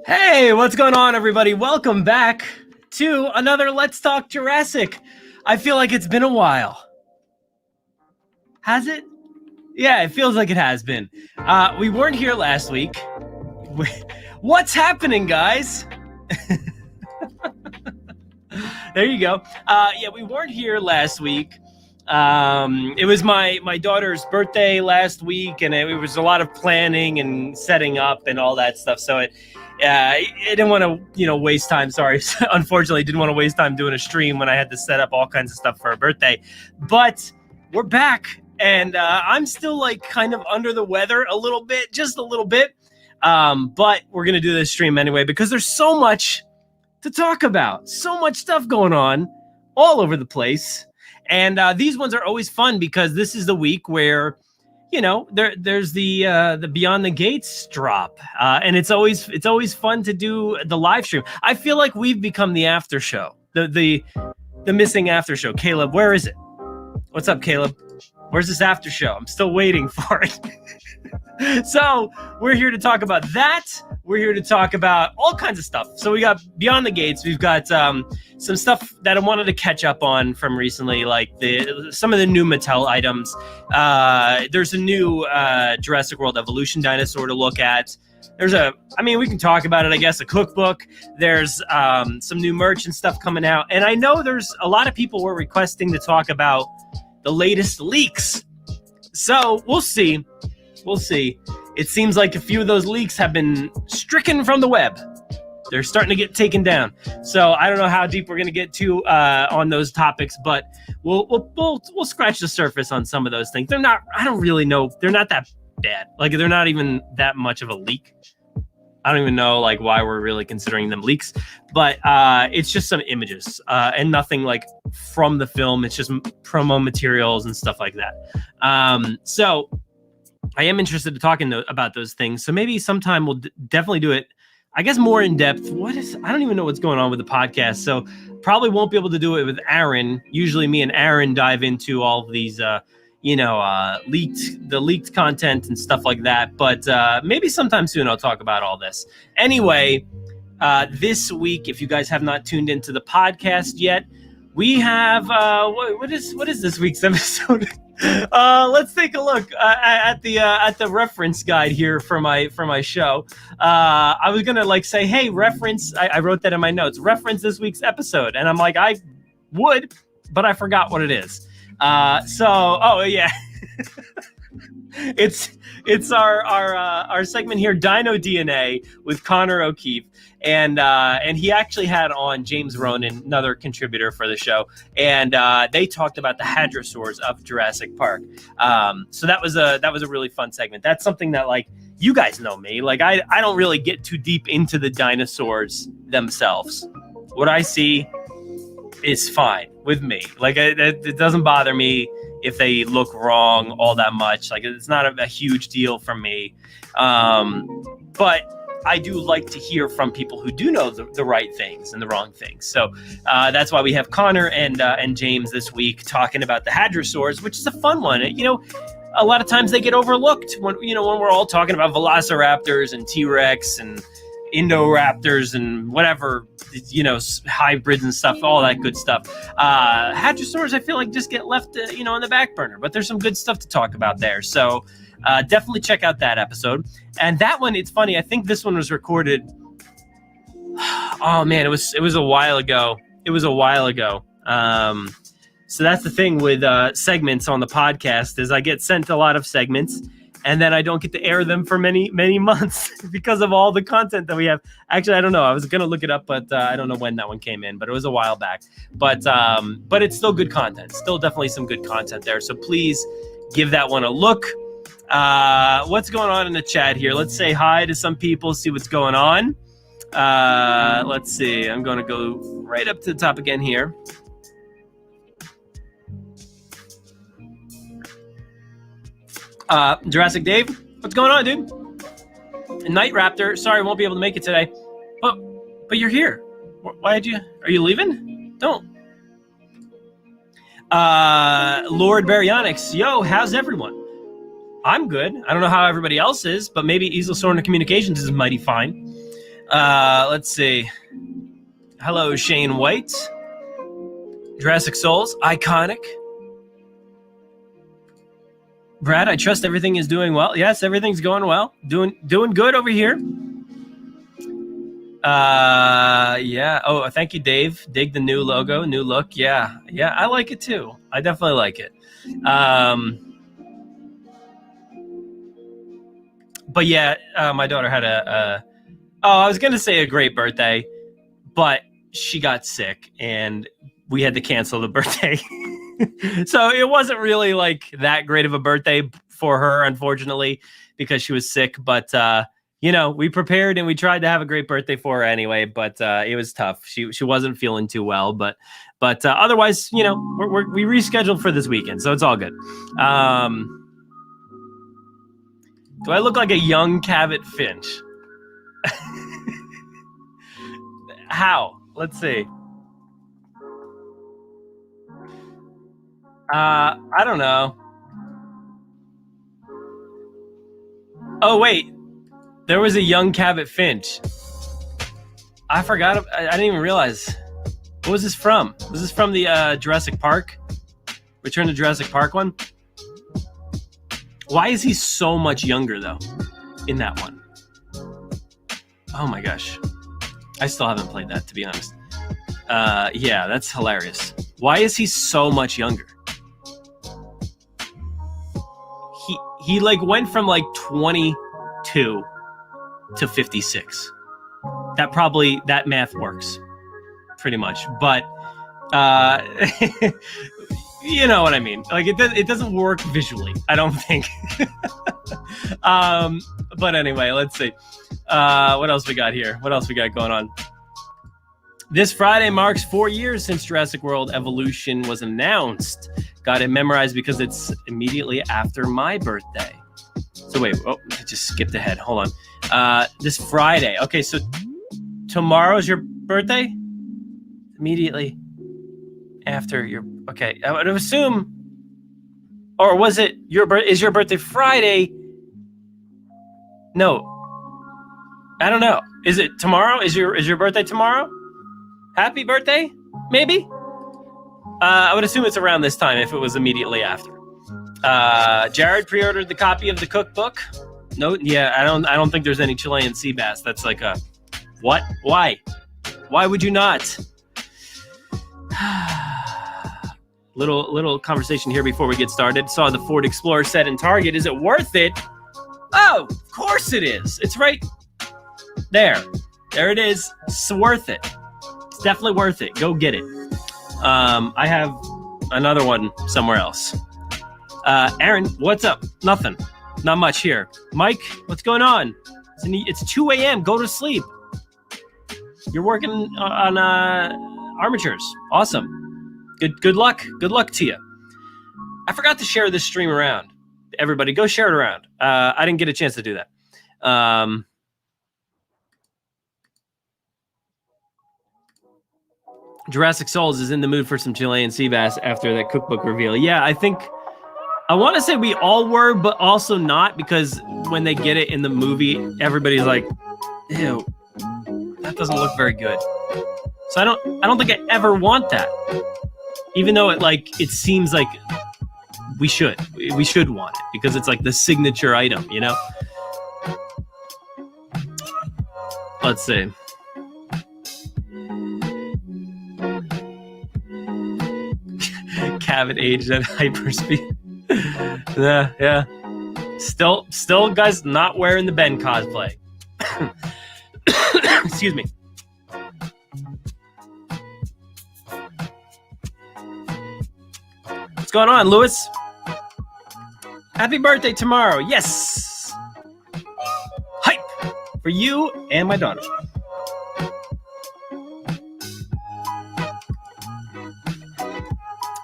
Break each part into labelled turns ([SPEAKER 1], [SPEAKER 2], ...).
[SPEAKER 1] Hey, what's going on, everybody? Welcome back to another Let's Talk Jurassic. I feel like it's been a while. Has it? Yeah, it feels like it has been. We weren't here last week. What's happening, guys? There you go. Yeah, we weren't here last week. It was my daughter's birthday last week, and it was a lot of planning and setting up and all that stuff. So I didn't want to, waste time. Sorry, unfortunately, didn't want to waste time doing a stream when I had to set up all kinds of stuff for her birthday. But we're back, and I'm still kind of under the weather a little bit, just a little bit. But we're gonna do this stream anyway because there's so much to talk about, so much stuff going on all over the place. And these ones are always fun because this is the week where, there's the Beyond the Gates drop, and it's always fun to do the live stream. I feel like we've become the after show, the missing after show. Caleb, where is it? What's up, Caleb? Where's this after show? I'm still waiting for it. So we're here to talk about that. We're here to talk about all kinds of stuff. So we got Beyond the Gates. We've got some stuff that I wanted to catch up on from recently, like some of the new Mattel items. There's a new Jurassic World Evolution dinosaur to look at. We can talk about it, I guess, a cookbook. There's some new merch and stuff coming out. And I know there's a lot of people were requesting to talk about the latest leaks. So we'll see. We'll see. It seems like a few of those leaks have been stricken from the web. They're starting to get taken down. So I don't know how deep we're going to get to on those topics, but we'll scratch the surface on some of those things. They're not. I don't really know. They're not that bad. They're not even that much of a leak. I don't even know why we're really considering them leaks, but it's just some images and nothing from the film. It's just promo materials and stuff like that. So I am interested in talking about those things. So maybe sometime we'll definitely do it, I guess, more in depth. I don't even know what's going on with the podcast. So probably won't be able to do it with Erin. Usually me and Erin dive into all of these, leaked content and stuff like that. But maybe sometime soon I'll talk about all this. Anyway, this week, if you guys have not tuned into the podcast yet, we have what is this week's episode? Let's take a look at the reference guide here for my show. I was gonna say, hey, reference. I wrote that in my notes. Reference this week's episode, and I'm like, I would, but I forgot what it is. Oh yeah, it's our segment here, Dino DNA with Connor O'Keefe. And he actually had on James Ronan, another contributor for the show, and they talked about the hadrosaurs of Jurassic Park. So that was a really fun segment. That's something that you guys know me. I don't really get too deep into the dinosaurs themselves. What I see is fine with me. It doesn't bother me if they look wrong all that much. It's not a huge deal for me. But I do like to hear from people who do know the right things and the wrong things. So that's why we have Connor and James this week talking about the hadrosaurs, which is a fun one. A lot of times they get overlooked when we're all talking about velociraptors and T-Rex and Indoraptors and whatever, hybrids and stuff, all that good stuff. Hadrosaurs, I feel just get left, on the back burner, but there's some good stuff to talk about there. So definitely check out that episode. And that one, it's funny. I think this one was recorded. Oh man, it was a while ago. So that's the thing with segments on the podcast is I get sent a lot of segments, and then I don't get to air them for many, many months because of all the content that we have. Actually, I don't know. I was going to look it up, but I don't know when that one came in, but it was a while back. But it's still good content. Still definitely some good content there. So please give that one a look. What's going on in the chat here? Let's say hi to some people, see what's going on. Let's see. I'm going to go right up to the top again here. Jurassic Dave, what's going on, dude? Night Raptor, sorry I won't be able to make it today, but you're here. Are you leaving? Don't. Lord Baryonyx, yo, how's everyone? I'm good. I don't know how everybody else is, but maybe Easel Sorna Communications is mighty fine. Let's see. Hello, Shane White. Jurassic Souls, iconic. Brad, I trust everything is doing well. Yes, everything's going well. Doing good over here. Yeah. Oh, thank you, Dave. Dig the new logo, new look. Yeah, I like it too. I definitely like it. But yeah, my daughter had I was gonna say a great birthday, but she got sick and we had to cancel the birthday. So it wasn't really like that great of a birthday for her, unfortunately, because she was sick. But we prepared and we tried to have a great birthday for her anyway. But it was tough. She wasn't feeling too well. But otherwise, we rescheduled for this weekend, so it's all good. Do I look like a young Cabot Finch? How? Let's see. I don't know. Oh, wait. There was a young Cabot Finch. I forgot. I didn't even realize. What was this from? Was this from the Jurassic Park? Return to Jurassic Park one? Why is he so much younger, though, in that one? Oh, my gosh. I still haven't played that, to be honest. Yeah, that's hilarious. Why is he so much younger? He like went from like 22 to 56. That math works pretty much. But you know what I mean? Like it doesn't work visually, I don't think. But anyway, let's see. What else we got here? What else we got going on? This Friday marks 4 years since Jurassic World Evolution was announced. Got it memorized because it's immediately after my birthday. So wait, I just skipped ahead. Hold on. This Friday. Okay, so tomorrow's your birthday? Immediately after your... Okay, I would assume... Or was it is your birthday Friday? No. I don't know. Is it tomorrow? Is your birthday tomorrow? Happy birthday? Maybe? I would assume it's around this time if it was immediately after. Jared pre-ordered the copy of the cookbook. No, yeah, I don't think there's any Chilean sea bass. That's like a what? Why? Why would you not? Little conversation here before we get started. Saw the Ford Explorer set in Target. Is it worth it? Oh, of course it is. It's right there. There it is. It's worth it. It's definitely worth it. Go get it. I have another one somewhere else. Erin, what's up? Nothing. Not much here. Mike, what's going on? It's 2 a.m. Go to sleep. You're working on armatures. Awesome. Good luck. Good luck to you. I forgot to share this stream around. Everybody, go share it around. I didn't get a chance to do that. Jurassic Souls is in the mood for some Chilean sea bass after that cookbook reveal. Yeah, I want to say we all were, but also not, because when they get it in the movie, everybody's like, ew, that doesn't look very good. So I don't think I ever want that. Even though it seems like we should want it, because it's like the signature item, you know? Let's see. Cabot aged at hyperspeed. Yeah. Still, guys, not wearing the Ben cosplay. Excuse me. What's going on, Lewis? Happy birthday tomorrow. Yes. Hype for you and my daughter.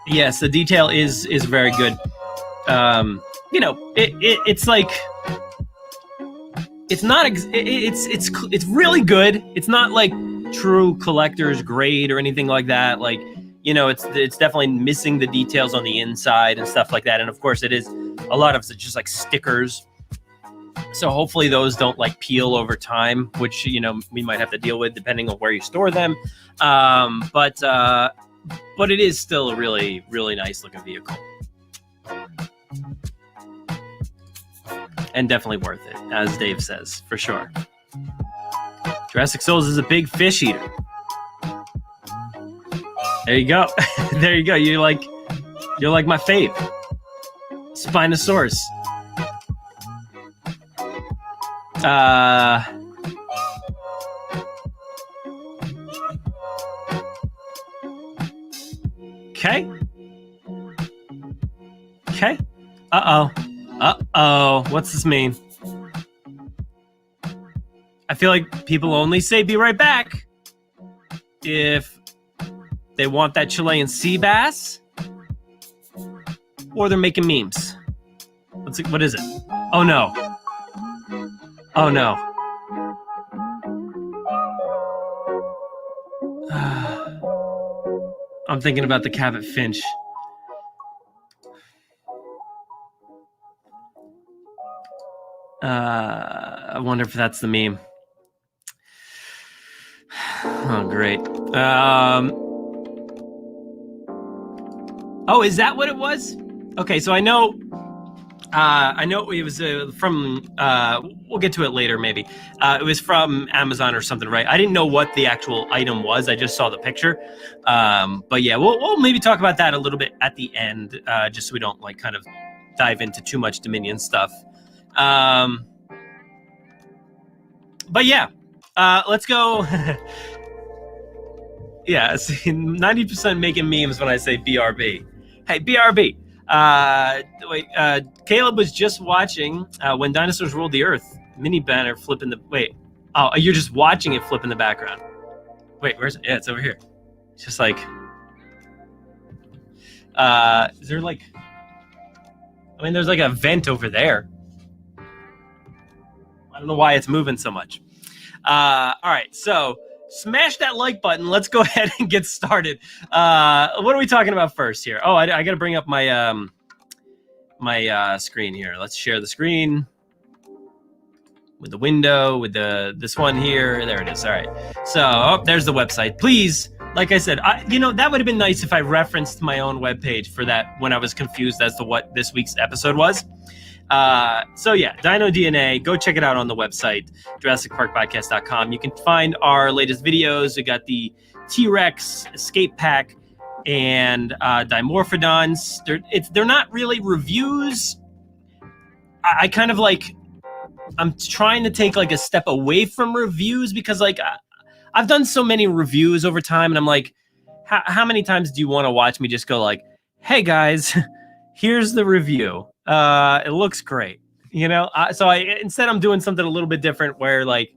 [SPEAKER 1] Yes, the detail is very good. It's like it's not it's really good. It's not like true collector's grade or anything like that. Like, it's definitely missing the details on the inside and stuff like that. And of course, it is a lot of it's just like stickers So hopefully those don't like peel over time, which, you know, we might have to deal with depending on where you store them. But it is still a really, really nice looking vehicle. And definitely worth it, as Dave says, for sure. Jurassic Souls is a big fish eater. There you go. There you go. You're like my fave. Spinosaurus. Okay. Okay. Uh-oh. What's this mean? I feel like people only say be right back if they want that Chilean sea bass or they're making memes. What is it? Oh no. Oh no. I'm thinking about the Cabot Finch. I wonder if that's the meme. Oh, great. Oh, is that what it was? Okay, so I know it was from, we'll get to it later maybe. It was from Amazon or something, right? I didn't know what the actual item was. I just saw the picture. But yeah, we'll maybe talk about that a little bit at the end, just so we don't like kind of dive into too much Dominion stuff. But yeah, let's go. Yeah, see, 90% making memes when I say BRB. Hey, BRB. Caleb was just watching When Dinosaurs Ruled the Earth. Mini banner flipping the... Wait. Oh, you're just watching it flip in the background. Wait, where's it? Yeah, it's over here. It's just like... is there like... I mean, there's like a vent over there. I don't know why it's moving so much. All right, so... Smash that like button. Let's go ahead and get started. What are we talking about first here? Oh, I got to bring up my my screen here. Let's share the screen with the window, with this one here. There it is. All right. So, there's the website. Please, like I said, that would have been nice if I referenced my own webpage for that when I was confused as to what this week's episode was. So yeah, Dino DNA, go check it out on the website, JurassicParkPodcast.com. You can find our latest videos. We got the T-Rex escape pack and Dimorphodons. They're not really reviews. I kind of like, I'm trying to take like a step away from reviews because like I've done so many reviews over time and I'm like, how many times do you want to watch me just go like, hey guys, here's the review. It looks great, so instead I'm doing something a little bit different where like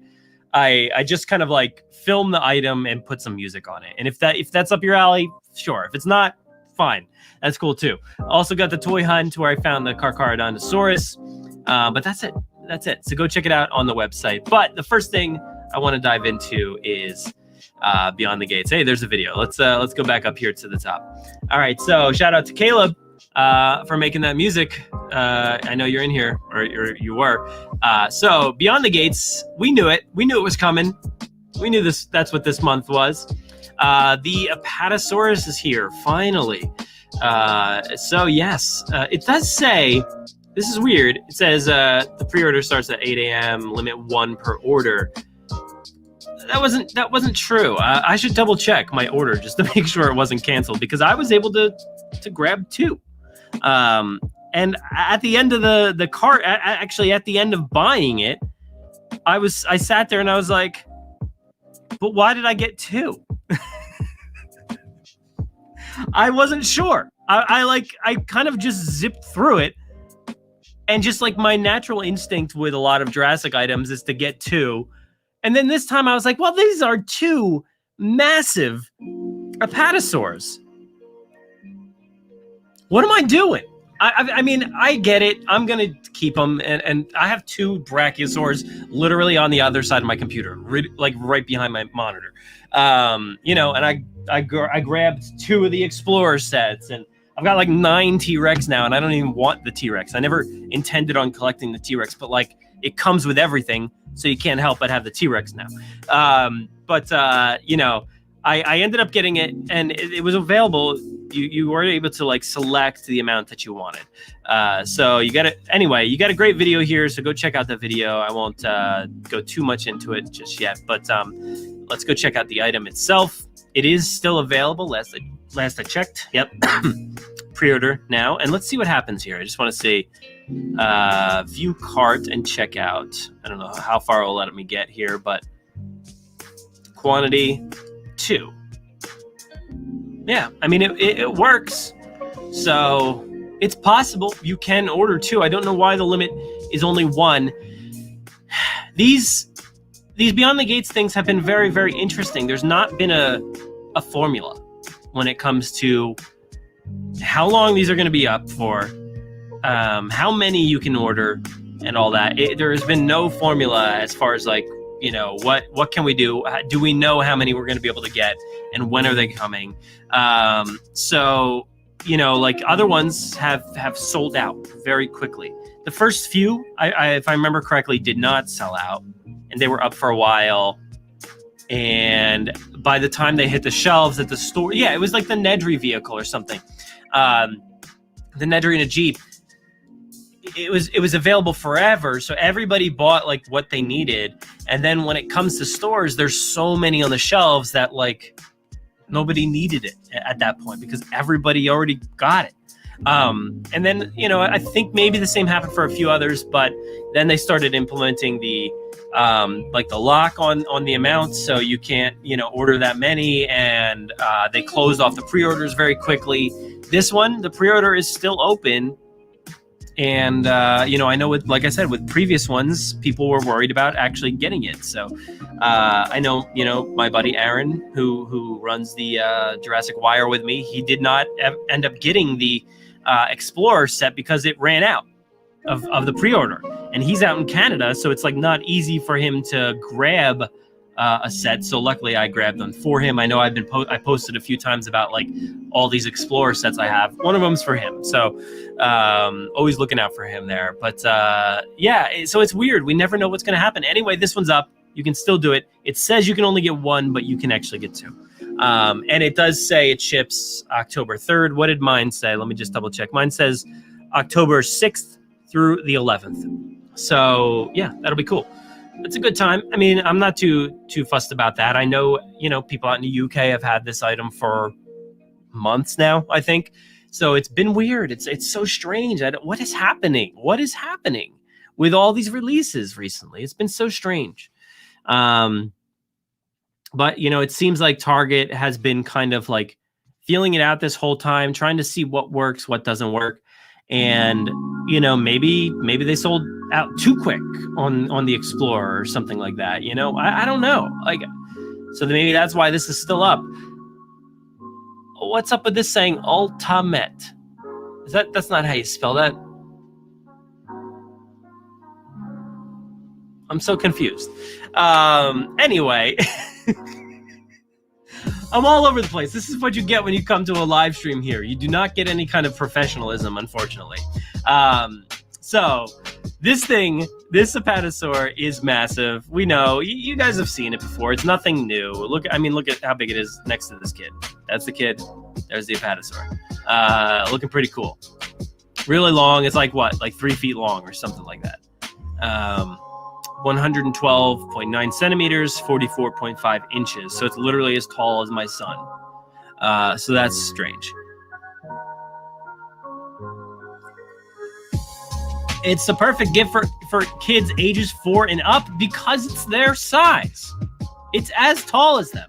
[SPEAKER 1] I just kind of like film the item and put some music on it. And if that's up your alley, sure. If it's not, fine. That's cool too. Also got the toy hunt where I found the Carcharodontosaurus. But that's it. So go check it out on the website. But the first thing I want to dive into is Beyond the Gates. Hey, there's a video. Let's go back up here to the top. All right. So shout out to Caleb for making that music. I know you're in here, or you were. So Beyond the Gates, we knew it. We knew it was coming. We knew this. That's what this month was. The Apatosaurus is here, finally. So yes, it does say, this is weird. It says the pre-order starts at 8 a.m., limit 1 per order. That wasn't true. I should double check my order just to make sure it wasn't canceled because I was able to grab 2. And at the end of the cart, actually at the end of buying it, I sat there and I was like, but why did I get 2? I wasn't sure. I kind of just zipped through it. And just like my natural instinct with a lot of Jurassic items is to get 2. And then this time I was like, well, these are 2 massive Apatosaurs. What am I doing? I mean, I get it. I'm going to keep them. And I have 2 Brachiosaurs literally on the other side of my computer, right behind my monitor. And I grabbed 2 of the Explorer sets. And I've got like 9 T-Rex now. And I don't even want the T-Rex. I never intended on collecting the T-Rex. But like, it comes with everything, so you can't help but have the T-Rex now. I ended up getting it, and it was available. You were able to like select the amount that you wanted. So you got it. Anyway, you got a great video here, so go check out the video. I won't go too much into it just yet, but let's go check out the item itself. It is still available. Last I checked. Yep. Pre-order now, and let's see what happens here. I just want to see view cart and checkout. I don't know how far it'll let me get here, but quantity 2. Yeah, I mean it works, so it's possible you can order 2. I don't know why the limit is only 1. These Beyond the Gates things have been very, very interesting. There's not been a formula when it comes to how long these are going to be up for, how many you can order, and all that. There has been no formula as far as like, you know, what can we do? Do we know how many we're going to be able to get, and when are they coming? So, you know, like other ones have sold out very quickly. The first few, if I remember correctly, did not sell out, and they were up for a while. And by the time they hit the shelves at the store, yeah, it was like the Nedry vehicle or something. The Nedry in a Jeep. It was available forever, so everybody bought like what they needed. And then when it comes to stores, there's so many on the shelves that like nobody needed it at that point because everybody already got it. And then, you know, I think maybe the same happened for a few others, but then they started implementing the like the lock on the amount, so you can't, you know, order that many, and they closed off the pre-orders very quickly. This one, the pre-order is still open, and you know, I know with, like I said, with previous ones, people were worried about actually getting it. So I know, you know, my buddy Erin, who runs the Jurassic Wire with me, he did not end up getting the Explorer set because it ran out of the pre-order, and he's out in Canada, so it's like not easy for him to grab a set. So luckily I grabbed them for him. I know I posted a few times about like all these Explorer sets I have. One of them's for him, so always looking out for him there. But yeah, so it's weird. We never know what's going to happen. Anyway, this one's up. You can still do it. It says you can only get 1, but you can actually get 2. And it does say it ships October 3rd. What did mine say? Let me just double check. Mine says October 6th through the 11th. So yeah, that'll be cool. It's a good time. I mean, I'm not too fussed about that. I know, you know, people out in the UK have had this item for months now, I think. So it's been weird. It's so strange. What is happening? What is happening with all these releases recently? It's been so strange. But, you know, it seems like Target has been kind of like feeling it out this whole time, trying to see what works, what doesn't work. And, you know, maybe they sold out too quick on the Explorer or something like that. You know, I don't know. Like, so maybe that's why this is still up. What's up with this saying Ultimate? That's not how you spell that? I'm so confused. Anyway, I'm all over the place. This is what you get when you come to a live stream here. You do not get any kind of professionalism, unfortunately. So this Apatosaur is massive. We know. You guys have seen it before. It's nothing new. Look at how big it is next to this kid. That's the kid. There's the Apatosaur. Looking pretty cool. Really long. It's like what? Like 3 feet long or something like that. 112.9 centimeters, 44.5 inches. So it's literally as tall as my son. So that's strange. It's the perfect gift for kids ages 4 and up because it's their size. It's as tall as them.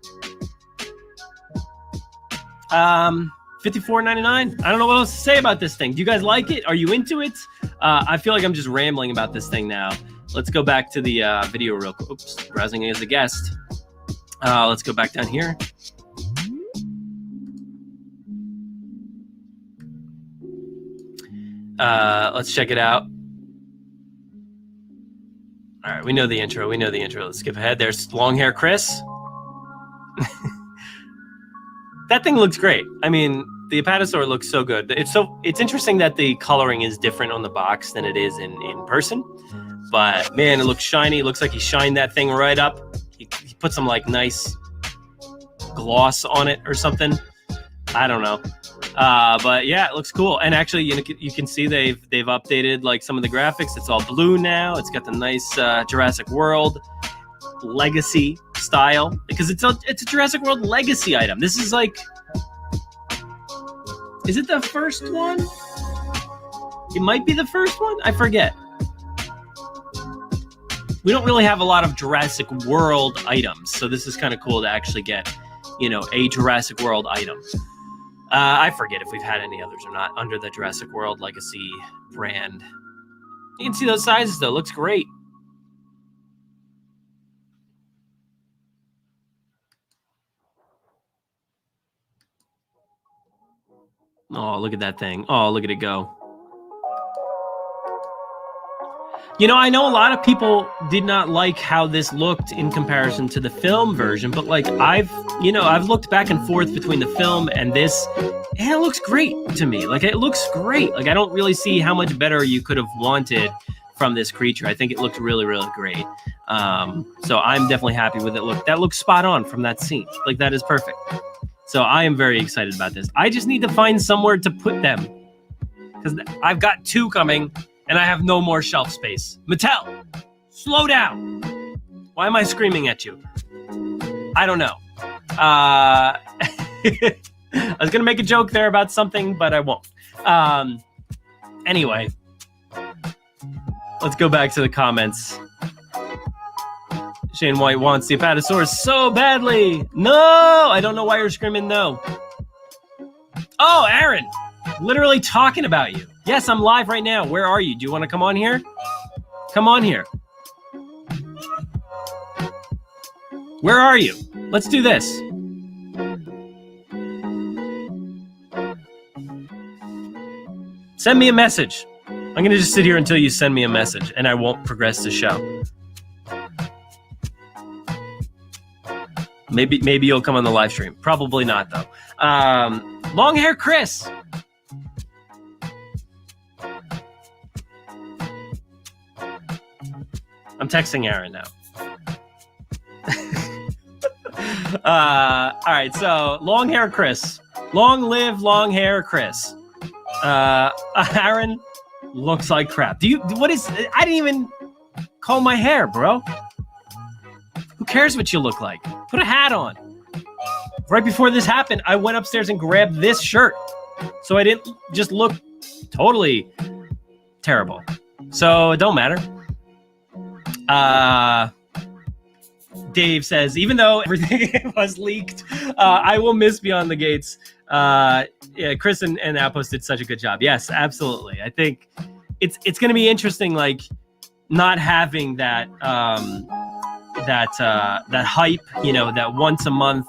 [SPEAKER 1] $54.99. I don't know what else to say about this thing. Do you guys like it? Are you into it? I feel like I'm just rambling about this thing now. Let's go back to the video real quick. Oops, browsing as a guest. Let's go back down here. Let's check it out. All right, we know the intro. Let's skip ahead. There's long hair Chris. That thing looks great. I mean, the Apatosaur looks so good. It's interesting that the coloring is different on the box than it is in person. But man, it looks shiny. It looks like he shined that thing right up. He put some like nice gloss on it or something. I don't know. But yeah, it looks cool. And actually, you can see they've updated like some of the graphics. It's all blue now. It's got the nice Jurassic World legacy style, because it's a Jurassic World legacy item. This is like, is it the first one? It might be the first one. I forget. We don't really have a lot of Jurassic World items, so this is kind of cool to actually get, a Jurassic World item. I forget if we've had any others or not under the Jurassic World Legacy brand. You can see those sizes, though. Looks great. Oh, look at that thing. Oh, look at it go. I know a lot of people did not like how this looked in comparison to the film version, but like I've looked back and forth between the film and this, and it looks great to me. Like it looks great. Like I don't really see how much better you could have wanted from this creature. I think it looked really, really great. So I'm definitely happy with it. That looks spot on from that scene. Like that is perfect. So I am very excited about this. I just need to find somewhere to put them, because I've got 2 coming. And I have no more shelf space. Mattel, slow down. Why am I screaming at you? I don't know. I was going to make a joke there about something, but I won't. Anyway, let's go back to the comments. Shane White wants the Apatosaurus so badly. No, I don't know why you're screaming no. Oh, Erin, literally talking about you. Yes, I'm live right now. Where are you? Do you want to come on here? Come on here. Where are you? Let's do this. Send me a message. I'm going to just sit here until you send me a message, and I won't progress the show. Maybe you'll come on the live stream. Probably not, though. Long hair Chris. I'm texting Erin now. All right, so long hair Chris. Long live long hair Chris. Erin looks like crap. I didn't even comb my hair, bro. Who cares what you look like? Put a hat on. Right before this happened, I went upstairs and grabbed this shirt, so I didn't just look totally terrible. So it don't matter. Dave says, even though everything was leaked, I will miss Beyond the Gates. Yeah, Chris and Appos did such a good job. Yes, absolutely. I think it's going to be interesting, like not having that hype, that once a month,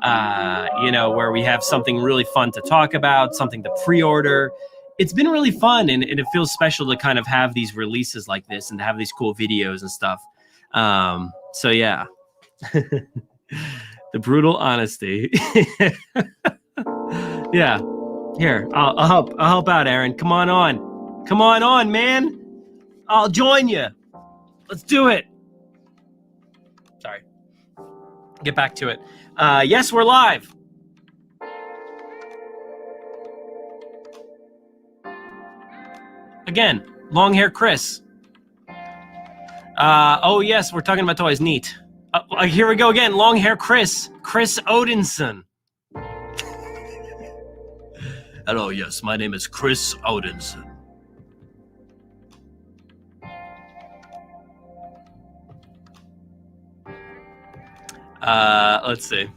[SPEAKER 1] where we have something really fun to talk about, something to pre-order. It's been really fun, and it feels special to kind of have these releases like this and to have these cool videos and stuff. So yeah, the brutal honesty. Yeah, here I'll help out, Erin. Come on, man. I'll join you. Let's do it. Sorry. Get back to it. Yes, we're live. Again, long hair Chris. Oh, yes, we're talking about toys. Neat. Here we go again. Long hair Chris. Chris Odinson. Hello, yes, my name is Chris Odinson. Let's see.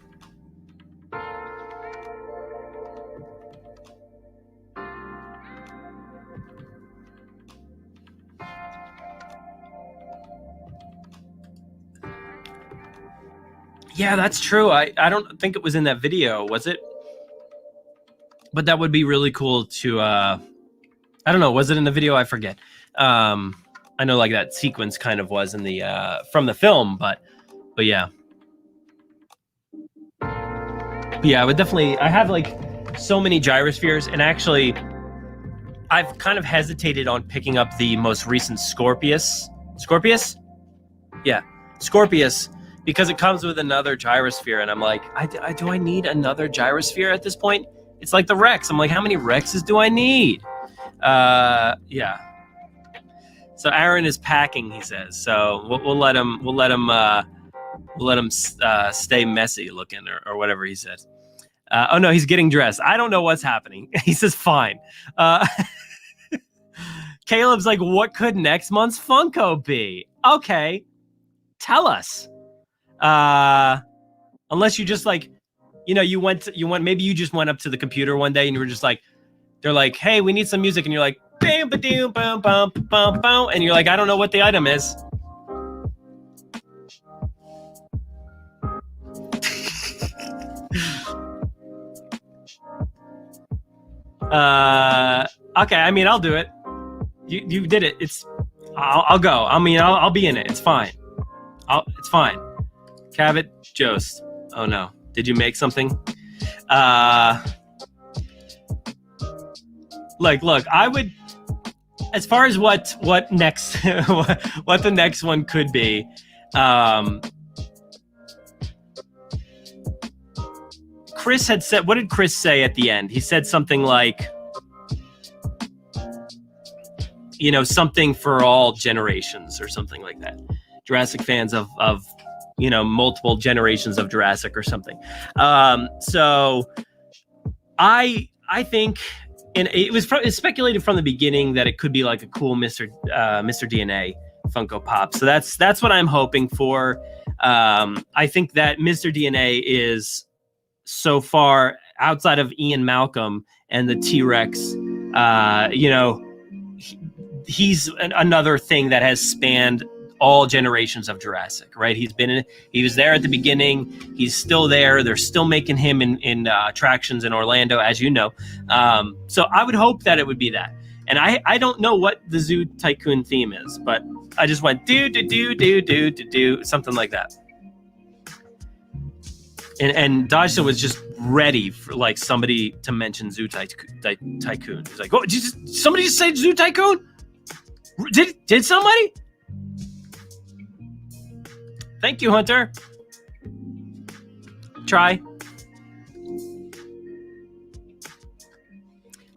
[SPEAKER 1] Yeah, that's true. I don't think it was in that video, was it? But that would be really cool to, I don't know, was it in the video? I forget. I know like that sequence kind of was in the, from the film, but yeah. Yeah, I would definitely, I have like so many gyrospheres, and actually I've kind of hesitated on picking up the most recent Scorpius Scorpius? Yeah, Scorpius, because it comes with another gyrosphere, and I'm like, do I need another gyrosphere at this point? It's like the Rex. I'm like, how many Rexes do I need? Yeah. So Aaron is packing, he says. So we'll let him stay messy looking or whatever he says. Oh no, he's getting dressed. I don't know what's happening. He says fine. Caleb's like, what could next month's Funko be? Okay, tell us. Unless you just like, maybe you just went up to the computer one day and you were just like, they're like, hey, we need some music, and you're like, bam, ba-doom, bum, bum, bum, bum, and you're like, I don't know what the item is. Okay, I mean, I'll do it. You did it. I'll go. I mean, I'll be in it. It's fine. It's fine. Cavett Jost. Oh no. Did you make something? Look, I would, as far as what next, what the next one could be, Chris had said, what did Chris say at the end? He said something like, something for all generations or something like that. Jurassic fans of multiple generations of Jurassic or something. So I think, and it's speculated from the beginning that it could be like a cool Mr. DNA Funko Pop. So that's what I'm hoping for. I think that Mr. DNA is so far outside of Ian Malcolm and the T-Rex. He's another thing that has spanned all generations of Jurassic, right? He was there at the beginning. He's still there. They're still making him in attractions in Orlando, as you know. So I would hope that it would be that. And I don't know what the Zoo Tycoon theme is, but I just went do something like that. And Dajsa was just ready for like somebody to mention Zoo Tycoon. He's like, oh, somebody just say Zoo Tycoon? Did somebody? Thank you, Hunter. Try.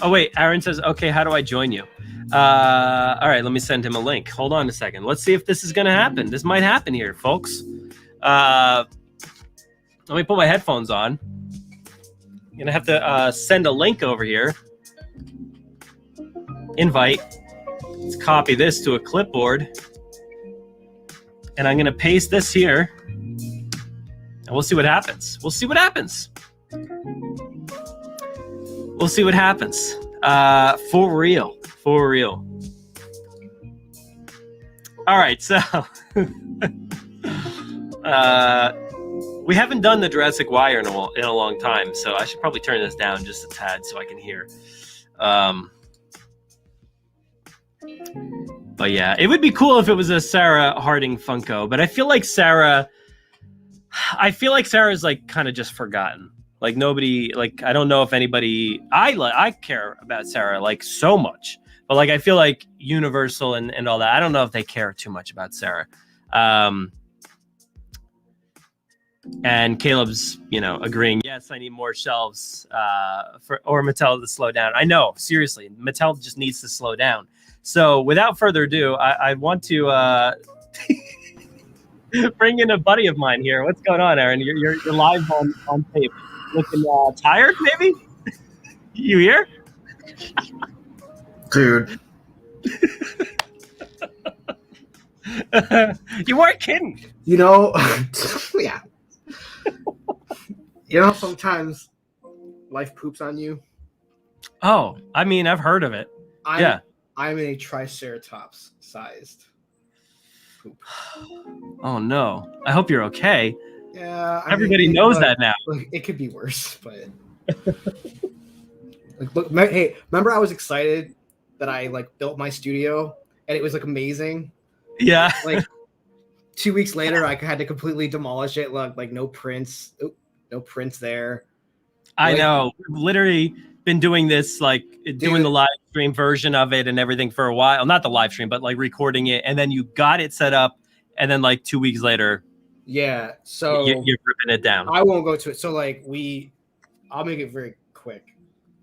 [SPEAKER 1] Oh, wait. Aaron says, okay, how do I join you? All right, let me send him a link. Hold on a second. Let's see if this is going to happen. This might happen here, folks. Let me put my headphones on. I'm going to have to send a link over here. Invite. Let's copy this to a clipboard. And I'm going to paste this here. And we'll see what happens. We'll see what happens. For real. All right, so we haven't done the Jurassic Wire in a long time, so I should probably turn this down just a tad so I can hear. But yeah, it would be cool if it was a Sarah Harding Funko, but I feel like Sarah's like kind of just forgotten. Like nobody, like I don't know if anybody, I care about Sarah like so much, but like I feel like Universal and all that, I don't know if they care too much about Sarah. And Caleb's, agreeing, yes, I need more shelves or Mattel to slow down. I know, seriously, Mattel just needs to slow down. So without further ado, I want to bring in a buddy of mine here. What's going on, Erin? You're live on tape. Looking tired, maybe? You here?
[SPEAKER 2] Dude.
[SPEAKER 1] You weren't kidding.
[SPEAKER 2] Yeah. Sometimes life poops on you.
[SPEAKER 1] Oh, I mean, I've heard of it.
[SPEAKER 2] I'm in a triceratops-sized poop.
[SPEAKER 1] Oh, no. I hope you're okay.
[SPEAKER 2] Yeah.
[SPEAKER 1] Everybody knows that now.
[SPEAKER 2] It could be worse, but... hey, remember I was excited that I, built my studio, and it was, amazing?
[SPEAKER 1] Yeah.
[SPEAKER 2] 2 weeks later, I had to completely demolish it. No prints. No prints there.
[SPEAKER 1] I know. Literally... been doing this, like doing the live stream version of it and everything for a while. Not the live stream, but like recording it, and then you got it set up, and then like 2 weeks later,
[SPEAKER 2] so
[SPEAKER 1] you're ripping it down.
[SPEAKER 2] I won't go to it. So like I'll make it very quick.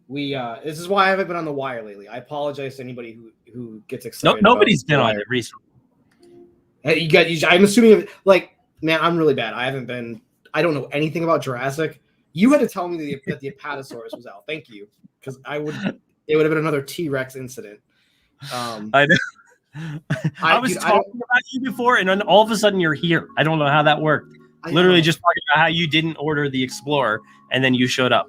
[SPEAKER 2] This is why I haven't been on the wire lately. I apologize to anybody who gets excited.
[SPEAKER 1] Nobody's been on it recently.
[SPEAKER 2] I'm assuming, like, man, I'm really bad. I don't know anything about Jurassic. You had to tell me that the Apatosaurus was out. Thank you, because it would have been another T-Rex incident.
[SPEAKER 1] I know. I was talking about you before, and then all of a sudden you're here. I don't know how that worked. Literally just talking about how you didn't order the Explorer, and then you showed up.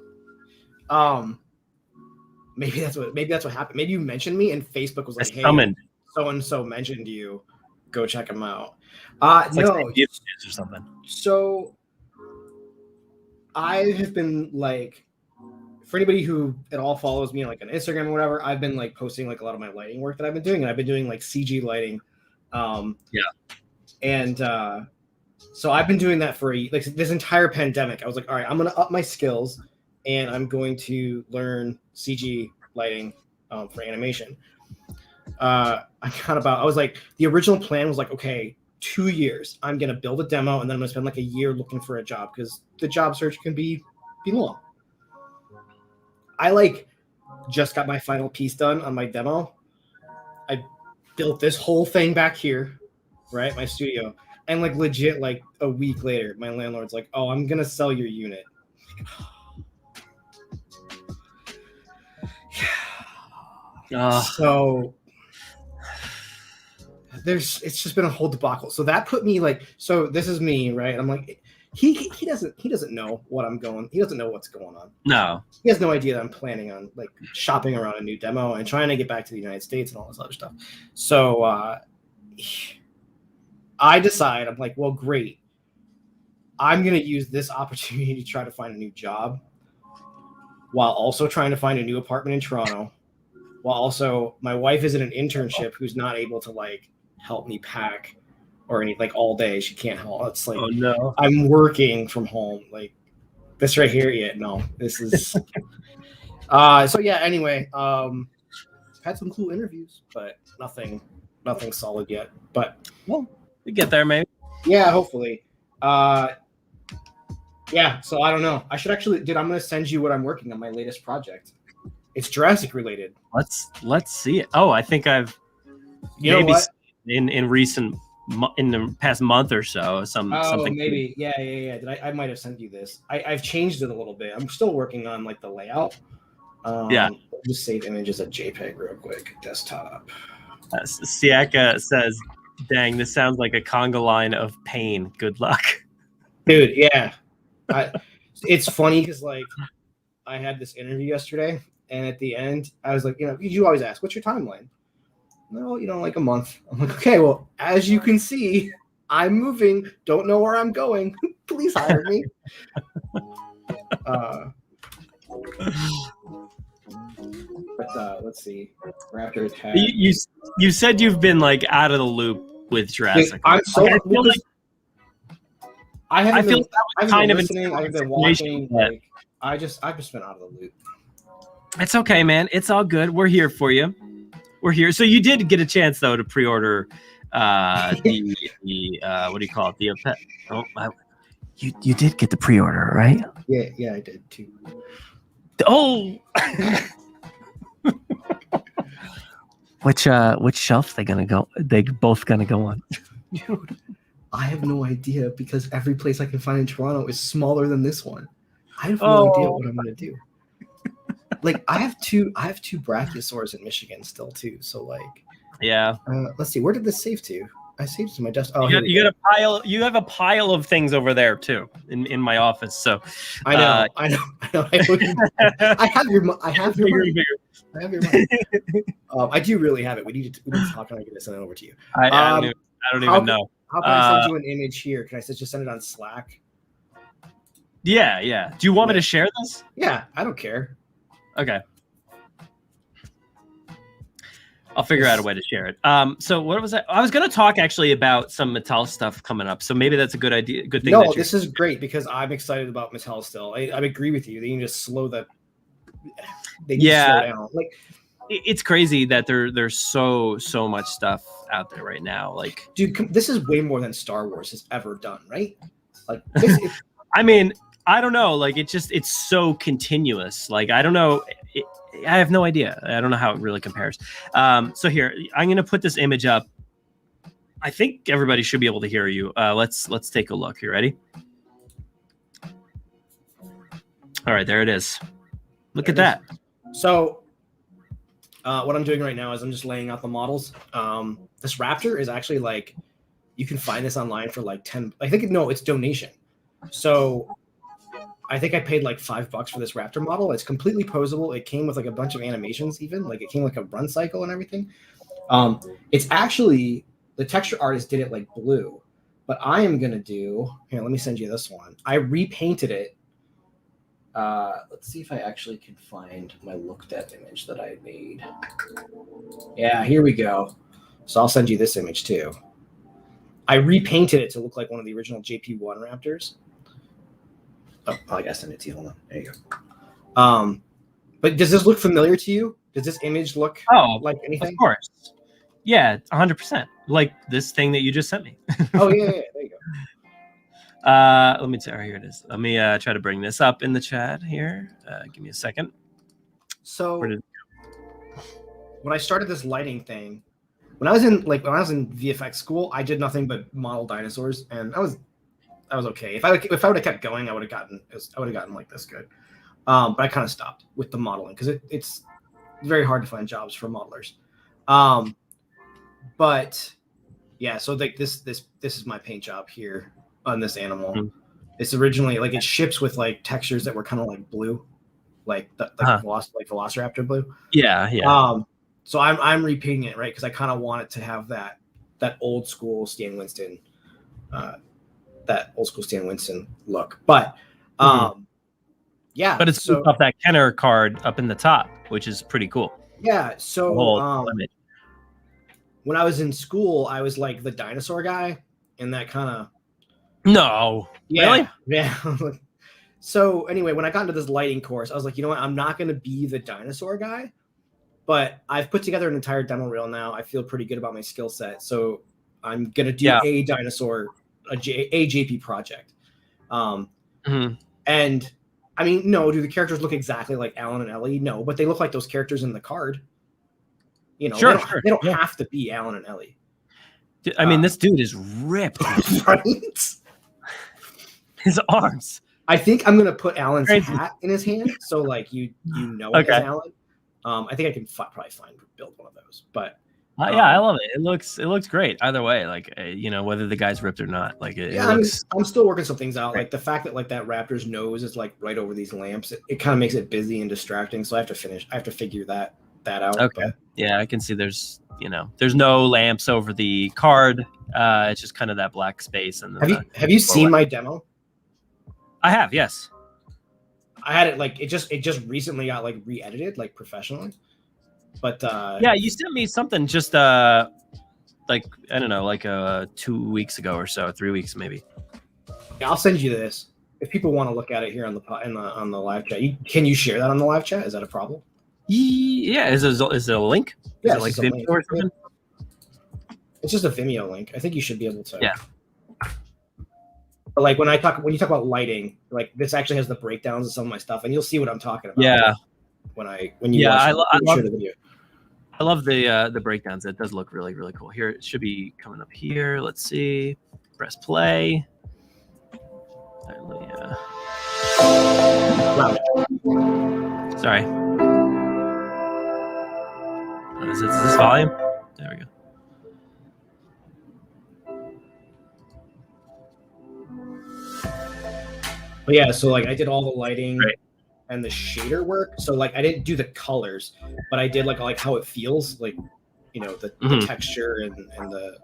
[SPEAKER 2] Maybe that's what happened. Maybe you mentioned me, and Facebook was like, "Hey, so and so mentioned you. Go check them out." No,
[SPEAKER 1] or something.
[SPEAKER 2] So I have been like, for anybody who at all follows me like on Instagram or whatever, I've been like posting like a lot of my lighting work that I've been doing, and I've been doing like CG lighting. And so I've been doing that for like this entire pandemic. I was like, all right, I'm gonna up my skills, and I'm going to learn CG lighting for animation. I was like, the original plan was like, okay, 2 years. I'm gonna build a demo, and then I'm gonna spend like a year looking for a job, because the job search can be long. I like just got my final piece done on my demo. I built this whole thing back here, right, my studio, and like legit like a week later, my landlord's like, "Oh, I'm gonna sell your unit." So it's just been a whole debacle. So that put me like, so this is me, right? I'm like, he doesn't know what I'm going. He doesn't know what's going on.
[SPEAKER 1] No,
[SPEAKER 2] he has no idea that I'm planning on like shopping around a new demo and trying to get back to the United States and all this other stuff. So I decide, I'm like, well, great. I'm going to use this opportunity to try to find a new job while also trying to find a new apartment in Toronto. While also my wife is in an internship who's not able to like help me pack or any like all day. She can't help. It's like,
[SPEAKER 1] oh no,
[SPEAKER 2] I'm working from home. Like this right here. Yeah, no, this is. So yeah. Anyway, had some cool interviews, but nothing solid yet. But
[SPEAKER 1] well, we get there, maybe.
[SPEAKER 2] Yeah, hopefully. Yeah. So I don't know. I should actually, dude. I'm gonna send you what I'm working on, my latest project. It's Jurassic related.
[SPEAKER 1] Let's see it. Oh, I think I've maybe in the past month or so something.
[SPEAKER 2] Maybe yeah. I might have sent you this. I've changed it a little bit. I'm still working on like the layout. Just save images as JPEG real quick. Desktop.
[SPEAKER 1] Siaka says, "Dang, this sounds like a conga line of pain. Good luck,
[SPEAKER 2] dude." Yeah, it's funny because like I had this interview yesterday. And at the end, I was like, you always ask, what's your timeline? No, like a month. I'm like, okay, well, as you can see, I'm moving. Don't know where I'm going. Please hire me. Let's see. Raptor attack.
[SPEAKER 1] You said you've been like out of the loop with Jurassic.
[SPEAKER 2] I'm so. I haven't been listening. I've been watching. Like, I've just been out of the loop.
[SPEAKER 1] It's okay, man. It's all good. We're here for you. We're here. So you did get a chance though to pre-order the what do you call it? You did get the pre-order, right?
[SPEAKER 2] Yeah, I did too.
[SPEAKER 1] Oh. Which shelf they gonna go? They both gonna go on?
[SPEAKER 2] Dude, I have no idea because every place I can find in Toronto is smaller than this one. I have no idea what I'm gonna do. Like I have two brachiosaurs in Michigan still too. So like,
[SPEAKER 1] yeah.
[SPEAKER 2] Let's see, where did this save to? I saved to my desk. Oh,
[SPEAKER 1] you got a pile. You have a pile of things over there too in my office. So
[SPEAKER 2] I know. I have your money. I have your money. I do really have it. We need to talk and I can send it over to you.
[SPEAKER 1] I don't even know.
[SPEAKER 2] How can I send you an image here? Can I just send it on Slack?
[SPEAKER 1] Yeah. Do you want me to share this?
[SPEAKER 2] Yeah, I don't care.
[SPEAKER 1] Okay. I'll figure out a way to share it. So what was that? I was going to talk actually about some Mattel stuff coming up. So maybe that's a good idea. Good thing.
[SPEAKER 2] No, this is great because I'm excited about Mattel still. I agree with you. They need to slow that. they need to slow down. Like,
[SPEAKER 1] it's crazy that there's so much stuff out there right now. Like,
[SPEAKER 2] dude, this is way more than Star Wars has ever done, right? Like, this is,
[SPEAKER 1] I mean, I don't know. Like, it's so continuous. Like, I don't know. I have no idea. I don't know how it really compares. So here, I'm gonna put this image up. I think everybody should be able to hear you. Let's take a look. You ready? All right, there it is. Look at that.
[SPEAKER 2] So, what I'm doing right now is I'm just laying out the models. This raptor is actually like, you can find this online for like 10. I think it's donation. So, I think I paid like $5 for this raptor model. It's completely posable. It came with like a bunch of animations, even like it came like a run cycle and everything. It's actually, the texture artist did it like blue, but I am gonna do here. Let me send you this one. I repainted it. Let's see if I actually can find my looked at image that I made. Yeah, here we go. So I'll send you this image too. I repainted it to look like one of the original JP1 Raptors. Oh, I gotta send it to you. Hold on. There you go. But does this look familiar to you? Does this image look like anything?
[SPEAKER 1] Of course. Yeah, 100%. Like this thing that you just sent me.
[SPEAKER 2] Oh yeah, there you go.
[SPEAKER 1] Let me tell. Here it is. Let me try to bring this up in the chat here. Give me a second.
[SPEAKER 2] So when I started this lighting thing, when I was in VFX school, I did nothing but model dinosaurs, and I was okay. If I would have kept going, I would have gotten like this good. But I kind of stopped with the modeling because it's very hard to find jobs for modelers. But yeah, so like this is my paint job here on this animal. Mm-hmm. It's originally like it ships with like textures that were kind of like blue, like Velociraptor blue.
[SPEAKER 1] Yeah.
[SPEAKER 2] So I'm repainting it, right, because I kind of want it to have that old school Stan Winston, look. But yeah,
[SPEAKER 1] but it's off that Kenner card up in the top, which is pretty cool.
[SPEAKER 2] Yeah. So when I was in school, I was like the dinosaur guy, and that kind of.
[SPEAKER 1] No.
[SPEAKER 2] Yeah,
[SPEAKER 1] really?
[SPEAKER 2] Yeah. So anyway, when I got into this lighting course, I was like, you know what? I'm not going to be the dinosaur guy, but I've put together an entire demo reel now. I feel pretty good about my skill set. So I'm going to do a dinosaur, a JP project. And I mean, no, do the characters look exactly like Alan and Ellie? No, but they look like those characters in the card. You know, they don't have to be Alan and Ellie.
[SPEAKER 1] I mean, this dude is ripped.
[SPEAKER 2] Right?
[SPEAKER 1] His arms.
[SPEAKER 2] I think I'm gonna put Alan's hat in his hand, so like you know it's Alan. I think I can probably build one of those, but
[SPEAKER 1] yeah, I love it. It looks great either way. Like whether the guy's ripped or not. Like it looks.
[SPEAKER 2] I'm still working some things out. Like the fact that like that raptor's nose is like right over these lamps, it kind of makes it busy and distracting. So I have to figure that out.
[SPEAKER 1] Okay.
[SPEAKER 2] But,
[SPEAKER 1] yeah, I can see there's no lamps over the card. It's just kind of that black space. And
[SPEAKER 2] have you seen my demo?
[SPEAKER 1] I have, yes.
[SPEAKER 2] I had it like it just recently got like re-edited like professionally. But
[SPEAKER 1] yeah, you sent me something just like I don't know, like 2 weeks ago or so, 3 weeks maybe.
[SPEAKER 2] Yeah, I'll send you this if people want to look at it here on the live chat. Can you share that on the live chat? Is that a problem?
[SPEAKER 1] Yeah, is it a link?
[SPEAKER 2] Yeah,
[SPEAKER 1] is it like Vimeo or something?
[SPEAKER 2] It's just a Vimeo link. I think you should be able to.
[SPEAKER 1] Yeah.
[SPEAKER 2] But like when you talk about lighting, like this actually has the breakdowns of some of my stuff, and you'll see what I'm talking about.
[SPEAKER 1] Yeah.
[SPEAKER 2] When you watch the video.
[SPEAKER 1] I love the breakdowns. It does look really, really cool. Here it should be coming up here. Let's see. Press play. Sorry. Is this volume? There we go.
[SPEAKER 2] But yeah, so like I did all the lighting and the shader work. So like I didn't do the colors, but I did like how it feels, like the texture and the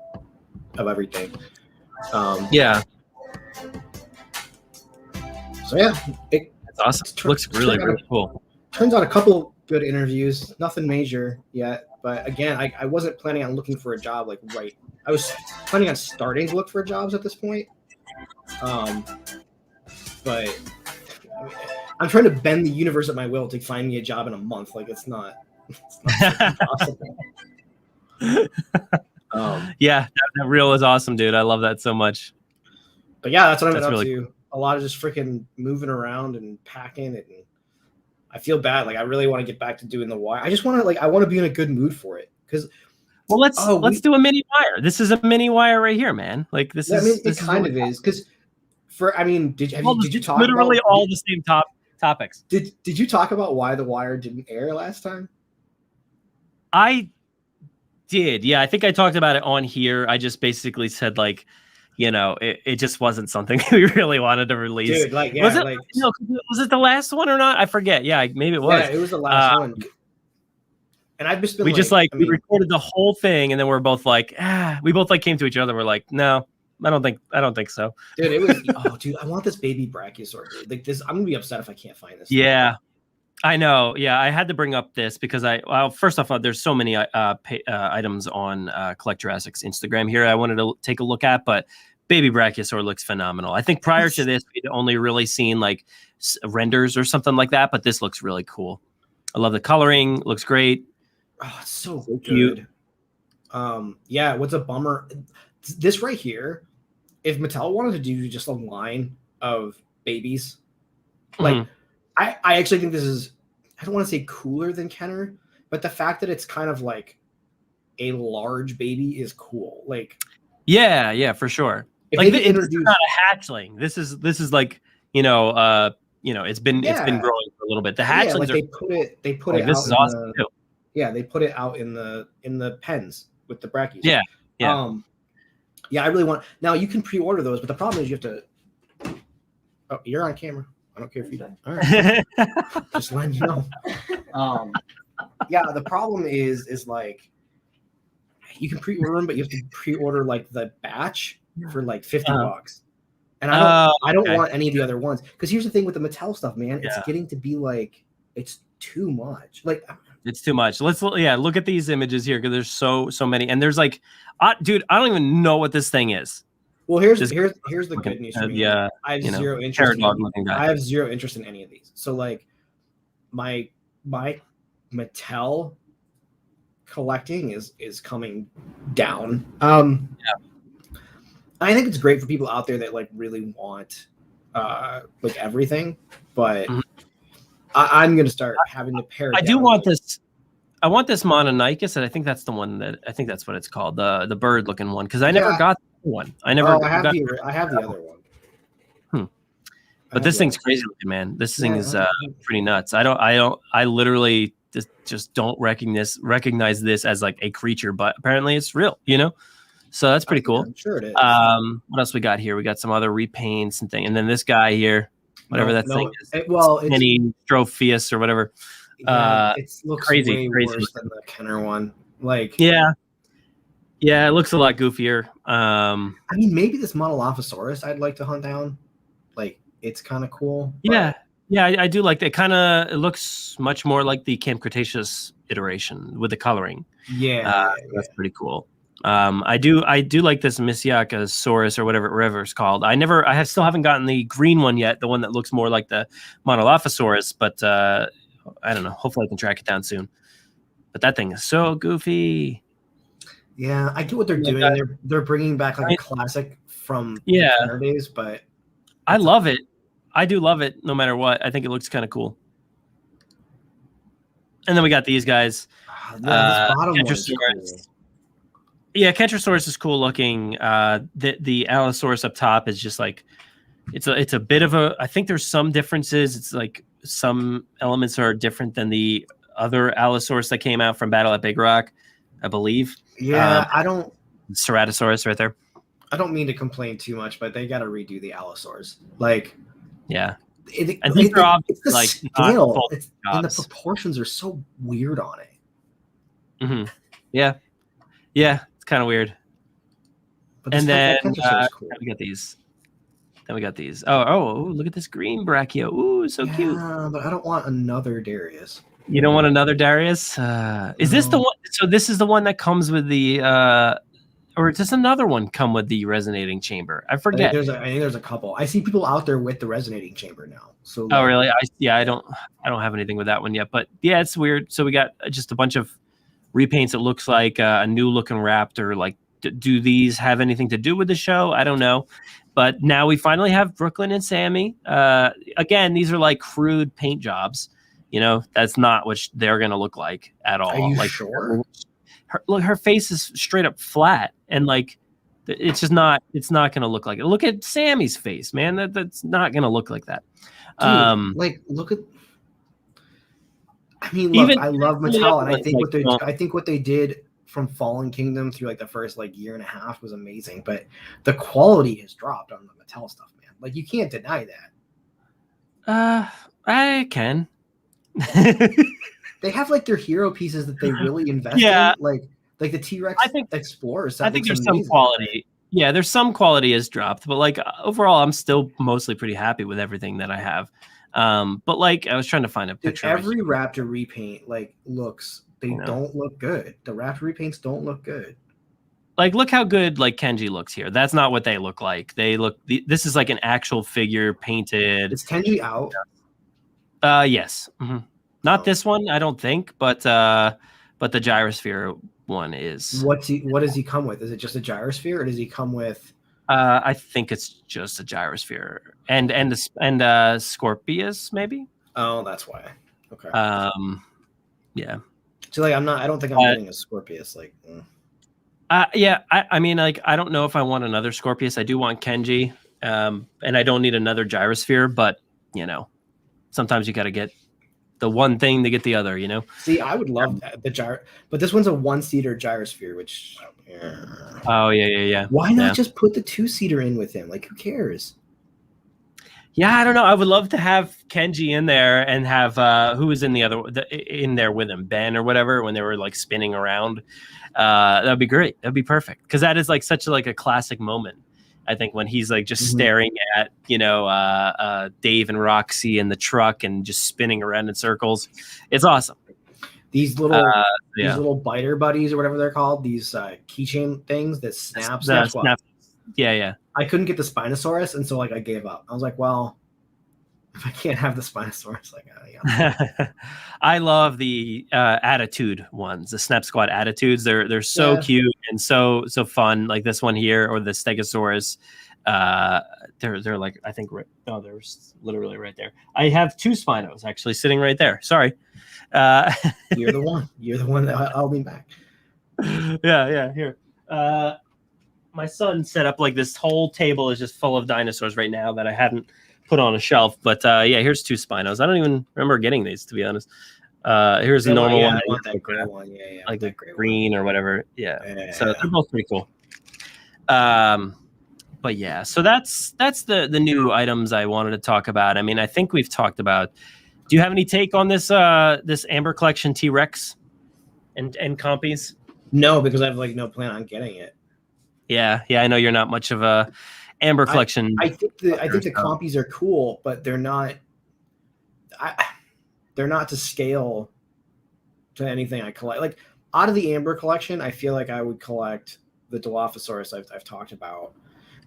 [SPEAKER 2] of everything.
[SPEAKER 1] Yeah.
[SPEAKER 2] So yeah,
[SPEAKER 1] it's awesome. Looks really cool.
[SPEAKER 2] Turns out a couple good interviews, nothing major yet. But again, I wasn't planning on looking for a job like right. I was planning on starting to look for jobs at this point. But I'm trying to bend the universe at my will to find me a job in a month. Like it's not possible.
[SPEAKER 1] Yeah, that reel is awesome, dude. I love that so much.
[SPEAKER 2] But yeah, that's what I've been up
[SPEAKER 1] really
[SPEAKER 2] to. A lot of just freaking moving around and packing it. And I feel bad. Like I really want to get back to doing the wire. I just want to I want to be in a good mood for it. Because
[SPEAKER 1] let's do a mini wire. This is a mini wire right here, man. Like this is.
[SPEAKER 2] I mean,
[SPEAKER 1] it
[SPEAKER 2] kind of is because did you talk
[SPEAKER 1] literally
[SPEAKER 2] about,
[SPEAKER 1] all the same topics?
[SPEAKER 2] Did you talk about why the wire didn't air last time?
[SPEAKER 1] I did. Yeah, I think I talked about it on here. I just basically said like, it just wasn't something we really wanted to release.
[SPEAKER 2] Dude, was
[SPEAKER 1] it the last one or not? I forget. Yeah, maybe it was.
[SPEAKER 2] Yeah, it was the last one. And I've just been
[SPEAKER 1] we recorded the whole thing, and then we're both like, we both came to each other. We're like, no, I don't think so.
[SPEAKER 2] Dude, it was dude, I want this baby brachiosaur, dude. Like this, I'm gonna be upset if I can't find this.
[SPEAKER 1] Yeah. I know. Yeah, I had to bring up this because first off, there's so many items on Collect Jurassic's Instagram here I wanted to take a look at, but baby brachiosaur looks phenomenal. I think prior to this, we'd only really seen like renders or something like that, but this looks really cool. I love the coloring. Looks great.
[SPEAKER 2] Oh, it's so good. Yeah, what's a bummer? This right here, if Mattel wanted to do just a line of babies, like I actually think this is, I don't want to say cooler than Kenner, but the fact that it's kind of like a large baby is cool. Like,
[SPEAKER 1] yeah, for sure. Like it's not a hatchling. This is like, it's been growing for a little bit. The hatchlings
[SPEAKER 2] they put it
[SPEAKER 1] this
[SPEAKER 2] out
[SPEAKER 1] is awesome too.
[SPEAKER 2] Yeah, they put it out in the pens with the brackies.
[SPEAKER 1] Yeah.
[SPEAKER 2] Yeah, I really want. Now you can pre-order those, but the problem is you have to. Oh, you're on camera. I don't care if you don't. All right. Just letting you know. Yeah, the problem is like you can pre-order them, but you have to pre-order like the batch for like $50. And I don't want any of the other ones, because here's the thing with the Mattel stuff, man. It's getting to be like it's too much. Like
[SPEAKER 1] it's too much. Let's look at these images here, because there's so many, and there's like, dude, I don't even know what this thing is.
[SPEAKER 2] Well, here's the good news for me.
[SPEAKER 1] I
[SPEAKER 2] have zero interest. I have zero interest in any of these. So like my Mattel collecting is coming down. I think it's great for people out there that like really want like everything, but I'm gonna start having to pair.
[SPEAKER 1] I do want this. I want this Mononicus, and I think that's the one I think that's what it's called, the bird looking one, because I never got the one. I have
[SPEAKER 2] the other one.
[SPEAKER 1] But this thing's crazy looking, man. This thing is pretty nuts. I literally just don't recognize this as like a creature, but apparently it's real, So that's pretty cool.
[SPEAKER 2] I'm sure it is.
[SPEAKER 1] What else we got here? We got some other repaints and thing, and then this guy here, whatever thing is. It's Tropheus or whatever.
[SPEAKER 2] Yeah, it looks
[SPEAKER 1] crazy
[SPEAKER 2] worse than the Kenner one. Like,
[SPEAKER 1] yeah, it looks a lot goofier.
[SPEAKER 2] I mean, maybe this Monolophosaurus I'd like to hunt down. Like, it's kind of cool.
[SPEAKER 1] Yeah, I do like that. It looks much more like the Camp Cretaceous iteration with the coloring.
[SPEAKER 2] Yeah,
[SPEAKER 1] that's pretty cool. I do like this Misiacosaurus or whatever it's called. I still haven't gotten the green one yet, the one that looks more like the Monolophosaurus, but I don't know. Hopefully I can track it down soon. But that thing is so goofy.
[SPEAKER 2] Yeah, I get what they're doing. They're bringing back like a classic from the days, but
[SPEAKER 1] I love it. I do love it no matter what. I think it looks kind of cool. And then we got these guys.
[SPEAKER 2] This bottom one is cool.
[SPEAKER 1] Yeah, Kentrosaurus is cool looking. The Allosaurus up top is just like it's a bit of a. I think there's some differences. It's like some elements are different than the other Allosaurus that came out from Battle at Big Rock, I believe.
[SPEAKER 2] Yeah, I don't.
[SPEAKER 1] Ceratosaurus right there.
[SPEAKER 2] I don't mean to complain too much, but they got to redo the Allosaurs. Like,
[SPEAKER 1] yeah,
[SPEAKER 2] I think it's the like scale, and the proportions are so weird on it.
[SPEAKER 1] Mm-hmm. Yeah. It's kind of weird.
[SPEAKER 2] But
[SPEAKER 1] and then
[SPEAKER 2] cool.
[SPEAKER 1] we got these. Then we got these. Oh, look at this green brachio. Ooh, so cute.
[SPEAKER 2] But I don't want another Darius.
[SPEAKER 1] You don't want another Darius? Is this the one? So this is the one that comes with the, or does another one come with the resonating chamber? I
[SPEAKER 2] I
[SPEAKER 1] forget.
[SPEAKER 2] think there's a couple. I see people out there with the resonating chamber now. So
[SPEAKER 1] Oh,
[SPEAKER 2] like,
[SPEAKER 1] really? I don't have anything with that one yet, but yeah, it's weird. So we got just a bunch of repaints. It looks like a new looking Raptor. Like, do these have anything to do with the show? I don't know. But now we finally have Brooklyn and Sammy. Again, these are like crude paint jobs. You know, that's not what they're going to look like at all.
[SPEAKER 2] are you
[SPEAKER 1] Like,
[SPEAKER 2] sure?
[SPEAKER 1] her face is straight up flat, and like, it's just not. It's not going to look like it. Look at Sammy's face, man. That's not going to look like that.
[SPEAKER 2] Dude, like, look at. I mean, look,
[SPEAKER 1] Even
[SPEAKER 2] I love Mattel, and I think
[SPEAKER 1] like,
[SPEAKER 2] I think what they did from Fallen Kingdom through like the first like year and a half was amazing, but the quality has dropped on the Mattel stuff, man. Like, you can't deny that.
[SPEAKER 1] I can.
[SPEAKER 2] They have like their hero pieces that they really invest
[SPEAKER 1] Yeah.
[SPEAKER 2] in, like the T-Rex Explorer set.
[SPEAKER 1] I think
[SPEAKER 2] looks
[SPEAKER 1] there's some
[SPEAKER 2] amazing.
[SPEAKER 1] quality. Yeah, there's some quality has dropped, but like overall, I'm still mostly pretty happy with everything that I have. But like, I was trying to find a
[SPEAKER 2] Dude,
[SPEAKER 1] picture.
[SPEAKER 2] every Raptor repaint like looks. They
[SPEAKER 1] You know.
[SPEAKER 2] don't look good. The Raptor repaints don't look good.
[SPEAKER 1] Like, look how good like Kenji looks here. That's not what they look like. They look. This is like an actual figure painted.
[SPEAKER 2] Is Kenji out?
[SPEAKER 1] Yes. Mm-hmm. Not this one, I don't think, but the gyrosphere one is.
[SPEAKER 2] What does he come with? Is it just a gyrosphere, or does he come with?
[SPEAKER 1] I think it's just a gyrosphere and Scorpius maybe.
[SPEAKER 2] Oh, that's why. Okay.
[SPEAKER 1] Yeah.
[SPEAKER 2] So like, I don't think I'm getting a Scorpius. Like.
[SPEAKER 1] Yeah. I mean, like, I don't know if I want another Scorpius. I do want Kenji, and I don't need another gyrosphere. But you know, sometimes you got to get the one thing to get the other. You know.
[SPEAKER 2] See, I would love the gyro, but this one's a one-seater gyrosphere, which.
[SPEAKER 1] Oh yeah.
[SPEAKER 2] Why not just put the two-seater in with him? Like, who cares?
[SPEAKER 1] Yeah, I don't know. I would love to have Kenji in there and have who was in in there with him, Ben or whatever, when they were like spinning around. That'd be great. That'd be perfect, because that is like such a classic moment. I think when he's like just staring at Dave and Roxy in the truck and just spinning around in circles. It's awesome.
[SPEAKER 2] These little biter buddies or whatever they're called, these keychain things that snap.
[SPEAKER 1] Yeah.
[SPEAKER 2] I couldn't get the Spinosaurus, and so like I gave up. I was like, well, if I can't have the Spinosaurus, like, yeah.
[SPEAKER 1] I love the attitude ones, the Snap Squad attitudes. They're so cute and so fun. Like this one here, or the Stegosaurus. They're like, I think they're literally right there. I have two Spinos actually sitting right there. Sorry.
[SPEAKER 2] You're the one that I'll be back.
[SPEAKER 1] Yeah. Here. My son set up like this whole table is just full of dinosaurs right now that I hadn't put on a shelf. But yeah, here's two Spinos. I don't even remember getting these, to be honest. Here's the normal one.
[SPEAKER 2] I want that gray one. Yeah.
[SPEAKER 1] Like the green or whatever. Yeah. So they're both pretty cool. But yeah, so that's the new items I wanted to talk about. I mean, I think we've talked about. Do you have any take on this this Amber Collection T-Rex and compies?
[SPEAKER 2] No, because I have like no plan on getting it.
[SPEAKER 1] Yeah, I know you're not much of a Amber Collection.
[SPEAKER 2] I think the compies are cool, but they're not. They're not to scale to anything I collect. Like, out of the Amber Collection, I feel like I would collect the Dilophosaurus I've talked about.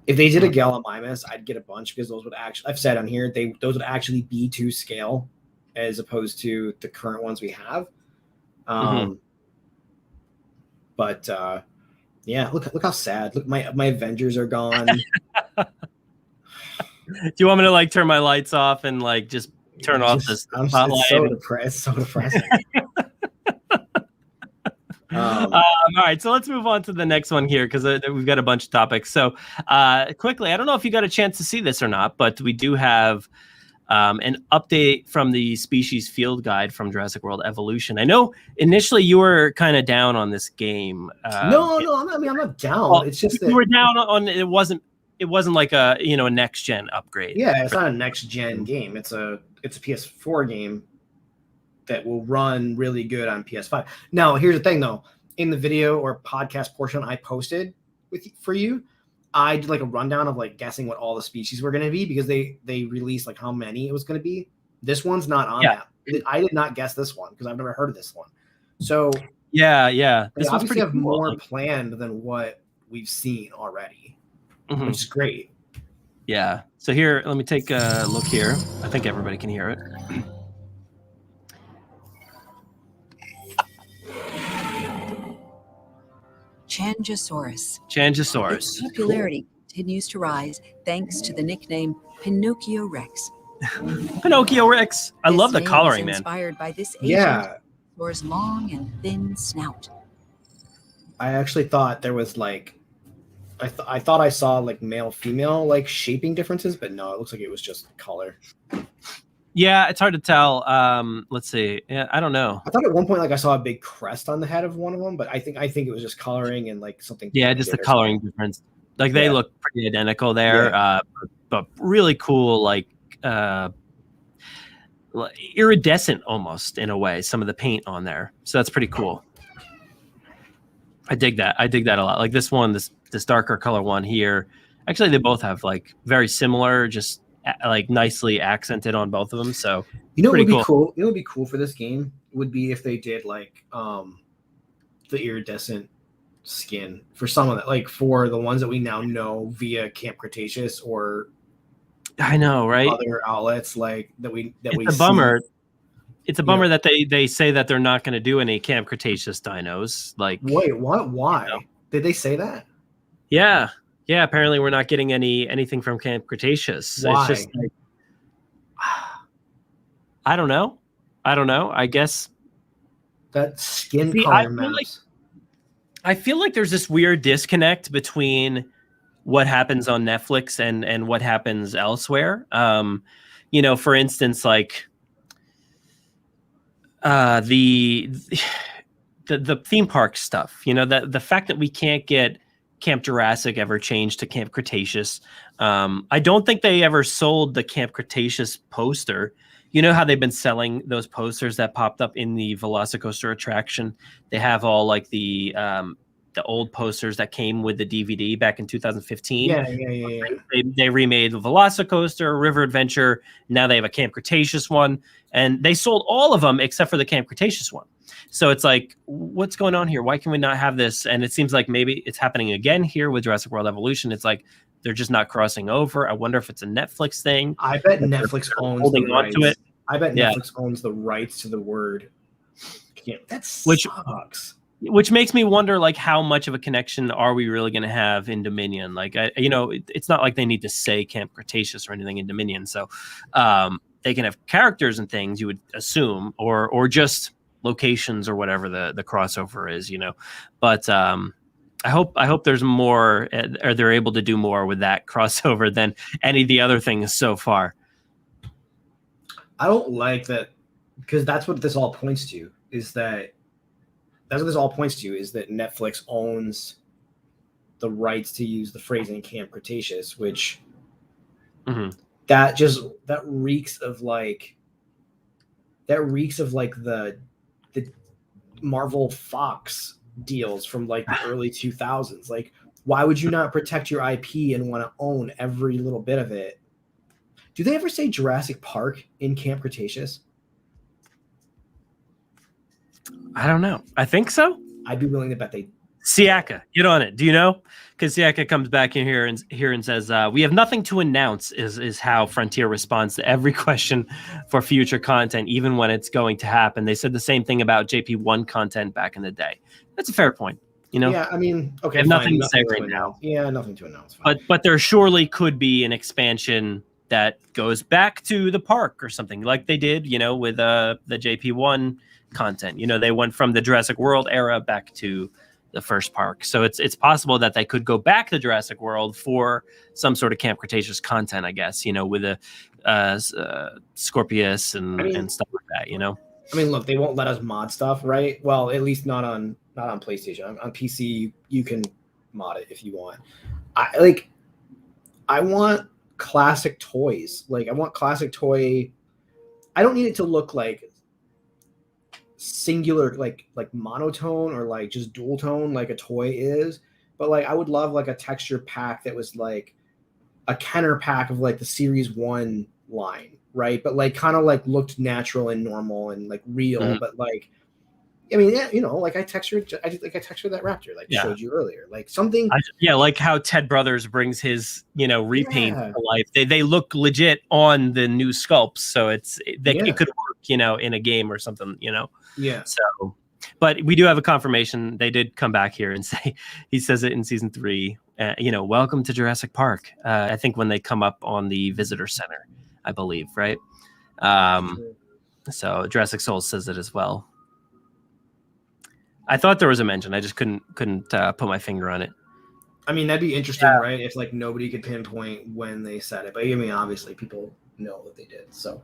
[SPEAKER 2] If they did a Gallimimus, I'd get a bunch, because those would actually, I've said on here, those would actually be to scale as opposed to the current ones we have. But yeah, look how sad. Look, my Avengers are gone.
[SPEAKER 1] Do you want me to like turn my lights off and like just turn off this spotlight?
[SPEAKER 2] It's so depressing.
[SPEAKER 1] All right, so let's move on to the next one here, because we've got a bunch of topics. So quickly, I don't know if you got a chance to see this or not, but we do have an update from the species field guide from Jurassic World Evolution. I know initially you were kind of down on this game.
[SPEAKER 2] No, I'm not down.
[SPEAKER 1] Well,
[SPEAKER 2] it's just that
[SPEAKER 1] you were down on it. Wasn't like a next gen upgrade.
[SPEAKER 2] Yeah, it's not a next gen game. It's a PS4 game that will run really good on PS5. Now, here's the thing though. In the video or podcast portion I posted for you, I did like a rundown of like guessing what all the species were going to be, because they released like how many it was going to be. This one's not on that. I did not guess this one because I've never heard of this one. So
[SPEAKER 1] yeah,
[SPEAKER 2] this one's pretty have more planned than what we've seen already,
[SPEAKER 1] Mhm.
[SPEAKER 2] which is great.
[SPEAKER 1] Yeah. So here, let me take a look here. I think everybody can hear it.
[SPEAKER 3] Changosaurus.
[SPEAKER 1] Changosaurus.
[SPEAKER 3] Its popularity continues to rise thanks to the nickname Pinocchio Rex.
[SPEAKER 1] Pinocchio Rex. I love the
[SPEAKER 3] This name
[SPEAKER 1] coloring,
[SPEAKER 3] is
[SPEAKER 1] man.
[SPEAKER 3] inspired by this
[SPEAKER 2] Yeah,
[SPEAKER 3] dinosaur's long and thin snout.
[SPEAKER 2] I actually thought there was like, I thought I saw like male female like shaping differences, but no, it looks like it was just color.
[SPEAKER 1] Yeah, it's hard to tell. Let's see. Yeah, I don't know.
[SPEAKER 2] I thought at one point like I saw a big crest on the head of one of them, but I think it was just coloring and like something.
[SPEAKER 1] Yeah, just the coloring difference. Like they look pretty identical there, but really cool, like iridescent almost in a way. Some of the paint on there, so that's pretty cool. I dig that. I dig that a lot. Like this one, this darker color one here. Actually, they both have like very similar, just like nicely accented on both of them. So
[SPEAKER 2] you know what would be cool? You know what would be cool for this game would be if they did like the iridescent skin for some of that, like for the ones that we now know via Camp Cretaceous or
[SPEAKER 1] I know, right?
[SPEAKER 2] Other outlets like that we
[SPEAKER 1] it's a bummer. It's a bummer that they say that they're not going to do any Camp Cretaceous dinos. Like,
[SPEAKER 2] wait, what? Why did they say that?
[SPEAKER 1] Yeah. Apparently, we're not getting anything from Camp Cretaceous.
[SPEAKER 2] Why?
[SPEAKER 1] It's just like, I don't know. I guess
[SPEAKER 2] that skin color maps.
[SPEAKER 1] I feel like there's this weird disconnect between what happens on Netflix and what happens elsewhere. For instance, like the theme park stuff. The fact that we can't get Camp Jurassic ever changed to Camp Cretaceous. I don't think they ever sold the Camp Cretaceous poster. You know how they've been selling those posters that popped up in the Velocicoaster attraction? They have all like the old posters that came with the DVD back in 2015.
[SPEAKER 2] Yeah.
[SPEAKER 1] They remade the Velocicoaster, River Adventure. Now they have a Camp Cretaceous one, and they sold all of them except for the Camp Cretaceous one. So it's like, what's going on here? Why can we not have this? And it seems like maybe it's happening again here with Jurassic World Evolution. It's like they're just not crossing over. I wonder if it's a Netflix thing.
[SPEAKER 2] I bet Netflix owns
[SPEAKER 1] holding
[SPEAKER 2] the
[SPEAKER 1] on
[SPEAKER 2] rights.
[SPEAKER 1] to it.
[SPEAKER 2] I bet Netflix owns the rights to the word. That sucks.
[SPEAKER 1] Which makes me wonder, like, how much of a connection are we really going to have in Dominion? Like, it's not like they need to say Camp Cretaceous or anything in Dominion. So they can have characters and things, you would assume, or just locations or whatever the crossover is, But I hope there's more, or they're able to do more with that crossover than any of the other things so far.
[SPEAKER 2] I don't like that, because that's what this all points to, is that Netflix owns the rights to use the phrasing Camp Cretaceous, which that reeks of like the Marvel Fox deals from like the early 2000s. Like, why would you not protect your IP and want to own every little bit of it? Do they ever say Jurassic Park in Camp Cretaceous?
[SPEAKER 1] I don't know. I think so.
[SPEAKER 2] I'd be willing to bet they.
[SPEAKER 1] Siaka, get on it. Do you know? Because Siaka comes back in here and says, "We have nothing to announce." Is how Frontier responds to every question for future content, even when it's going to happen. They said the same thing about JP1 content back in the day. That's a fair point.
[SPEAKER 2] Yeah, I mean, okay,
[SPEAKER 1] have nothing to say right now.
[SPEAKER 2] Yeah, nothing to announce. Fine.
[SPEAKER 1] But there surely could be an expansion that goes back to the park or something, like they did, with the JP1 content. They went from the Jurassic World era back to the first park. So it's possible that they could go back to Jurassic World for some sort of Camp Cretaceous content, I guess, with a Scorpius and stuff like that,
[SPEAKER 2] I mean, look, they won't let us mod stuff, right? Well, at least not on PlayStation. On PC, you can mod it if you want. I want classic toys. Like, I want classic toy. I don't need it to look like singular, like monotone or like just dual tone like a toy is, but like I would love like a texture pack that was like a Kenner pack of like the Series 1 line, right? But like kind of like looked natural and normal and like real, but like I mean, yeah, like I textured that raptor, like showed you earlier, like something.
[SPEAKER 1] Like how Ted Brothers brings his, repaint
[SPEAKER 2] Yeah.
[SPEAKER 1] to life. They look legit on the new sculpts, so it could work, in a game or something,
[SPEAKER 2] Yeah.
[SPEAKER 1] So, but we do have a confirmation. They did come back here and say, he says it in season 3. Welcome to Jurassic Park. I think when they come up on the visitor center, I believe, right? So Jurassic Soul says it as well. I thought there was a mention. I just couldn't put my finger on it.
[SPEAKER 2] I mean, that'd be interesting, right? If like nobody could pinpoint when they said it, but I mean, obviously people know that they did. So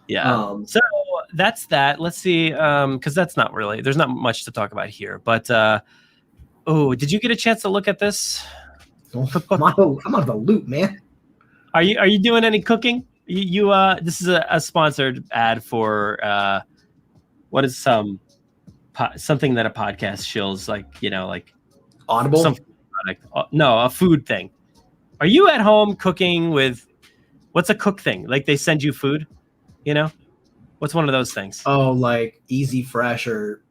[SPEAKER 1] yeah. So that's that. Let's see, because there's not much to talk about here. But did you get a chance to look at this?
[SPEAKER 2] I'm on the loop, man.
[SPEAKER 1] Are you doing any cooking? You this is a sponsored ad for what is something that a podcast shills, like like
[SPEAKER 2] Audible.
[SPEAKER 1] No, a food thing. Are you at home cooking with what's a cook thing? Like they send you food, What's one of those things?
[SPEAKER 2] Oh, like Easy Fresh or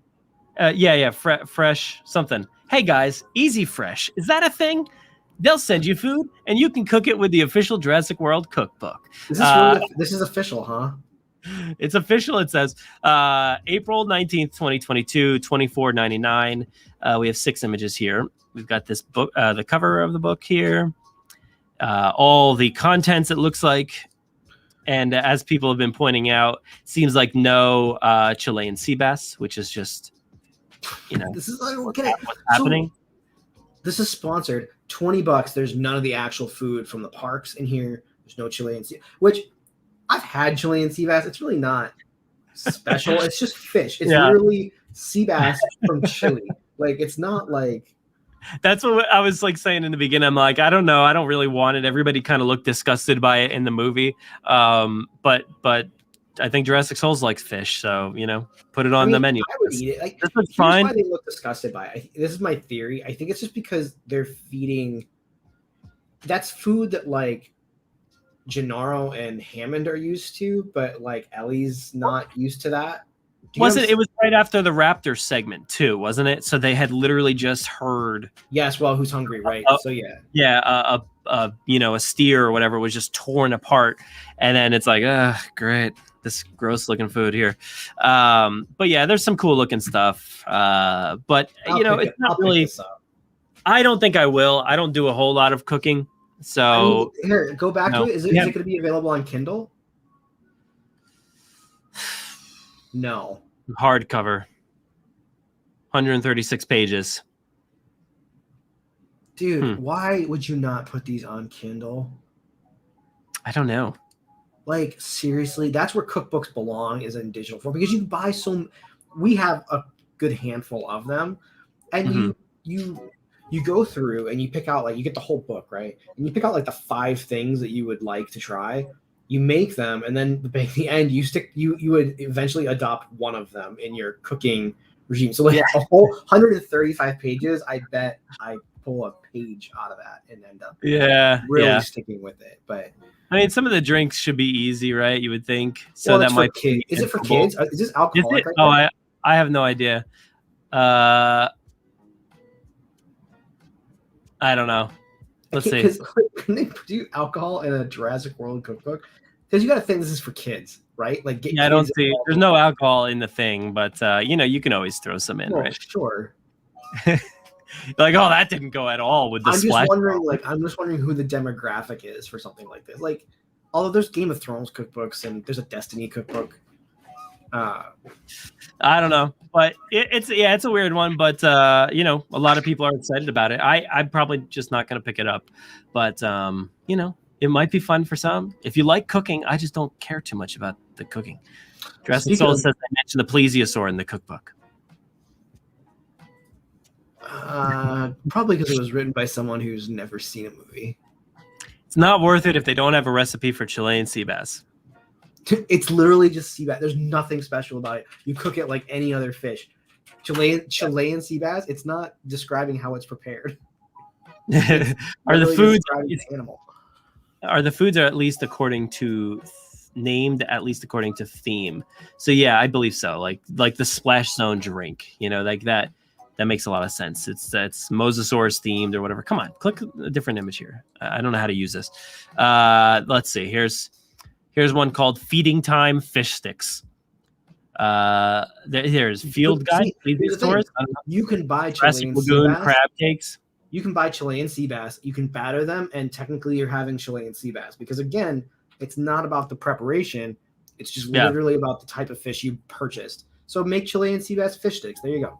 [SPEAKER 1] Fresh something. Hey guys, Easy Fresh, is that a thing? They'll send you food, and you can cook it with the official Jurassic World cookbook.
[SPEAKER 2] This is official, huh?
[SPEAKER 1] It's official. It says April 19th, 2022, $24.99. We have 6 images here. We've got this book, the cover of the book here, all the contents, it looks like. And as people have been pointing out, seems like no Chilean sea bass, which is just,
[SPEAKER 2] this is what's
[SPEAKER 1] happening.
[SPEAKER 2] So, this is sponsored. $20. There's none of the actual food from the parks in here. There's no Chilean sea, which I've had Chilean sea bass. It's really not special. It's just fish. It's literally sea bass from Chile. Like, it's not like.
[SPEAKER 1] That's what I was like saying in the beginning. I'm like, I don't know. I don't really want it. Everybody kind of looked disgusted by it in the movie. But I think Jurassic Souls likes fish, so put it on the menu.
[SPEAKER 2] I would eat it. Like,
[SPEAKER 1] this looks fine.
[SPEAKER 2] Why they look disgusted by it. This is my theory. I think it's just because they're feeding. That's food that like Gennaro and Hammond are used to, but like Ellie's not used to that. It was
[SPEAKER 1] right after the Raptor segment too, wasn't it? So they had literally just heard.
[SPEAKER 2] Yes, well, who's hungry, right? So
[SPEAKER 1] a steer or whatever was just torn apart, and then it's like, great, this gross looking food here. But yeah, there's some cool looking stuff. But it's not really. I don't think I will. I don't do a whole lot of cooking, so
[SPEAKER 2] here, go back to it. Is it going to be available on Kindle? No.
[SPEAKER 1] Hardcover, 136 pages.
[SPEAKER 2] Dude, why would you not put these on Kindle?
[SPEAKER 1] I don't know.
[SPEAKER 2] Like, seriously, that's where cookbooks belong, is in digital form, because you can buy we have a good handful of them, and you go through and you pick out, like, you get the whole book, right? And you pick out like the 5 things that you would like to try. You make them, and then at the end, you would eventually adopt one of them in your cooking regime. So like a whole 135 pages, I bet I pull a page out of that and end up really sticking with it. But
[SPEAKER 1] I mean, some of the drinks should be easy, right? You would think. So that might
[SPEAKER 2] be. Is it for kids? Is this alcoholic?
[SPEAKER 1] I have no idea. I don't know. Let's see.
[SPEAKER 2] Can they do alcohol in a Jurassic World cookbook? Because you got to think this is for kids, right? Like,
[SPEAKER 1] I don't see. There's no alcohol in the thing, but you can always throw some in, right?
[SPEAKER 2] Sure.
[SPEAKER 1] Like, that didn't go at all with the splash.
[SPEAKER 2] I'm just wondering who the demographic is for something like this. Like, although there's Game of Thrones cookbooks and there's a Destiny cookbook.
[SPEAKER 1] I don't know, but it's a weird one, but a lot of people are excited about it. I'm probably just not going to pick it up, but it might be fun for some. If you like cooking, I just don't care too much about the cooking. Jurassic Soul says I mentioned the plesiosaur in the cookbook.
[SPEAKER 2] Probably because it was written by someone who's never seen a movie.
[SPEAKER 1] It's not worth it if they don't have a recipe for Chilean sea bass.
[SPEAKER 2] It's literally just sea bass. There's nothing special about it. You cook it like any other fish. Chilean sea bass, it's not describing how it's prepared.
[SPEAKER 1] Are the foods at least according to named, at least according to theme. So yeah, I believe so. Like the Splash Zone drink, like that makes a lot of sense. It's Mosasaurus themed or whatever. Come on, click a different image here. I don't know how to use this. Let's see. Here's one called Feeding Time Fish Sticks. There's Field Guide.
[SPEAKER 2] You can buy
[SPEAKER 1] Jurassic
[SPEAKER 2] Chilean
[SPEAKER 1] Lagoon
[SPEAKER 2] sea bass.
[SPEAKER 1] crab cakes.
[SPEAKER 2] You can buy Chilean sea bass. You can batter them, and technically you're having Chilean sea bass because again, it's not about the preparation. It's just literally about the type of fish you purchased. So make Chilean sea bass fish sticks. There you go.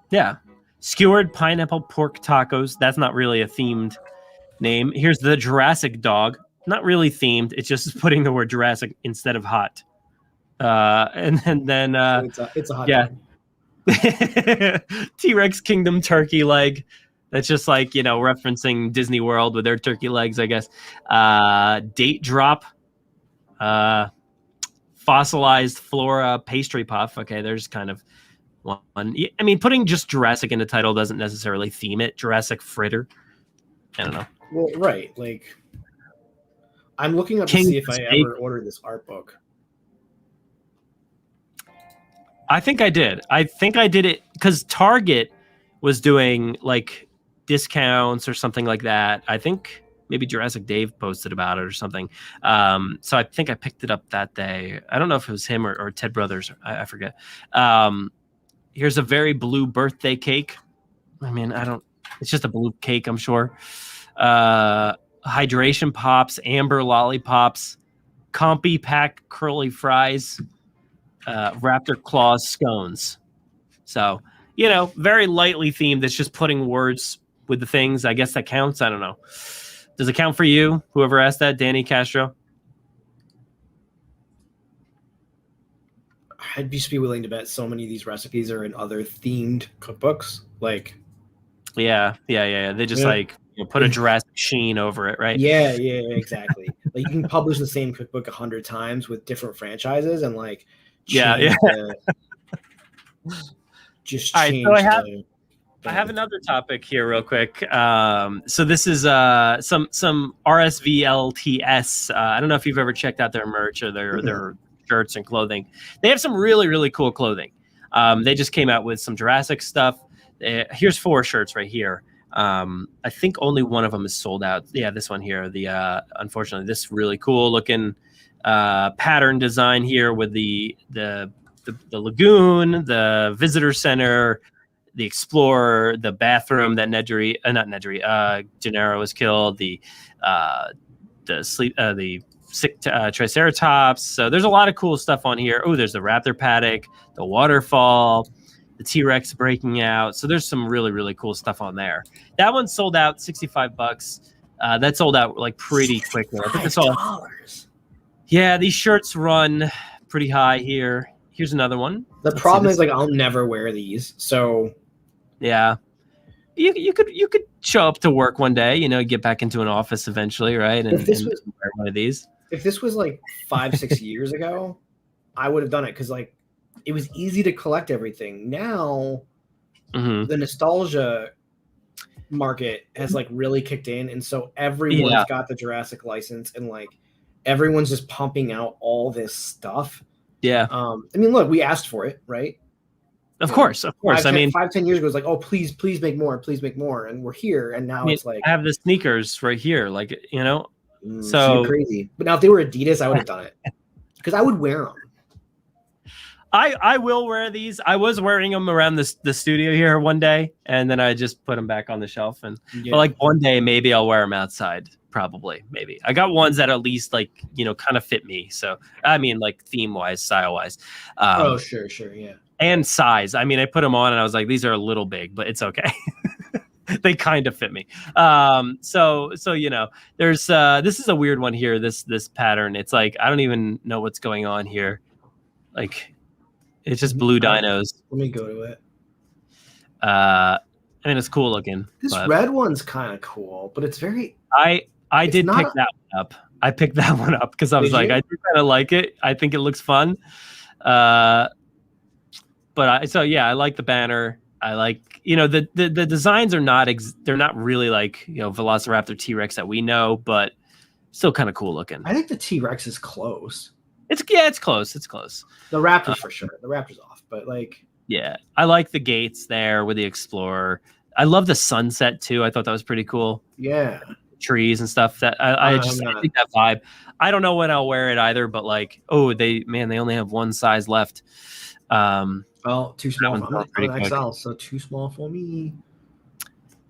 [SPEAKER 1] Yeah. Skewered pineapple pork tacos. That's not really a themed name. Here's the Jurassic dog. Not really themed. It's just putting the word Jurassic instead of hot. And then
[SPEAKER 2] it's a hot dog.
[SPEAKER 1] T-Rex Kingdom turkey leg. That's just like, referencing Disney World with their turkey legs, I guess. Date drop. Fossilized flora pastry puff. Okay, there's kind of one. I mean, putting just Jurassic in the title doesn't necessarily theme it. Jurassic fritter. I don't know.
[SPEAKER 2] Well, right. Like, I'm looking up to see if I ever ordered this art book.
[SPEAKER 1] I think I did. I think I did it because Target was doing like discounts or something like that. I think maybe Jurassic Dave posted about it or something. So I think I picked it up that day. I don't know if it was him or Ted Brothers. I forget. Here's a very blue birthday cake. I mean, it's just a blue cake, I'm sure. Hydration pops, amber lollipops, Compy Pack curly fries, Raptor Claws scones. So, very lightly themed. It's just putting words with the things. I guess that counts. I don't know. Does it count for you? Whoever asked that, Danny Castro?
[SPEAKER 2] I'd just be willing to bet so many of these recipes are in other themed cookbooks. Like,
[SPEAKER 1] yeah. They just put a Jurassic sheen over it, right?
[SPEAKER 2] Yeah, exactly. Like, you can publish the same cookbook 100 times with different franchises and like, just change.
[SPEAKER 1] All right, so I have another topic here real quick. So this is some RSVLTS. I don't know if you've ever checked out their merch or their shirts and clothing. They have some really, really cool clothing. They just came out with some Jurassic stuff. Here's 4 shirts right here. I think only one of them is sold out. Yeah, this one here. Unfortunately, this really cool looking pattern design here with the lagoon, the visitor center, the explorer, the bathroom that Gennaro was killed, the sick Triceratops. So there's a lot of cool stuff on here. Oh, there's the raptor paddock, the waterfall, the T-Rex breaking out. So there's some really, really cool stuff on there. That one sold out $65. That sold out like pretty quickly. I think it's all. Yeah, these shirts run pretty high here. Here's another one.
[SPEAKER 2] The problem is, like, I'll never wear these. So
[SPEAKER 1] yeah, you could show up to work one day, get back into an office eventually, right? And wear one of these.
[SPEAKER 2] If this was like 5-6 years ago, I would have done it because like it was easy to collect everything. Now the nostalgia market has like really kicked in, and so everyone's got the Jurassic license, and like everyone's just pumping out all this stuff.
[SPEAKER 1] Yeah.
[SPEAKER 2] I mean, look, we asked for it, right?
[SPEAKER 1] Of course.
[SPEAKER 2] 5-10 years ago, it was like, oh, please make more, and we're here, and now it's like
[SPEAKER 1] I have the sneakers right here, like
[SPEAKER 2] so crazy. But now if they were Adidas, I would have done it because I would wear them.
[SPEAKER 1] I will wear these. I was wearing them around the studio here one day, and then I just put them back on the shelf. But like one day, maybe I'll wear them outside. Probably, maybe. I got ones that at least like kind of fit me. So I mean, like theme wise, style wise.
[SPEAKER 2] Sure, yeah.
[SPEAKER 1] And size. I mean, I put them on, and I was like, these are a little big, but it's okay. They kind of fit me. So there's this is a weird one here. This pattern. It's like I don't even know what's going on here. Like. It's just blue dinos.
[SPEAKER 2] Let me go to it.
[SPEAKER 1] I mean, it's cool looking.
[SPEAKER 2] This red one's kind of cool, but it's very.
[SPEAKER 1] I did pick that one up. I picked that one up because I was like, I do kind of like it. I think it looks fun. I like the banner. I like the designs are not they're not really like Velociraptor T-Rex that we know, but still kind of cool looking.
[SPEAKER 2] I think the T-Rex is close.
[SPEAKER 1] It's close. It's close.
[SPEAKER 2] The Raptors for sure. The Raptors off, but like
[SPEAKER 1] yeah, I like the gates there with the Explorer. I love the sunset too. I thought that was pretty cool.
[SPEAKER 2] yeah.
[SPEAKER 1] Trees and stuff. That I think that vibe. I don't know when I'll wear it either, but like, they only have one size left.
[SPEAKER 2] Well, too small. I'm an XL, so too small for me.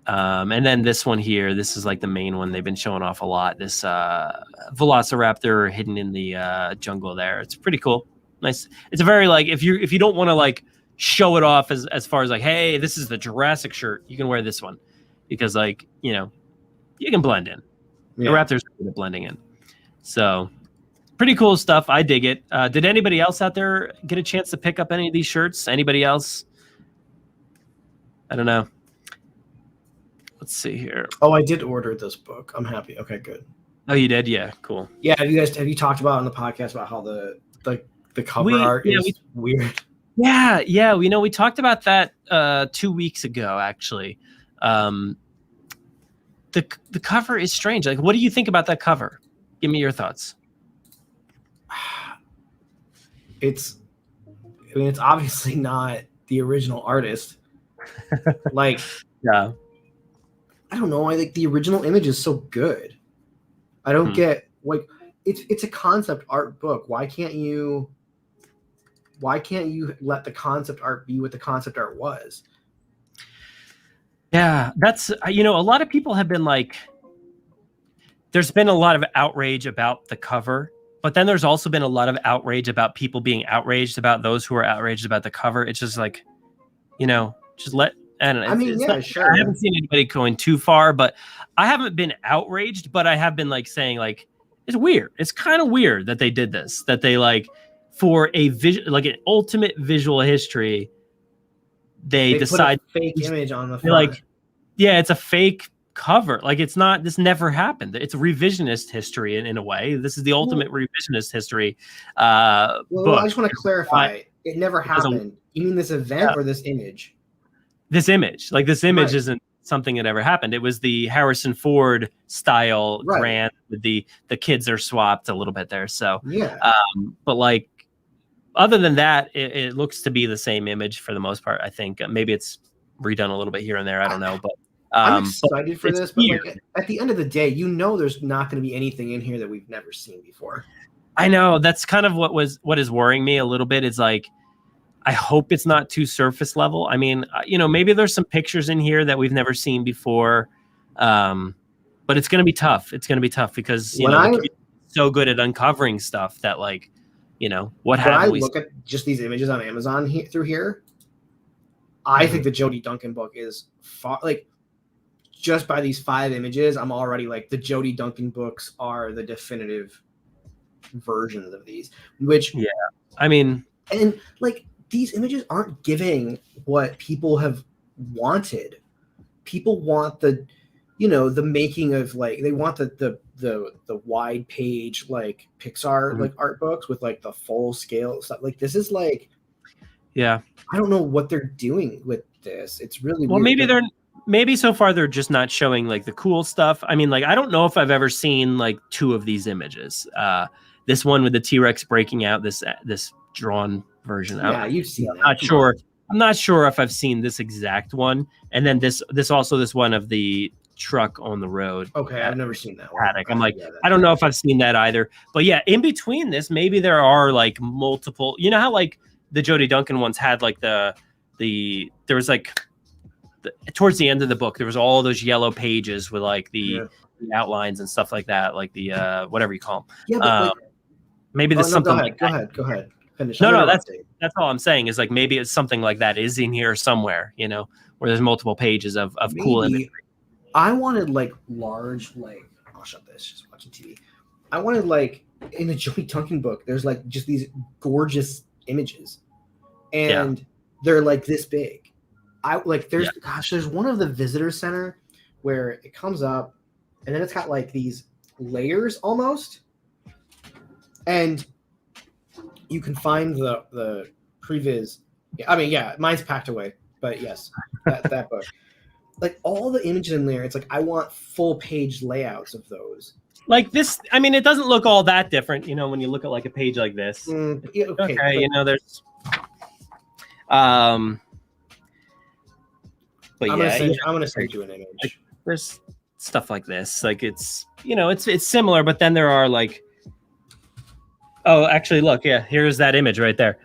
[SPEAKER 1] And then this one here, this is like the main one they've been showing off a lot. This Velociraptor hidden in the jungle there. It's pretty cool. Nice. It's a very like if you don't want to like show it off as far as like, hey, this is the Jurassic shirt, you can wear this one because like, you know, you can blend in. Yeah. The Raptors are good at blending in. So pretty cool stuff. I dig it. Did anybody else out there get a chance to pick up any of these shirts? Anybody else? I don't know. Let's see here.
[SPEAKER 2] Oh, I did order this book. I'm happy. Okay, good.
[SPEAKER 1] Oh, you did? Yeah, cool.
[SPEAKER 2] Yeah, have you talked about on the podcast about how the cover art is weird?
[SPEAKER 1] Yeah. We talked about that 2 weeks ago, actually. The cover is strange. Like, what do you think about that cover? Give me your thoughts.
[SPEAKER 2] It's obviously not the original artist. Like,
[SPEAKER 1] yeah.
[SPEAKER 2] I don't know. I think the original image is so good. I don't get like it's a concept art book. Why can't you let the concept art be what the concept art was?
[SPEAKER 1] Yeah, that's a lot of people have been like, there's been a lot of outrage about the cover, but then there's also been a lot of outrage about people being outraged about those who are outraged about the cover. It's just like, just let. I don't know. Sure. I haven't seen anybody going too far, but I haven't been outraged, but I have been like saying like, it's weird. It's kind of weird that they did this, that they like for a like an ultimate visual history, they decide
[SPEAKER 2] put a fake image on the front.
[SPEAKER 1] Like, yeah, it's a fake cover. Like it's not, this never happened. It's revisionist history in a way. This is the ultimate revisionist history. Book.
[SPEAKER 2] I just want to clarify. It never happened. You mean this event or this image?
[SPEAKER 1] This image isn't something that ever happened. It was the Harrison Ford style grant with the kids are swapped a little bit there. So
[SPEAKER 2] yeah,
[SPEAKER 1] but like other than that, it looks to be the same image for the most part. I think maybe it's redone a little bit here and there. I don't know, but
[SPEAKER 2] I'm excited for this. But like, at the end of the day, there's not going to be anything in here that we've never seen before.
[SPEAKER 1] I know that's kind of what is worrying me a little bit. It's like, I hope it's not too surface level. I mean, maybe there's some pictures in here that we've never seen before, but it's going to be tough. It's going to be tough because they're so good at uncovering stuff that like, what have we? When I
[SPEAKER 2] look at just these images on Amazon through here, I think the Jody Duncan book is far like. Just by these 5 images, I'm already like the Jody Duncan books are the definitive versions of these. Which
[SPEAKER 1] I mean,
[SPEAKER 2] and like. These images aren't giving what people have wanted. People want the making of like they want the wide page like Pixar like art books with like the full scale stuff. Like this is like, I don't know what they're doing with this. It's really weird.
[SPEAKER 1] Maybe so far they're just not showing like the cool stuff. I mean, like I don't know if I've ever seen like 2 of these images. This one with the T-Rex breaking out, this drawn version.
[SPEAKER 2] You've seen that.
[SPEAKER 1] I'm not sure if I've seen this exact one. And then this one of the truck on the road.
[SPEAKER 2] Okay, I've never seen that one.
[SPEAKER 1] Paddock. I'm like, I don't know if I've seen that either. But yeah, in between this, maybe there are like multiple. You know how like the Jody Duncan ones had like there was like towards the end of the book there was all those yellow pages with like the outlines and stuff like that, like the whatever you call them. Yeah, but maybe there's something like that.
[SPEAKER 2] Go ahead. Finish.
[SPEAKER 1] No, that's all I'm saying is like maybe it's something like that is in here somewhere, where there's multiple pages of cool imagery.
[SPEAKER 2] I wanted like large, like I'll shut this, just watching TV. I wanted like in the Jody Duncan book, there's like just these gorgeous images. And they're like this big. There's one of the visitor center where it comes up and then it's got like these layers almost. And you can find the previs. Mine's packed away, but yes, that book. Like all the images in there, it's like I want full page layouts of those.
[SPEAKER 1] like this. I mean, it doesn't look all that different, when you look at like a page like this.
[SPEAKER 2] Okay,
[SPEAKER 1] Okay, there's but
[SPEAKER 2] I'm
[SPEAKER 1] yeah,
[SPEAKER 2] gonna send you an image.
[SPEAKER 1] like, there's stuff like this. Like it's it's similar, but then there are like, oh, actually, look, yeah, here's that image right there.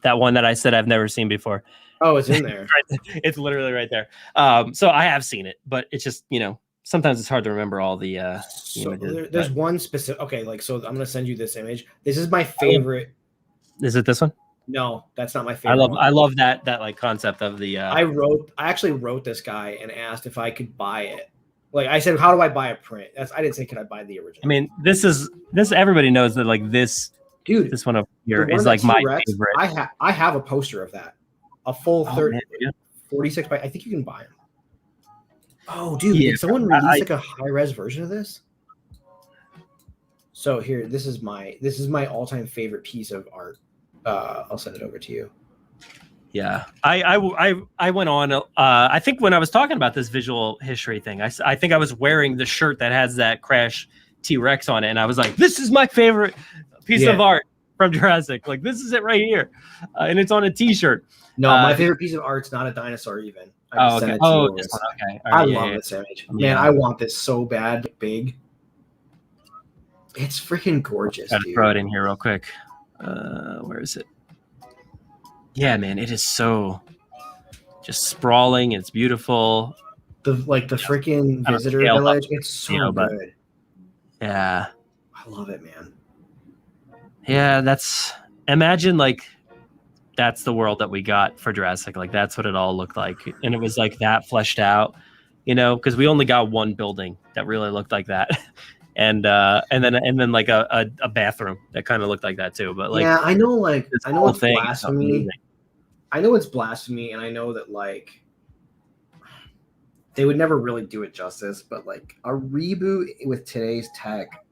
[SPEAKER 1] That one that I said I've never seen before.
[SPEAKER 2] Oh, it's in there.
[SPEAKER 1] It's literally right there. So I have seen it, but it's just, sometimes it's hard to remember all the
[SPEAKER 2] So
[SPEAKER 1] images.
[SPEAKER 2] there's one specific. Okay, like so, I'm gonna send you this image. This is my favorite.
[SPEAKER 1] Is it this one?
[SPEAKER 2] No, that's not my favorite.
[SPEAKER 1] I love that like concept of the.
[SPEAKER 2] I actually wrote this guy and asked if I could buy it. Like I said, how do I buy a print? I didn't say could I buy the original.
[SPEAKER 1] I mean, this everybody knows that like this.
[SPEAKER 2] Dude,
[SPEAKER 1] this one up here is like my favorite.
[SPEAKER 2] I have a poster of that. A full 46 by. I think you can buy them. Oh, dude! Did someone release like a high-res version of this? So here, this is my all-time favorite piece of art. I'll send it over to you.
[SPEAKER 1] Yeah, I went on. I think when I was talking about this visual history thing, I think I was wearing the shirt that has that Crash T-Rex on it, and I was like, "This is my favorite piece of art from Jurassic. Like, this is it right here," and it's on a T-shirt.
[SPEAKER 2] No, my favorite piece of art's not a dinosaur even.
[SPEAKER 1] Okay. Oh, this one. Okay.
[SPEAKER 2] I love this image. Man, I want this so bad, big. It's freaking gorgeous.
[SPEAKER 1] Gotta throw it in here real quick. Where is it? Yeah, man, it is so just sprawling. It's beautiful.
[SPEAKER 2] The freaking visitor village. It's so good.
[SPEAKER 1] Yeah,
[SPEAKER 2] I love it, man.
[SPEAKER 1] Yeah, imagine like that's the world that we got for Jurassic. Like that's what it all looked like, and it was like that fleshed out, because we only got one building that really looked like that, and then like a bathroom that kind of looked like that too. But like,
[SPEAKER 2] yeah, I know, it's blasphemy. I know it's blasphemy, and I know that like they would never really do it justice. But like a reboot with today's tech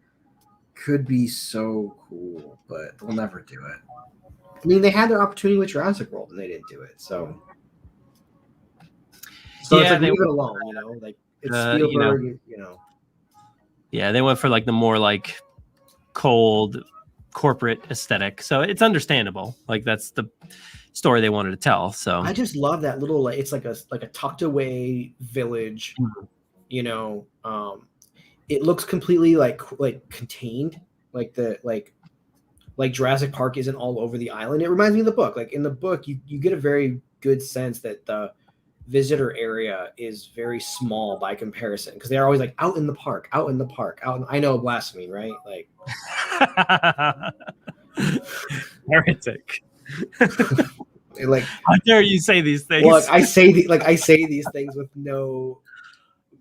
[SPEAKER 2] could be so cool, but they'll never do it. I mean, they had their opportunity with Jurassic World, and they didn't do it. So it's like, leave it alone, Like it's Spielberg,
[SPEAKER 1] Yeah, they went for like the more like cold corporate aesthetic, so it's understandable. Like that's the story they wanted to tell. So
[SPEAKER 2] I just love that little. It's like a tucked away village. It looks completely like contained. Like Jurassic Park isn't all over the island. It reminds me of the book. Like in the book, you get a very good sense that the visitor area is very small by comparison because they're always like out in the park. I know blasphemy, right? Like
[SPEAKER 1] heretic.
[SPEAKER 2] Like
[SPEAKER 1] how dare you say these things?
[SPEAKER 2] Look, I say these things with no.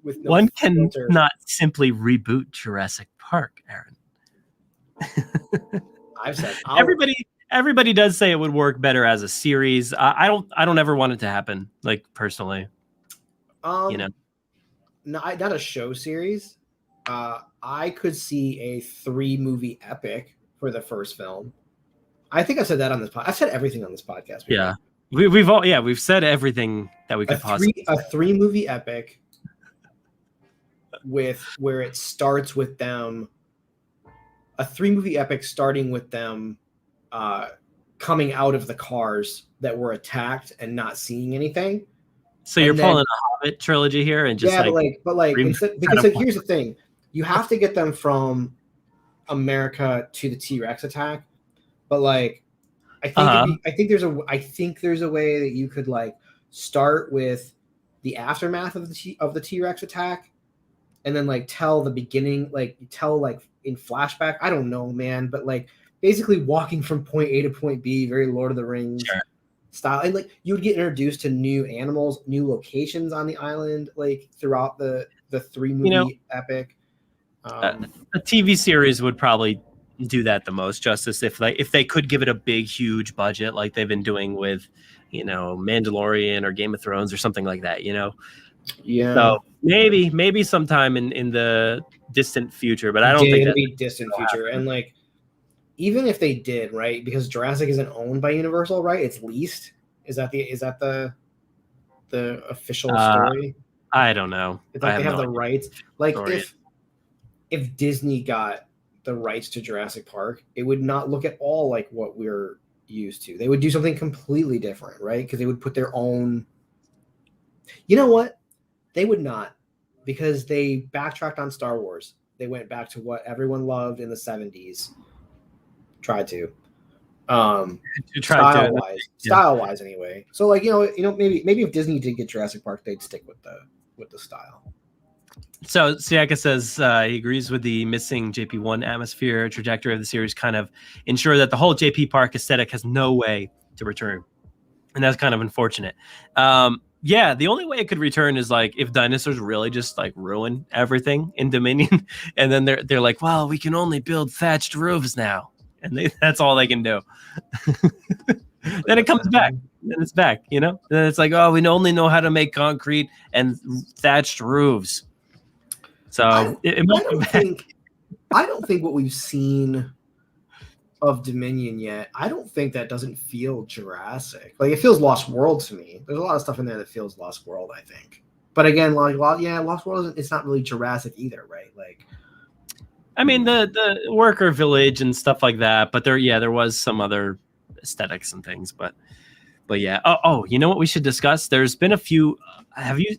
[SPEAKER 1] One can not simply reboot Jurassic Park, Aaron.
[SPEAKER 2] I've said
[SPEAKER 1] everybody does say it would work better as a series. I don't ever want it to happen, like personally.
[SPEAKER 2] No, not a show series. I could see a 3-movie epic for the first film. I think I said that on this podcast. I've said everything on this podcast.
[SPEAKER 1] Yeah, we've said everything that we could possibly.
[SPEAKER 2] A 3-movie epic where it starts with them. A 3-movie epic starting with them coming out of the cars that were attacked and not seeing anything.
[SPEAKER 1] So you're pulling a Hobbit trilogy here and just
[SPEAKER 2] because here's the thing, you have to get them from America to the T-Rex attack, but like I think there's a way that you could like start with the aftermath of the T-Rex attack, and then like tell the beginning, like in flashback. I don't know, man, but like basically walking from point A to point B, very Lord of the Rings style, and like you would get introduced to new animals, new locations on the island, like throughout the 3-movie epic.
[SPEAKER 1] A TV series would probably do that the most justice if they could give it a big, huge budget like they've been doing with, Mandalorian or Game of Thrones or something like that,
[SPEAKER 2] Yeah.
[SPEAKER 1] So maybe sometime in the distant future, but I don't think
[SPEAKER 2] it'll be distant future. And like, even if they did, right? Because Jurassic isn't owned by Universal, right? It's leased. Is that the official story?
[SPEAKER 1] I don't know.
[SPEAKER 2] It's like they have the rights. Like if Disney got the rights to Jurassic Park, it would not look at all like what we're used to. They would do something completely different, right? Because they would put their own. You know what? They would not, because they backtracked on Star Wars. They went back to what everyone loved in the 70s. Tried to. Style wise anyway. So like, maybe if Disney did get Jurassic Park, they'd stick with the style.
[SPEAKER 1] So Siaka says he agrees with the missing JP1 atmosphere trajectory of the series kind of ensure that the whole JP Park aesthetic has no way to return. And that's kind of unfortunate. Yeah, the only way it could return is like if dinosaurs really just like ruin everything in Dominion, and then they're like, well, we can only build thatched roofs now, and that's all they can do. Then it comes back, and it's back, Then it's like, oh, we only know how to make concrete and thatched roofs. So
[SPEAKER 2] I don't think what we've seen of Dominion yet, I don't think that doesn't feel Jurassic. Like it feels Lost World to me. There's a lot of stuff in there that feels Lost World, I think. But again, Lost World it's not really Jurassic either, right? Like,
[SPEAKER 1] I mean the worker village and stuff like that, but there was some other aesthetics and things, but yeah. Oh, you know what we should discuss? There's been a few.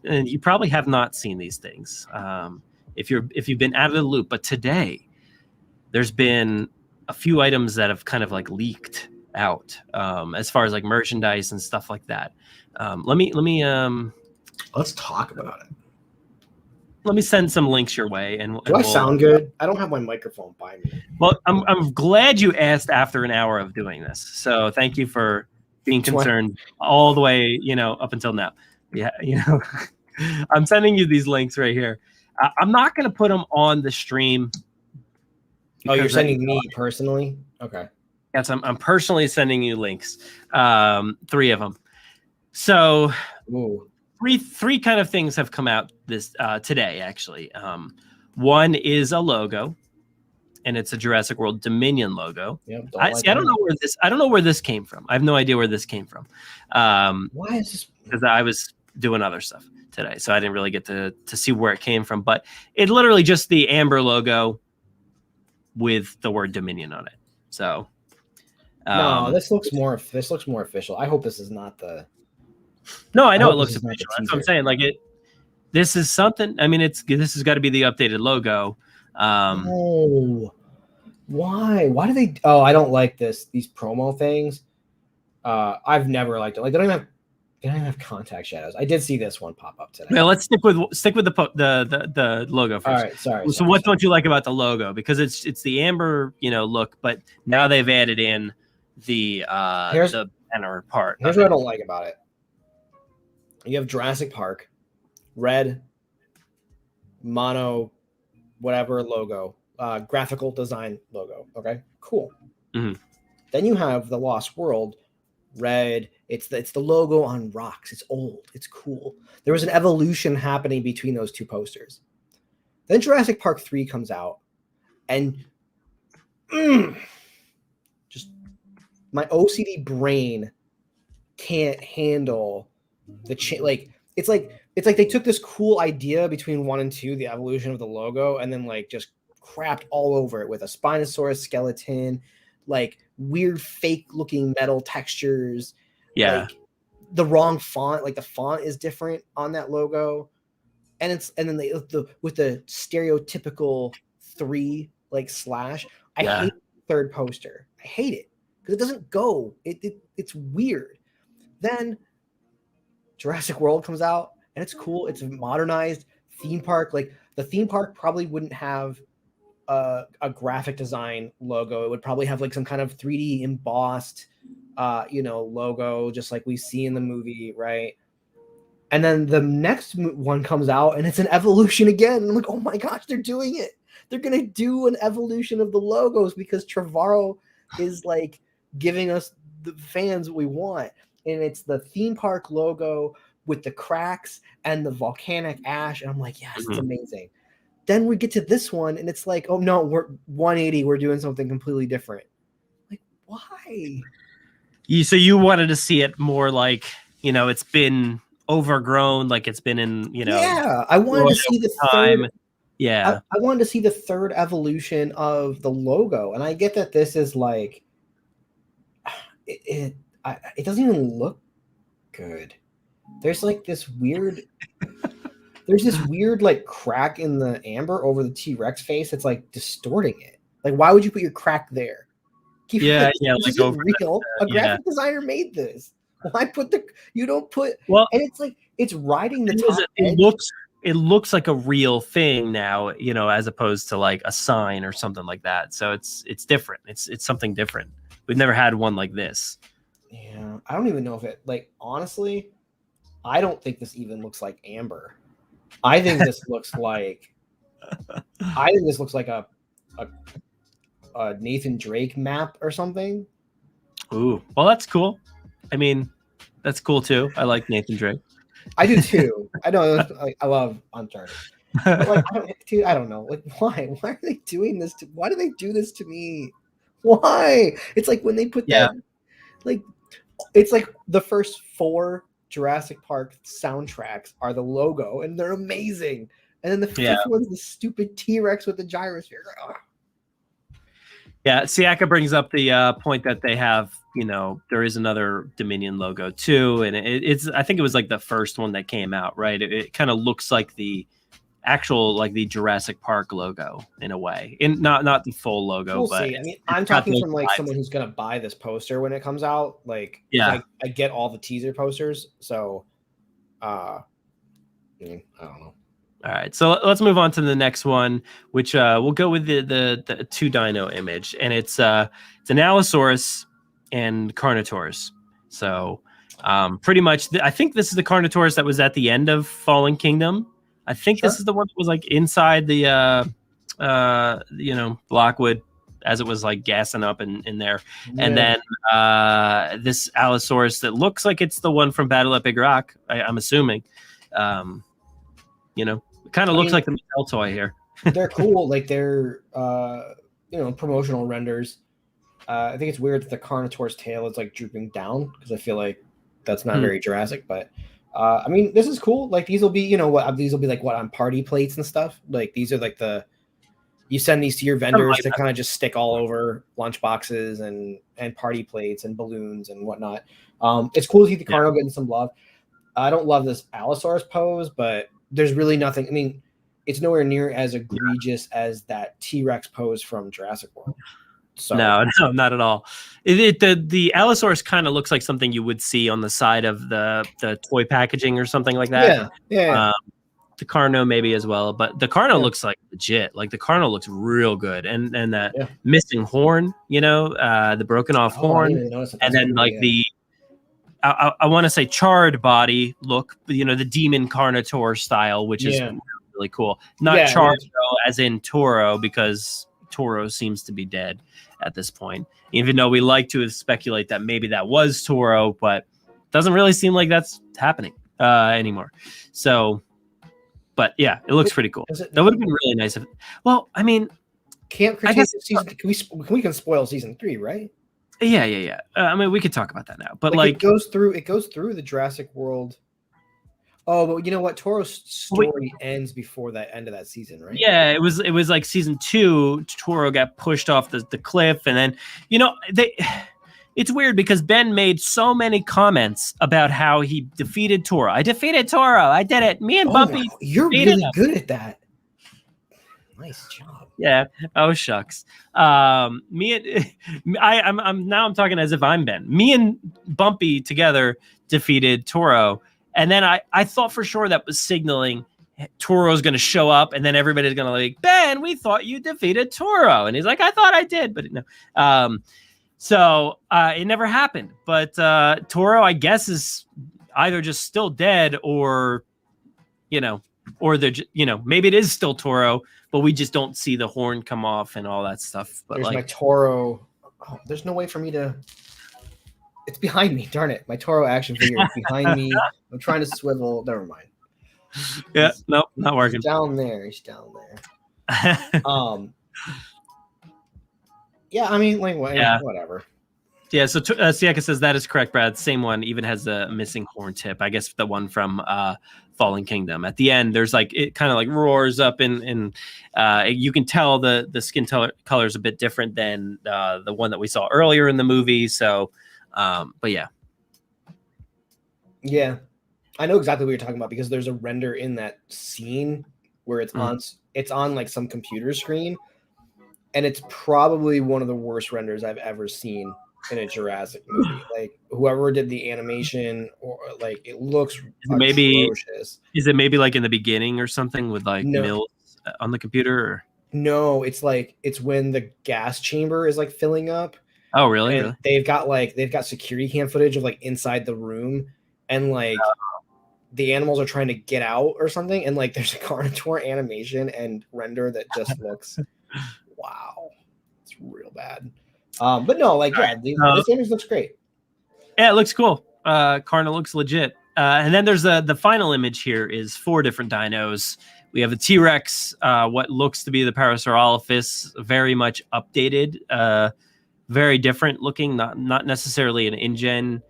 [SPEAKER 1] You probably have not seen these things. If you've been out of the loop, but today there's been a few items that have kind of like leaked out as far as like merchandise and stuff like that.
[SPEAKER 2] Let's talk about it.
[SPEAKER 1] Let me send some links your way. And
[SPEAKER 2] do I sound good? I don't have my microphone by me.
[SPEAKER 1] Well, I'm glad you asked after an hour of doing this. So thank you for being concerned all the way, up until now. Yeah, I'm sending you these links right here. I'm not going to put them on the stream.
[SPEAKER 2] Oh, you're sending me personally? Okay.
[SPEAKER 1] Yes, I'm personally sending you links. 3 of them. So three kind of things have come out this today, actually. One is a logo, and it's a Jurassic World Dominion logo. Yep, I don't know where this came from. I have no idea where this came from.
[SPEAKER 2] Why is this?
[SPEAKER 1] Because I was doing other stuff today, so I didn't really get to see where it came from. But it literally just the amber logo with the word Dominion on it. So
[SPEAKER 2] no, this looks more official. I hope this is not the.
[SPEAKER 1] No, I know it looks official. That's what I'm saying. Like this is something. I mean, this has got to be the updated logo.
[SPEAKER 2] Why? Why do they? Oh, I don't like these promo things. I've never liked it. Like they don't even have contact shadows. I did see this one pop up today.
[SPEAKER 1] Well, let's stick with the logo first.
[SPEAKER 2] All right, sorry.
[SPEAKER 1] So what don't you like about the logo? Because it's the amber, look, but now they've added in the banner part.
[SPEAKER 2] Here's what I don't like about it. You have Jurassic Park, red, mono, whatever logo, graphical design logo. Okay, cool.
[SPEAKER 1] Mm-hmm.
[SPEAKER 2] Then you have the Lost World, red. It's the logo on rocks. It's old. It's cool. There was an evolution happening between those two posters. Then Jurassic Park 3 comes out, and just my OCD brain can't handle it's like they took this cool idea between 1 and 2, the evolution of the logo, and then like just crapped all over it with a Spinosaurus skeleton, like weird fake looking metal textures.
[SPEAKER 1] Yeah.
[SPEAKER 2] Like the wrong font, like the font is different on that logo. And then with the stereotypical 3 like slash. I hate the third poster. I hate it because it doesn't go. It's weird. Then Jurassic World comes out and it's cool. It's a modernized theme park. Like the theme park probably wouldn't have a graphic design logo. It would probably have like some kind of 3D embossed logo, just like we see in the movie, right? And then the next one comes out and it's an evolution again. And I'm like, oh my gosh, they're doing it. They're going to do an evolution of the logos because Trevorrow is like giving us the fans what we want. And it's the theme park logo with the cracks and the volcanic ash. And I'm like, yes, it's amazing. Then we get to this one and it's like, oh no, we're 180. We're doing something completely different. Like, why?
[SPEAKER 1] So you wanted to see it more like, it's been overgrown, like it's been in,
[SPEAKER 2] Yeah, I wanted to see the
[SPEAKER 1] time. Yeah.
[SPEAKER 2] I wanted to see the third evolution of the logo, and I get that this is like it doesn't even look good. There's like this weird like crack in the amber over the T-Rex face. It's like distorting it. Like, why would you put your crack there?
[SPEAKER 1] Yeah,
[SPEAKER 2] This
[SPEAKER 1] like
[SPEAKER 2] isn't
[SPEAKER 1] over
[SPEAKER 2] real. A
[SPEAKER 1] yeah.
[SPEAKER 2] graphic designer made this. Why put you don't put
[SPEAKER 1] Well,
[SPEAKER 2] and it's like it's riding the
[SPEAKER 1] it
[SPEAKER 2] top edge.
[SPEAKER 1] it looks like a real thing now, as opposed to like a sign or something like that. So it's different. It's something different. We've never had one like this.
[SPEAKER 2] Yeah, I don't even know if it like honestly, I don't think this even looks like amber. I think this looks like a Nathan Drake map or something.
[SPEAKER 1] Ooh, well, that's cool. I mean, that's cool too. I like Nathan Drake.
[SPEAKER 2] I do too. I know. I love Uncharted. But like, I don't know. Like, why? Why are they doing this? Why do they do this to me? Why? It's like when they put that. Like, it's like the first 4 Jurassic Park soundtracks are the logo, and they're amazing. And then the 5th one's the stupid T-Rex with the gyrosphere. Ugh.
[SPEAKER 1] Yeah, Siaka brings up the point that they have, there is another Dominion logo too, and it's I think it was like the first one that came out, right? It kind of looks like the actual like the Jurassic Park logo in a way, and not the full logo.
[SPEAKER 2] We'll
[SPEAKER 1] but
[SPEAKER 2] see. I mean, I'm talking from like someone who's gonna buy this poster when it comes out. Like, I get all the teaser posters, so I don't know.
[SPEAKER 1] All right, so let's move on to the next one, which we'll go with the 2 dino image, and it's an Allosaurus and Carnotaurus. So pretty much, I think this is the Carnotaurus that was at the end of Fallen Kingdom. I think this is the one that was like inside the Blockwood as it was like gassing up in there, and then this Allosaurus that looks like it's the one from Battle at Big Rock. I'm assuming. It kind of looks like the Mattel toy here.
[SPEAKER 2] They're cool. Like they're, promotional renders. I think it's weird that the Carnotaur's tail is like drooping down because I feel like that's not very Jurassic. But I mean, this is cool. Like these will be, these will be like on party plates and stuff. Like these are like you send these to your vendors to kind of just stick all over lunch boxes and party plates and balloons and whatnot. It's cool to see the Carno getting some love. I don't love this Allosaurus pose, but there's really nothing. I mean, it's nowhere near as egregious as that T-Rex pose from Jurassic World. So
[SPEAKER 1] no, not at all. The Allosaurus kind of looks like something you would see on the side of the toy packaging or something like that.
[SPEAKER 2] Yeah.
[SPEAKER 1] The Carno maybe as well, but the Carno looks like legit. Like the Carno looks real good, and that missing horn, the broken off horn, and then like I want to say charred body look, the demon Carnotaur style, which is really cool. Not charred though, as in Toro, because Toro seems to be dead at this point. Even though we like to speculate that maybe that was Toro, but it doesn't really seem like that's happening anymore. So, but yeah, it looks pretty cool. That would have been really nice. Well, I mean,
[SPEAKER 2] can't critique season. We can spoil season 3, right?
[SPEAKER 1] Yeah. I mean, we could talk about that now, but like
[SPEAKER 2] it goes through the Jurassic World. Oh, but you know what? Toro's story ends before that end of that season, right?
[SPEAKER 1] Yeah, it was like season 2. Toro got pushed off the cliff, and then it's weird because Ben made so many comments about how he defeated Toro. I defeated Toro. I did it. Me and Bumpy.
[SPEAKER 2] You're really good at that. Nice job.
[SPEAKER 1] Yeah. Oh shucks. I'm talking as if I'm Ben. Me and Bumpy together defeated Toro, and then I thought for sure that was signaling Toro's going to show up, and then everybody's going to like, Ben, we thought you defeated Toro, and he's like, I thought I did, but no. So it never happened. But Toro, I guess, is either just still dead, or maybe it is still Toro, but we just don't see the horn come off and all that stuff. But
[SPEAKER 2] there's my Toro. Oh, there's no way for me to. It's behind me. Darn it! My Toro action figure is behind me. I'm trying to swivel. Never mind.
[SPEAKER 1] Yeah, nope, not working.
[SPEAKER 2] He's down there. Yeah, I mean, like, whatever.
[SPEAKER 1] Yeah, so Siaka says that is correct, Brad. Same one, even has a missing horn tip. I guess the one from Fallen Kingdom. At the end, there's like it kind of like roars up, and you can tell the skin color is a bit different than the one that we saw earlier in the movie. So, but yeah,
[SPEAKER 2] Yeah, I know exactly what you're talking about because there's a render in that scene where it's on like some computer screen, and it's probably one of the worst renders I've ever seen in a Jurassic movie. Like whoever did the animation, or like it looks atrocious.
[SPEAKER 1] Is it maybe like in the beginning or something with like mills on the computer? Or?
[SPEAKER 2] No, it's like it's when the gas chamber is like filling up.
[SPEAKER 1] Oh, really?
[SPEAKER 2] And they've got security cam footage of like inside the room, and like the animals are trying to get out or something, and like there's a Carnotaur animation and render that just looks wow, it's real bad. But no, like this image looks great.
[SPEAKER 1] Yeah, it looks cool. Carno looks legit. And then there's the final image here is 4 different dinos. We have a T-Rex, what looks to be the Parasaurolophus, very much updated, very different looking, not necessarily an InGen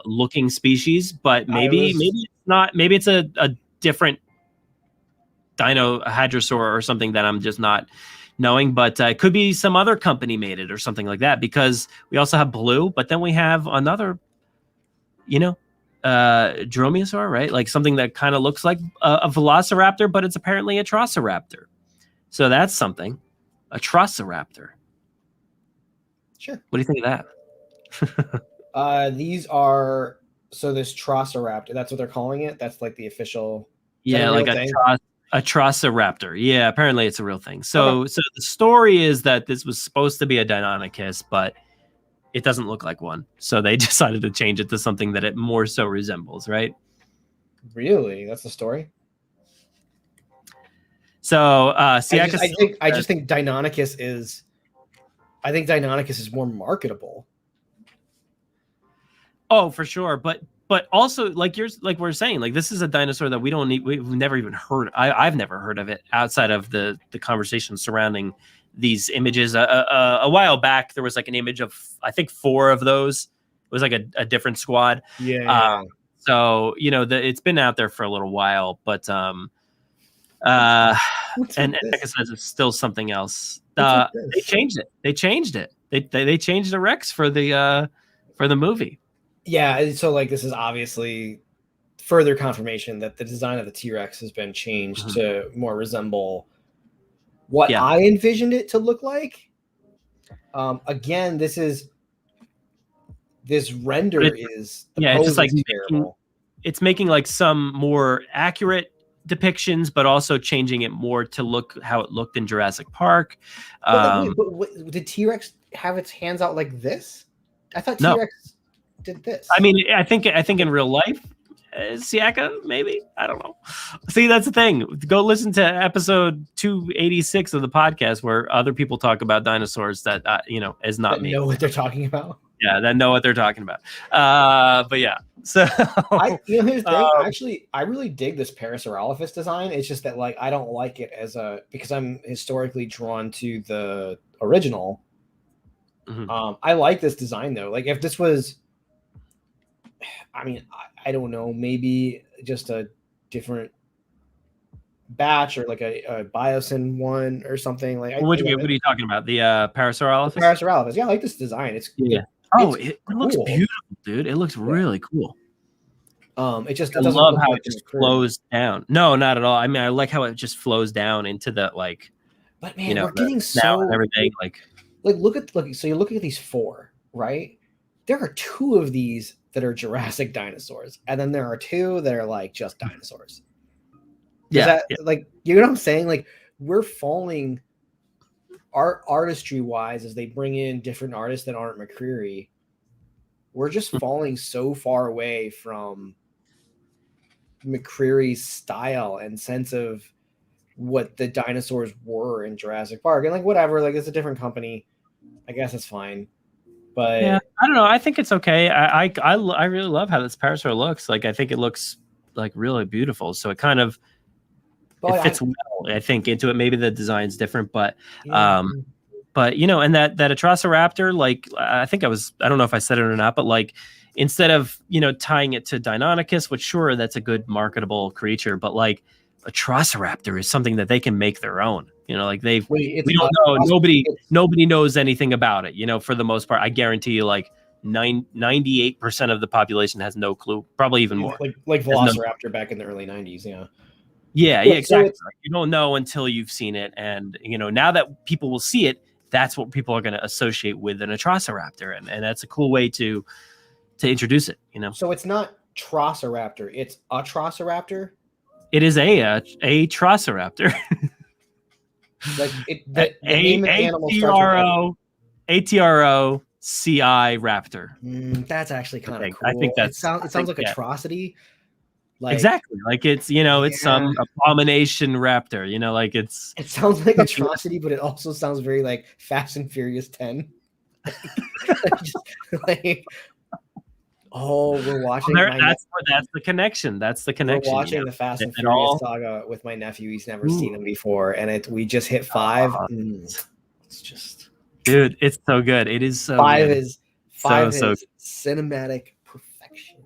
[SPEAKER 1] looking species, but maybe it's not. Maybe it's a different dino, a hadrosaur or something that I'm just not knowing, but it could be some other company made it or something like that, because we also have Blue, but then we have another, Dromaeosaur, right? Like something that kind of looks like a velociraptor, but it's apparently a Troceraptor. So that's something. A Troceraptor.
[SPEAKER 2] Sure.
[SPEAKER 1] What do you think of that?
[SPEAKER 2] These are this Troceraptor. That's what they're calling it. That's like the official.
[SPEAKER 1] Yeah, like a Troceraptor. Yeah, apparently it's a real thing. So the story is that this was supposed to be a Deinonychus, but it doesn't look like one. So they decided to change it to something that it more so resembles, right?
[SPEAKER 2] Really? That's the story?
[SPEAKER 1] So
[SPEAKER 2] I just think Deinonychus is more marketable.
[SPEAKER 1] Oh, for sure. But also like we're saying, like this is a dinosaur that we've never even heard. I've never heard of it outside of the conversation surrounding these images. A while back there was like an image of I think 4 of those. It was like a different squad.
[SPEAKER 2] Yeah.
[SPEAKER 1] So it's been out there for a little while, but and like I said, it's still something else. They changed it. They changed the Rex for the movie.
[SPEAKER 2] Yeah, so like this is obviously further confirmation that the design of the T-Rex has been changed to more resemble what I envisioned it to look like. Again, this render is
[SPEAKER 1] it's just like it's making like some more accurate depictions, but also changing it more to look how it looked in Jurassic Park.
[SPEAKER 2] But did T-Rex have its hands out like this? I thought T-Rex did this.
[SPEAKER 1] I mean, I think in real life, Siaka, maybe, I don't know. See, that's the thing. Go listen to episode 286 of the podcast where other people talk about dinosaurs that is not me.
[SPEAKER 2] Know what they're talking about.
[SPEAKER 1] Yeah, that know what they're talking about. But yeah, so
[SPEAKER 2] here's the thing. Actually, I really dig this Parasaurolophus design. It's just that like I don't like it because I'm historically drawn to the original. I like this design though. Like if this was, I mean, I don't know, maybe just a different batch or like a Biosyn one or something. Like,
[SPEAKER 1] what are you talking about? The Parasaurolophus?
[SPEAKER 2] Parasaurolophus. Yeah, I like this design. It
[SPEAKER 1] looks beautiful, dude. It looks really cool.
[SPEAKER 2] It just
[SPEAKER 1] I love how it just flows down. No, not at all. I mean, I like how it just flows down into the like.
[SPEAKER 2] But man, we're getting so
[SPEAKER 1] and everything like
[SPEAKER 2] so you're looking at these 4, right? There are 2 of these that are Jurassic dinosaurs, and then there are 2 that are like just dinosaurs. Like, you know what I'm saying? Like, we're falling artistry wise as they bring in different artists that aren't McCreary. We're just falling so far away from McCreary's style and sense of what the dinosaurs were in Jurassic Park. And like, whatever, like it's a different company. I guess it's fine. But
[SPEAKER 1] yeah, I don't know. I think it's okay. I really love how this Parasaur looks. Like, I think it looks like really beautiful. So it kind of it fits well, I think, into it. Maybe the design's different, but But and that Atrociraptor, like I don't know if I said it or not, but like instead of tying it to Deinonychus, which sure that's a good marketable creature, but like Atrociraptor is something that they can make their own. Like we don't know. Nobody knows anything about it. For the most part, I guarantee you, like 98% of the population has no clue. Probably even more.
[SPEAKER 2] Like Velociraptor back in the early 90s. Yeah.
[SPEAKER 1] Yeah, exactly. So you don't know until you've seen it, and now that people will see it, that's what people are going to associate with an Atrociraptor, and that's a cool way to introduce it.
[SPEAKER 2] So it's not Trociraptor; it's Atrociraptor.
[SPEAKER 1] It is a Trociraptor.
[SPEAKER 2] Like the name of the animal starts with
[SPEAKER 1] ATROCI Raptor.
[SPEAKER 2] That's actually kind of cool.
[SPEAKER 1] I think it
[SPEAKER 2] sounds like atrocity. Like,
[SPEAKER 1] exactly, like it's it's some abomination raptor. Like it
[SPEAKER 2] sounds like atrocity, but it also sounds very like Fast and Furious 10. We're watching.
[SPEAKER 1] That's the connection. That's the connection.
[SPEAKER 2] We're watching the Fast and Furious saga with my nephew. He's never seen them before, and we just hit 5. It's just,
[SPEAKER 1] dude, it's so good. It is so
[SPEAKER 2] 5
[SPEAKER 1] good.
[SPEAKER 2] is 5 is cinematic perfection.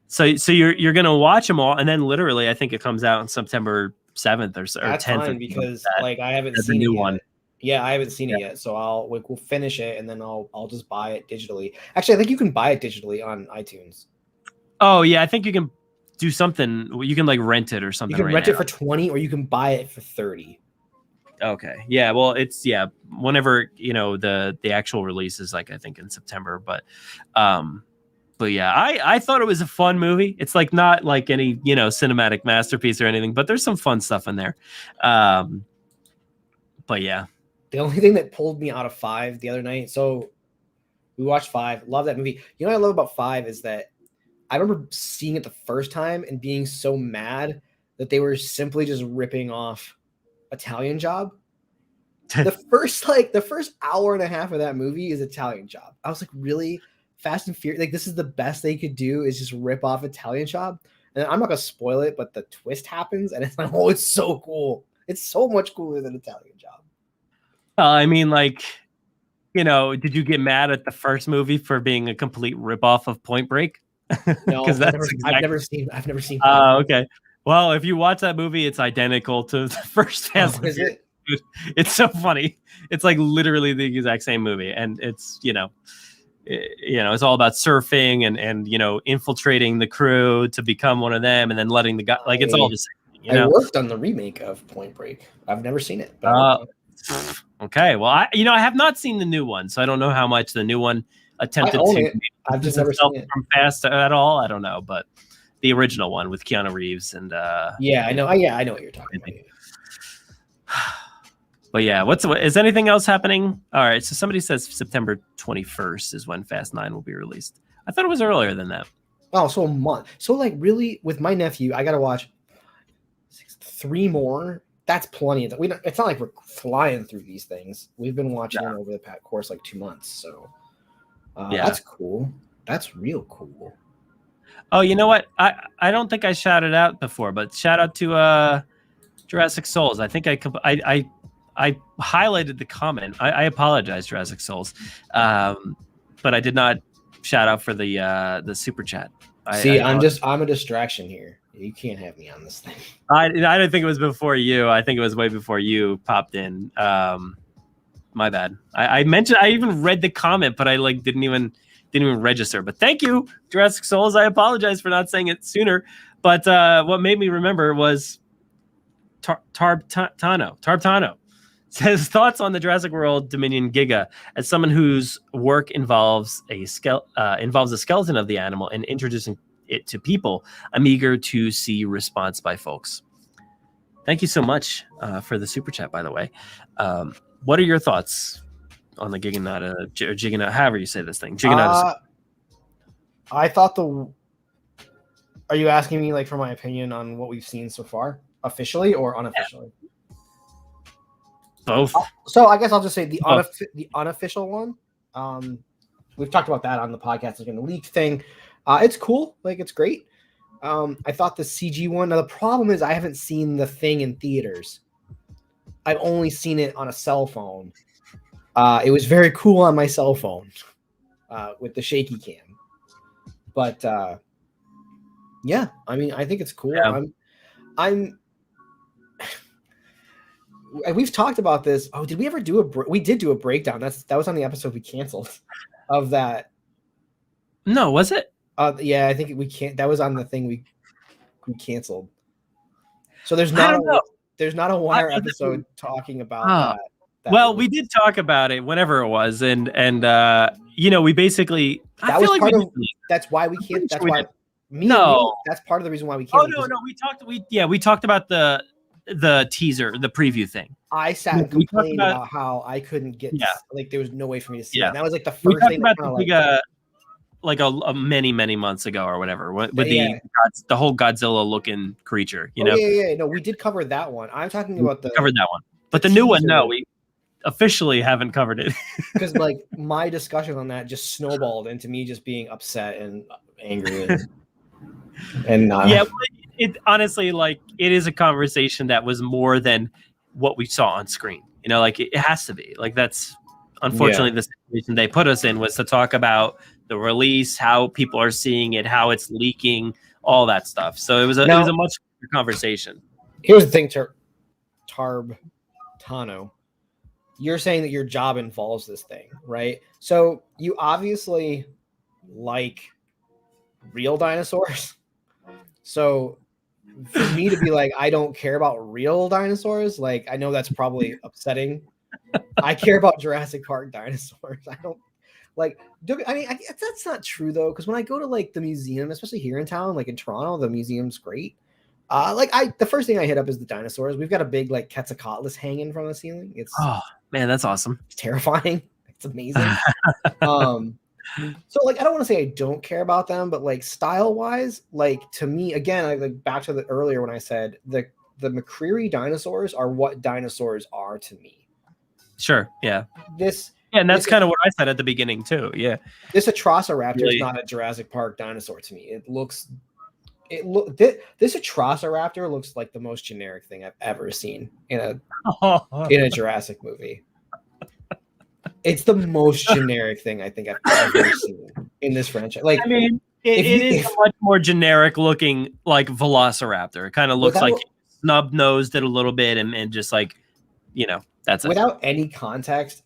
[SPEAKER 1] So you're gonna watch them all, and then literally, I think it comes out on September 7th or 10th.
[SPEAKER 2] That's fine, because I haven't seen the new one. Yeah, I haven't seen it yet, so we'll finish it, and then I'll just buy it digitally. Actually, I think you can buy it digitally on iTunes.
[SPEAKER 1] Oh yeah, I think you can do something. You can like rent it or something.
[SPEAKER 2] You can rent it for 20, or you can buy it for 30.
[SPEAKER 1] Okay. Yeah. Well, it's whenever the actual release is, like I think in September, but yeah, I thought it was a fun movie. It's like not like any cinematic masterpiece or anything, but there's some fun stuff in there. But yeah.
[SPEAKER 2] The only thing that pulled me out of 5 the other night, so we watched 5, love that movie. What I love about 5 is that I remember seeing it the first time and being so mad that they were simply just ripping off Italian Job. The first hour and a half of that movie is Italian Job. I was like, really? Fast and Furious, like this is the best they could do is just rip off Italian Job? And I'm not gonna spoil it, but the twist happens, and it's like, oh, it's so cool. It's so much cooler than Italian Job.
[SPEAKER 1] I mean, like, did you get mad at the first movie for being a complete ripoff of Point Break?
[SPEAKER 2] No, I've never seen.
[SPEAKER 1] Oh, okay. Well, if you watch that movie, it's identical to the first Fast and Furious. It's so funny. It's like literally the exact same movie, and it's it's all about surfing and infiltrating the crew to become one of them, and then letting the guy it's all the same.
[SPEAKER 2] I worked on the remake of Point Break. I've never seen it. But
[SPEAKER 1] okay, well, I have not seen the new one, so I don't know how much the new one attempted to.
[SPEAKER 2] I've just never seen it
[SPEAKER 1] from Fast at all. I don't know, but the original one with Keanu Reeves and
[SPEAKER 2] I know what you're talking about.
[SPEAKER 1] But yeah, is anything else happening? All right, so somebody says September 21st is when Fast 9 will be released. I thought it was earlier than that.
[SPEAKER 2] Oh, so a month. So like really, with my nephew, I gotta watch 3 more. That's plenty. It's not like we're flying through these things. We've been watching them over the course 2 months. So that's cool. That's real cool.
[SPEAKER 1] Oh, you know what? I don't think I shouted out before, but shout out to Jurassic Souls. I think I highlighted the comment. I apologize, Jurassic Souls, but I did not shout out for the super chat.
[SPEAKER 2] I'm a distraction here. You can't have me on this thing.
[SPEAKER 1] I don't think it was before you. I think it was way before you popped in. My bad. I mentioned. I even read the comment, but I didn't even register. But thank you, Jurassic Souls. I apologize for not saying it sooner. But what made me remember was Tarbtano says thoughts on the Jurassic World Dominion Giga. As someone whose work involves a skeleton of the animal and introducing it to people, I'm eager to see response by folks. Thank you so much for the super chat, by the way. What are your thoughts on the Giganata, or Giganata, however you say this thing? Giganata.
[SPEAKER 2] I thought are you asking me for my opinion on what we've seen so far, officially or unofficially?
[SPEAKER 1] Both.
[SPEAKER 2] So I guess I'll just say the unofficial one. We've talked about that on the podcast. It's a leaked thing. It's cool. It's great. I thought the CG one. Now the problem is I haven't seen the thing in theaters. I've only seen it on a cell phone. It was very cool on my cell phone with the shaky cam. But yeah, I mean, I think it's cool.
[SPEAKER 1] Yeah.
[SPEAKER 2] We've talked about this. Oh, did we ever do we did do a breakdown? That was on the episode we canceled of that.
[SPEAKER 1] No, was it?
[SPEAKER 2] Yeah, I think we can't. That was on the thing we canceled. So there's
[SPEAKER 1] I
[SPEAKER 2] not
[SPEAKER 1] don't know.
[SPEAKER 2] there's not a Wire episode talking about that.
[SPEAKER 1] Well, we did talk about it whenever it was, and we basically
[SPEAKER 2] that's why we can't. That's why that's part of the reason why we can't.
[SPEAKER 1] Oh no, we talked about the teaser, the preview thing.
[SPEAKER 2] I sat and complained about how I couldn't get like there was no way for me to see it. And that was like the first thing
[SPEAKER 1] about many months ago or whatever with the whole Godzilla looking creature, you know.
[SPEAKER 2] No, we did cover that one. I'm talking about
[SPEAKER 1] covered that one. But the new one, no, we officially haven't covered it.
[SPEAKER 2] Because like my discussion on that just snowballed into me just being upset and angry and
[SPEAKER 1] it honestly, like, it is a conversation that was more than what we saw on screen. You know, like it has to be. Like that's unfortunately the situation they put us in, was to talk about the release, how people are seeing it, how it's leaking, all that stuff. So it was a much bigger conversation.
[SPEAKER 2] Here's the thing, Tarb Tano. You're saying that your job involves this thing, right? So you obviously like real dinosaurs. So for me to be like, I don't care about real dinosaurs, like, I know that's probably upsetting. I care about Jurassic Park dinosaurs. I don't like, I mean, that's not true though. Cause when I go to like the museum, especially here in town, like in Toronto, the museum's great. The first thing I hit up is the dinosaurs. We've got a big like Quetzalcoatlus hanging from the ceiling. It's
[SPEAKER 1] man, that's awesome.
[SPEAKER 2] It's terrifying. It's amazing. So like I don't want to say I don't care about them, but like style wise, like to me, again, I like back to the earlier when I said the McCreary dinosaurs are what dinosaurs are to me.
[SPEAKER 1] Sure. Yeah.
[SPEAKER 2] And
[SPEAKER 1] that's kind of what I said at the beginning too. Yeah.
[SPEAKER 2] This Atrociraptor is not a Jurassic Park dinosaur to me. This Atrociraptor looks like the most generic thing I've ever seen in a Jurassic movie. It's the most generic thing I think I've ever seen in this franchise. Like, I mean,
[SPEAKER 1] it is a much more generic looking like Velociraptor. It kind of looks like snub nosed it a little bit and just like, you know, that's
[SPEAKER 2] without any context,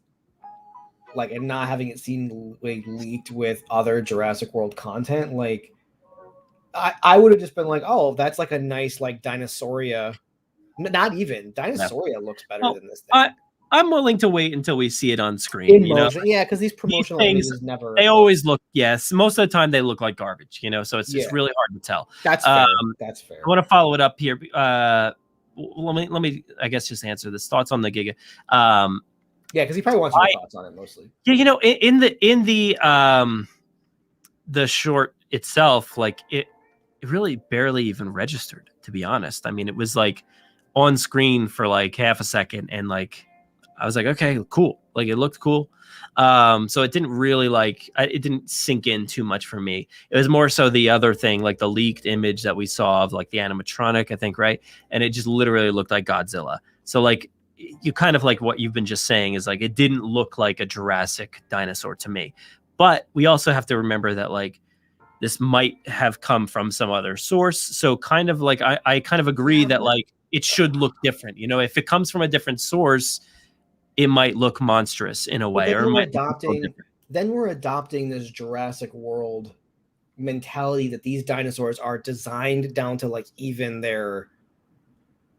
[SPEAKER 2] like, and not having it seen like leaked with other Jurassic World content, like I would have just been like, oh, that's like a nice like Dinosauria. Not even Dinosauria looks better than this thing.
[SPEAKER 1] I'm willing to wait until we see it on screen.
[SPEAKER 2] Yeah, because these promotional things
[SPEAKER 1] they always look. Yes, most of the time they look like garbage. You know, so it's just really hard to tell.
[SPEAKER 2] That's fair. That's fair.
[SPEAKER 1] I want to follow it up here. Let me. I guess just answer this. Thoughts on the Giga?
[SPEAKER 2] Yeah, because he probably wants your thoughts on it mostly.
[SPEAKER 1] Yeah, you know, in the short itself, like it really barely even registered. To be honest, I mean, it was like on screen for like half a second, and like I was like, okay, cool. Like it looked cool. So it didn't really it didn't sink in too much for me. It was more so the other thing, like the leaked image that we saw of like the animatronic, I think, right? And it just literally looked like Godzilla. So like you kind of like what you've been just saying is like, it didn't look like a Jurassic dinosaur to me. But we also have to remember that like this might have come from some other source. So kind of like, I kind of agree that like it should look different. You know, if it comes from a different source, it might look monstrous in a way.
[SPEAKER 2] Then we're adopting this Jurassic World mentality that these dinosaurs are designed down to like even their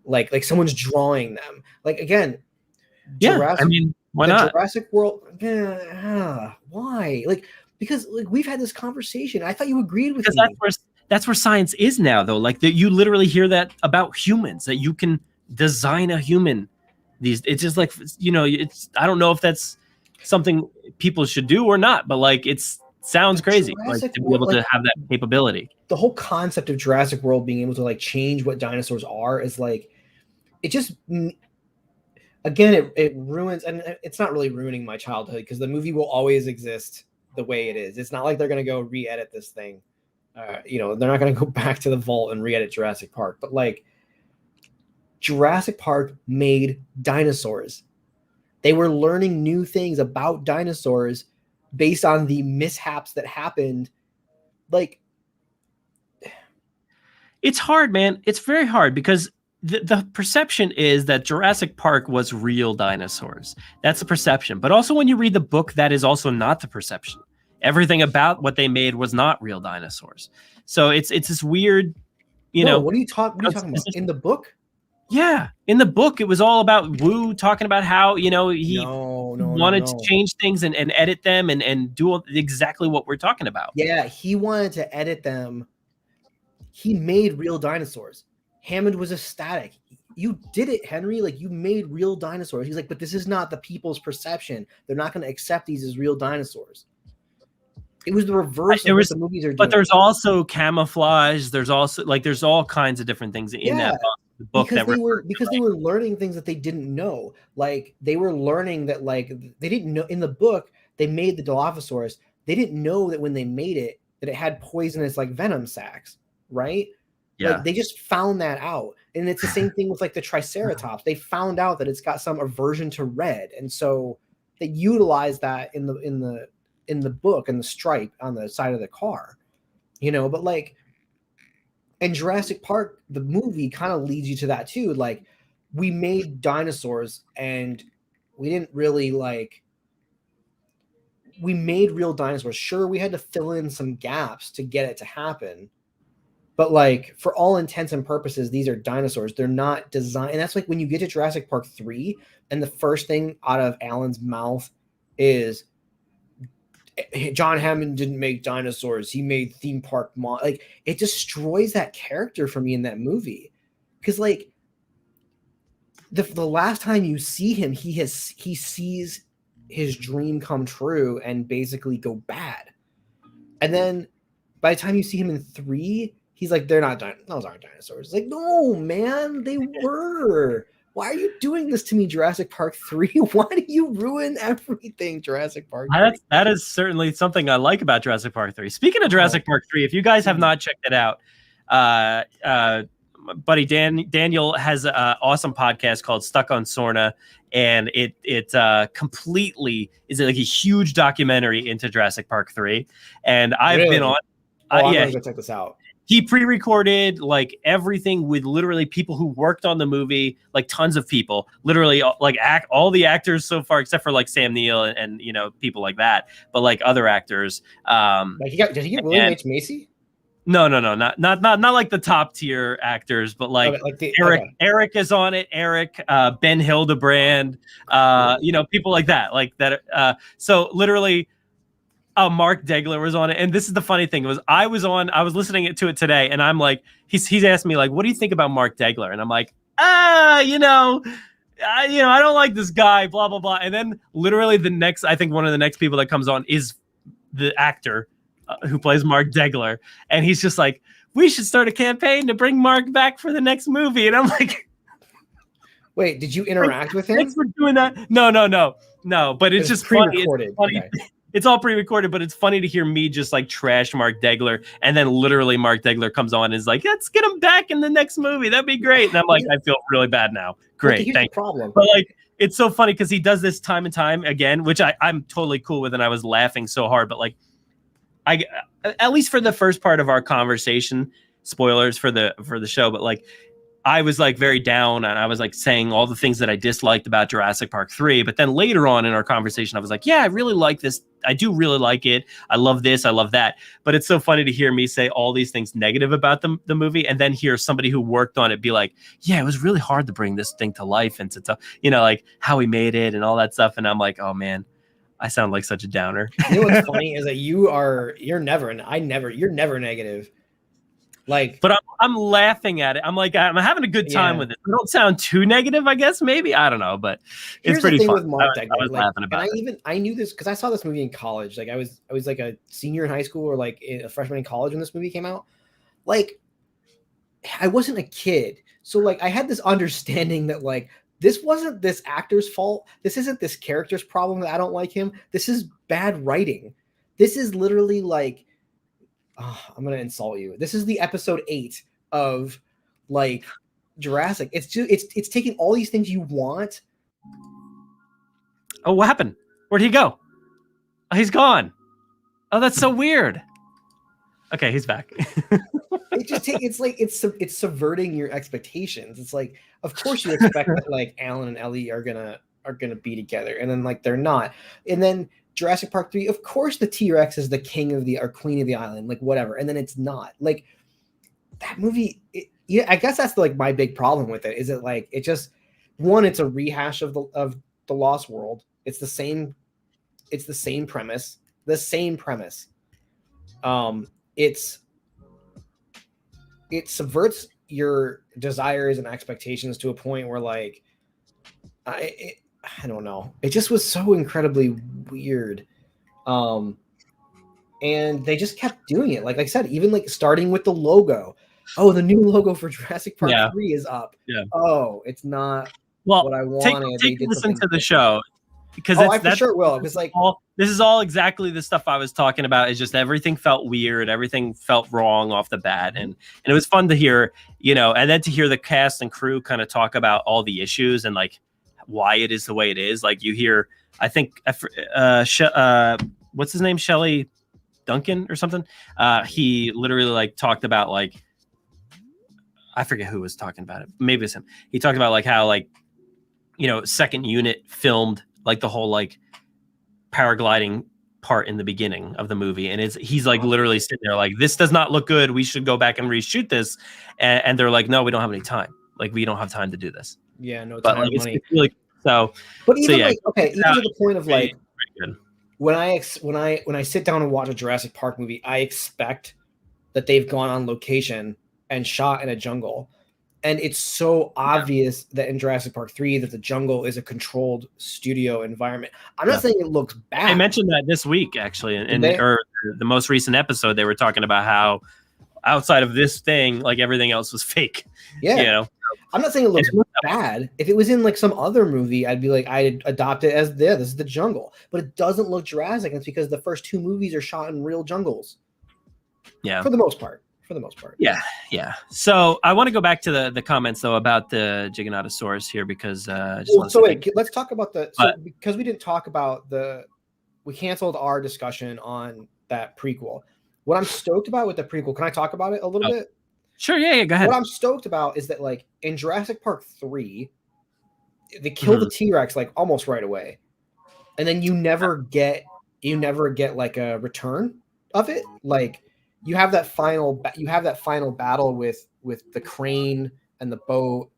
[SPEAKER 2] like someone's drawing them. Like again,
[SPEAKER 1] I mean, why not?
[SPEAKER 2] Jurassic World, why? Like because like we've had this conversation. I thought you agreed with me.
[SPEAKER 1] That's where science is now, though. Like you literally hear that about humans, that you can design a human. It's just like, you know, I don't know if that's something people should do or not, but like sounds crazy, like to be able to have that capability.
[SPEAKER 2] The whole concept of Jurassic World being able to like change what dinosaurs are is like, it just, again, it ruins, and it's not really ruining my childhood because the movie will always exist the way it is. It's not like they're going to go re-edit this thing. You know, they're not going to go back to the vault and re-edit Jurassic Park, but like, Jurassic Park made dinosaurs. They were learning new things about dinosaurs based on the mishaps that happened. Like,
[SPEAKER 1] it's hard, man. It's very hard because the perception is that Jurassic Park was real dinosaurs. That's the perception. But also when you read the book, that is also not the perception. Everything about what they made was not real dinosaurs. So it's this weird,
[SPEAKER 2] what are you talking about? In the book?
[SPEAKER 1] Yeah. In the book, it was all about Wu talking about how, he wanted to change things and edit them and do exactly what we're talking about.
[SPEAKER 2] Yeah, he wanted to edit them. He made real dinosaurs. Hammond was ecstatic. You did it, Henry. Like, you made real dinosaurs. He's like, but this is not the people's perception. They're not going to accept these as real dinosaurs. It was the reverse of what the movies are doing.
[SPEAKER 1] But there's also camouflage. There's also there's all kinds of different things in that book
[SPEAKER 2] because they were learning things that they didn't know. Like, they were learning that, like, they didn't know in the book they made the Dilophosaurus. They didn't know that when they made it that it had poisonous like venom sacs, right? Yeah. Like, they just found that out. And it's the same thing with like the Triceratops. They found out that it's got some aversion to red, and so they utilized that in the book and the stripe on the side of the car, but like in Jurassic Park, the movie kind of leads you to that too. Like, we made dinosaurs and we didn't really we made real dinosaurs. Sure, we had to fill in some gaps to get it to happen. But like, for all intents and purposes, these are dinosaurs. They're not designed. And that's like when you get to Jurassic Park 3 and the first thing out of Alan's mouth is, John Hammond didn't make dinosaurs. He made theme park like, it destroys that character for me in that movie. Because like the last time you see him, he sees his dream come true and basically go bad. And then by the time you see him in 3, he's like, those aren't dinosaurs. It's like, no, man, they were. Why are you doing this to me, Jurassic Park 3? Why do you ruin everything, Jurassic Park 3?
[SPEAKER 1] That is certainly something I like about Jurassic Park 3. Speaking of Jurassic Park 3, if you guys have not checked it out, buddy Daniel has an awesome podcast called Stuck on Sorna, and it completely is like a huge documentary into Jurassic Park 3. And I've been on.
[SPEAKER 2] I'm gonna go check this out.
[SPEAKER 1] He pre-recorded like everything with literally people who worked on the movie, like tons of people, literally like all the actors so far, except for like Sam Neill and people like that, but like other actors.
[SPEAKER 2] Did he get William H. Macy?
[SPEAKER 1] No, not like the top tier actors, but like Eric is on it. Eric, Ben Hildebrand, people like that, so literally. Mark Degler was on it, and this is the funny thing I was listening to it today, and I'm like, he's asked me like, what do you think about Mark Degler? And I'm like, I don't like this guy, blah blah blah. And then literally I think one of the next people that comes on is the actor who plays Mark Degler, and he's just like, we should start a campaign to bring Mark back for the next movie. And I'm like,
[SPEAKER 2] wait, did you interact with him?
[SPEAKER 1] Thanks for doing that. No, but it's just
[SPEAKER 2] pre-recorded.
[SPEAKER 1] Funny. Okay. It's all pre-recorded, but it's funny to hear me just like trash Mark Degler, and then literally Mark Degler comes on and is like, let's get him back in the next movie. That'd be great. And I'm like, I feel really bad now. Great, thanks.
[SPEAKER 2] Problem.
[SPEAKER 1] But like, it's so funny because he does this time and time again, which I'm totally cool with, and I was laughing so hard. But like, at least for the first part of our conversation, spoilers for the show, but like, I was like very down, and I was like saying all the things that I disliked about Jurassic Park 3. But then later on in our conversation, I was like, yeah, I really like this. I do really like it. I love this. I love that. But it's so funny to hear me say all these things negative about the movie, and then hear somebody who worked on it be like, yeah, it was really hard to bring this thing to life and to like how we made it and all that stuff. And I'm like, oh man, I sound like such a downer.
[SPEAKER 2] You know what's funny is that you're never negative. Like,
[SPEAKER 1] but I'm laughing at it. I'm like, I'm having a good time with it. I don't sound too negative, I guess. Maybe, I don't know, but it's pretty fun. With Mark Degler, I was laughing about it.
[SPEAKER 2] I knew this because I saw this movie in college. Like, I was like a senior in high school or like a freshman in college when this movie came out. Like, I wasn't a kid, so like I had this understanding that like this wasn't this actor's fault. This isn't this character's problem that I don't like him. This is bad writing. This is literally like. Oh, I'm gonna insult you. This is the episode 8 of like Jurassic. It's taking all these things you want
[SPEAKER 1] Oh, what happened? Where'd he go? Oh, he's gone. Oh, that's so weird. Okay, he's back.
[SPEAKER 2] It's subverting your expectations. It's like, of course you expect that like Alan and Ellie are gonna be together, and then like they're not. And then Jurassic Park 3, of course the T-Rex is the king of the or queen of the island, like whatever. And then it's not. Like that movie, I guess that's like my big problem with it. Is it like it just it's a rehash of the Lost World. It's the same premise. It subverts your desires and expectations to a point where like I don't know. It just was so incredibly weird. And they just kept doing it. Like I said, even like starting with the logo. Oh, the new logo for Jurassic Park 3 is up.
[SPEAKER 1] Yeah.
[SPEAKER 2] Oh, it's not what I wanted.
[SPEAKER 1] Take a listen to the show. Because
[SPEAKER 2] I for sure will. Because like
[SPEAKER 1] this is all exactly the stuff I was talking about. Is just everything felt weird, everything felt wrong off the bat, and it was fun to hear, and then to hear the cast and crew kind of talk about all the issues and like why it is the way it is. Like you hear, I think, what's his name, Shelley Duncan or something. He literally like talked about like, I forget who was talking about it. Maybe it's him. He talked about like how like, second unit filmed like the whole like paragliding part in the beginning of the movie, and he's like literally sitting there like, this does not look good, we should go back and reshoot this, and they're like, no, we don't have any time, like we don't have time to do this.
[SPEAKER 2] No
[SPEAKER 1] but
[SPEAKER 2] time,
[SPEAKER 1] like,
[SPEAKER 2] money.
[SPEAKER 1] it's really, so
[SPEAKER 2] but even
[SPEAKER 1] so, yeah,
[SPEAKER 2] like okay, even to the point of like
[SPEAKER 1] good.
[SPEAKER 2] when I sit down and watch a Jurassic Park movie, I expect that they've gone on location and shot in a jungle. And it's so obvious that in Jurassic Park 3 that the jungle is a controlled studio environment. I'm not saying it looks bad.
[SPEAKER 1] I mentioned that this week, actually, or the most recent episode. They were talking about how outside of this thing, like everything else was fake.
[SPEAKER 2] Yeah. I'm not saying it looks bad. If it was in like some other movie, I'd be like, I'd adopt it as this is the jungle. But it doesn't look Jurassic. And it's because the first two movies are shot in real jungles.
[SPEAKER 1] Yeah.
[SPEAKER 2] For the most part.
[SPEAKER 1] Yeah. So I want to go back to the comments though about the Giganotosaurus here because
[SPEAKER 2] let's talk about because we didn't talk about we canceled our discussion on that prequel. What I'm stoked about with the prequel, can I talk about it a little bit?
[SPEAKER 1] Sure, yeah, go ahead.
[SPEAKER 2] What I'm stoked about is that like in Jurassic Park 3, they kill the T-Rex like almost right away, and then you never get like a return of it. Like you have that final battle with the crane and the boat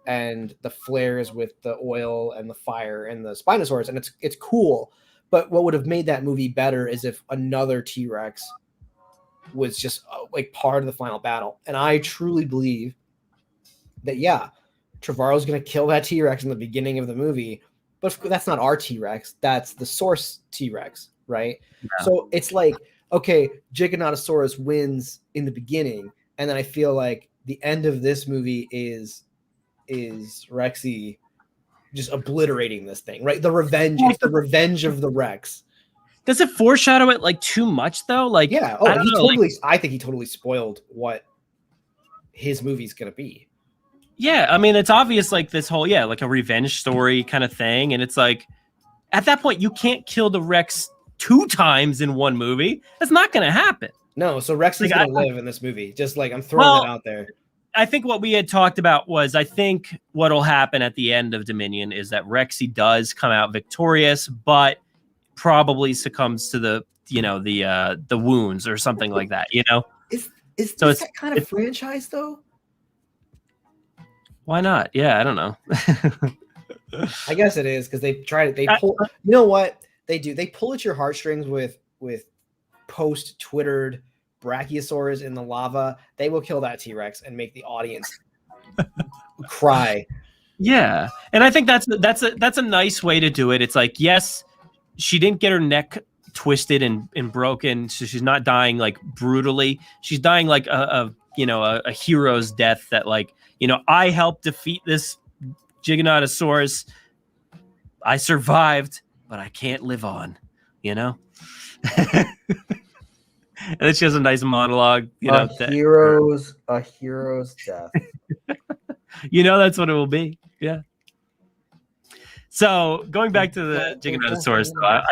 [SPEAKER 2] and the flares with the oil and the fire and the Spinosaurus, and it's cool. But what would have made that movie better is if another T-Rex was just like part of the final battle. And I truly believe that Trevorrow's going to kill that T-Rex in the beginning of the movie, but that's not our T-Rex. That's the source T-Rex, right? Yeah. So it's like, okay, Giganotosaurus wins in the beginning, and then I feel like the end of this movie is Rexy just obliterating this thing, right? The revenge, it's the revenge of the Rex.
[SPEAKER 1] Does it foreshadow it like too much though? Like,
[SPEAKER 2] yeah, I think he totally spoiled what his movie's gonna be.
[SPEAKER 1] Yeah, I mean, it's obvious like this whole like a revenge story kind of thing, and it's like at that point you can't kill the Rex 2 times in one movie. That's not going to happen.
[SPEAKER 2] No, so Rex is going to live in this movie. Just like I'm throwing that out there.
[SPEAKER 1] I think what we had talked about was I think what'll happen at the end of Dominion is that Rexy does come out victorious, but probably succumbs to the wounds or something like that.
[SPEAKER 2] Is that kind of franchise though?
[SPEAKER 1] Why not? Yeah, I don't know.
[SPEAKER 2] I guess it is because they tried it. They pull. You know what? They do. They pull at your heartstrings with post-Twittered brachiosaurs in the lava. They will kill that T-Rex and make the audience cry.
[SPEAKER 1] Yeah, and I think that's a nice way to do it. It's like, yes, she didn't get her neck twisted and broken, so she's not dying like brutally. She's dying like a hero's death. That like I helped defeat this Giganotosaurus. I survived, but I can't live on, And then she has a nice monologue,
[SPEAKER 2] a hero's death.
[SPEAKER 1] That's what it will be. Yeah. So going back to the Giganotosaurus, though,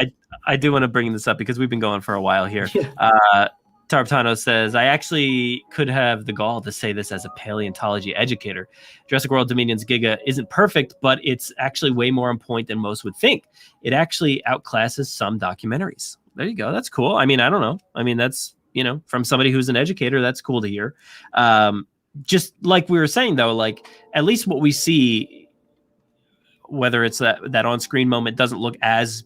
[SPEAKER 1] I do want to bring this up because we've been going for a while here.
[SPEAKER 2] Yeah.
[SPEAKER 1] Tarptano says, I actually could have the gall to say this as a paleontology educator. Jurassic World Dominion's Giga isn't perfect, but it's actually way more on point than most would think. It actually outclasses some documentaries. There you go. That's cool. I mean, I don't know. I mean, that's, from somebody who's an educator, that's cool to hear. Just like we were saying, though, like at least what we see, whether it's that on-screen moment doesn't look as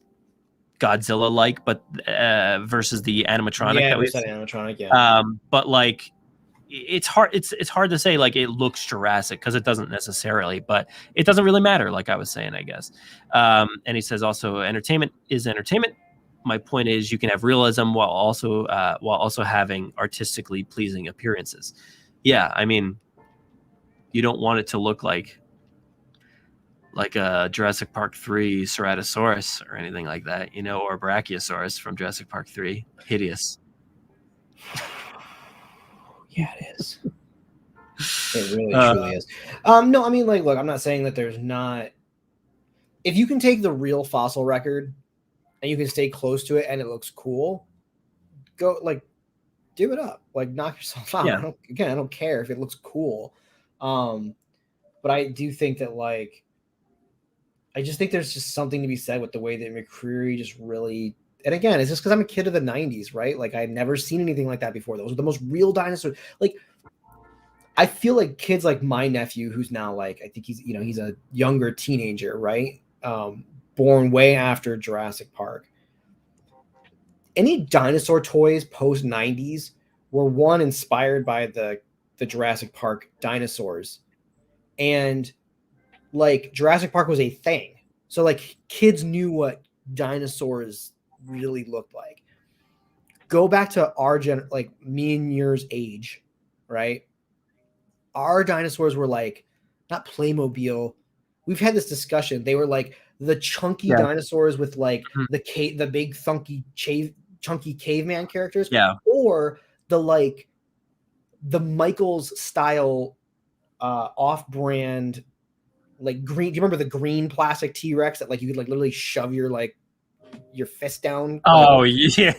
[SPEAKER 1] Godzilla-like, but versus the animatronic that we
[SPEAKER 2] said animatronic,
[SPEAKER 1] but like it's hard to say like it looks Jurassic because it doesn't necessarily, but it doesn't really matter, like I was saying, I guess. And he says also entertainment is entertainment. My point is you can have realism while also having artistically pleasing appearances. Yeah, I mean, you don't want it to look like a Jurassic Park 3 Ceratosaurus or anything like that, or Brachiosaurus from Jurassic Park 3. Hideous.
[SPEAKER 2] Yeah, it is. It really truly is. No, I mean, like, look, I'm not saying that there's not. If you can take the real fossil record and you can stay close to it and it looks cool, go like give it up, like knock yourself out.
[SPEAKER 1] Yeah.
[SPEAKER 2] I don't care if it looks cool. But I do think that I just think there's just something to be said with the way that McCreary just really, and again, it's just because I'm a kid of the 90s, right? Like I had never seen anything like that before. Those are the most real dinosaurs. Like I feel like kids like my nephew, who's now like, I think he's a younger teenager, right? Born way after Jurassic Park. Any dinosaur toys post 90s were one inspired by the Jurassic Park dinosaurs. And like Jurassic Park was a thing. So like kids knew what dinosaurs really looked like. Go back to our like me and yours age, right? Our dinosaurs were like not Playmobil. We've had this discussion. They were like the chunky dinosaurs with like the big chunky caveman characters.
[SPEAKER 1] Yeah.
[SPEAKER 2] Or the Michaels style off-brand like green. Do you remember the green plastic T-Rex that like you could like literally shove your fist down?
[SPEAKER 1] Oh yeah.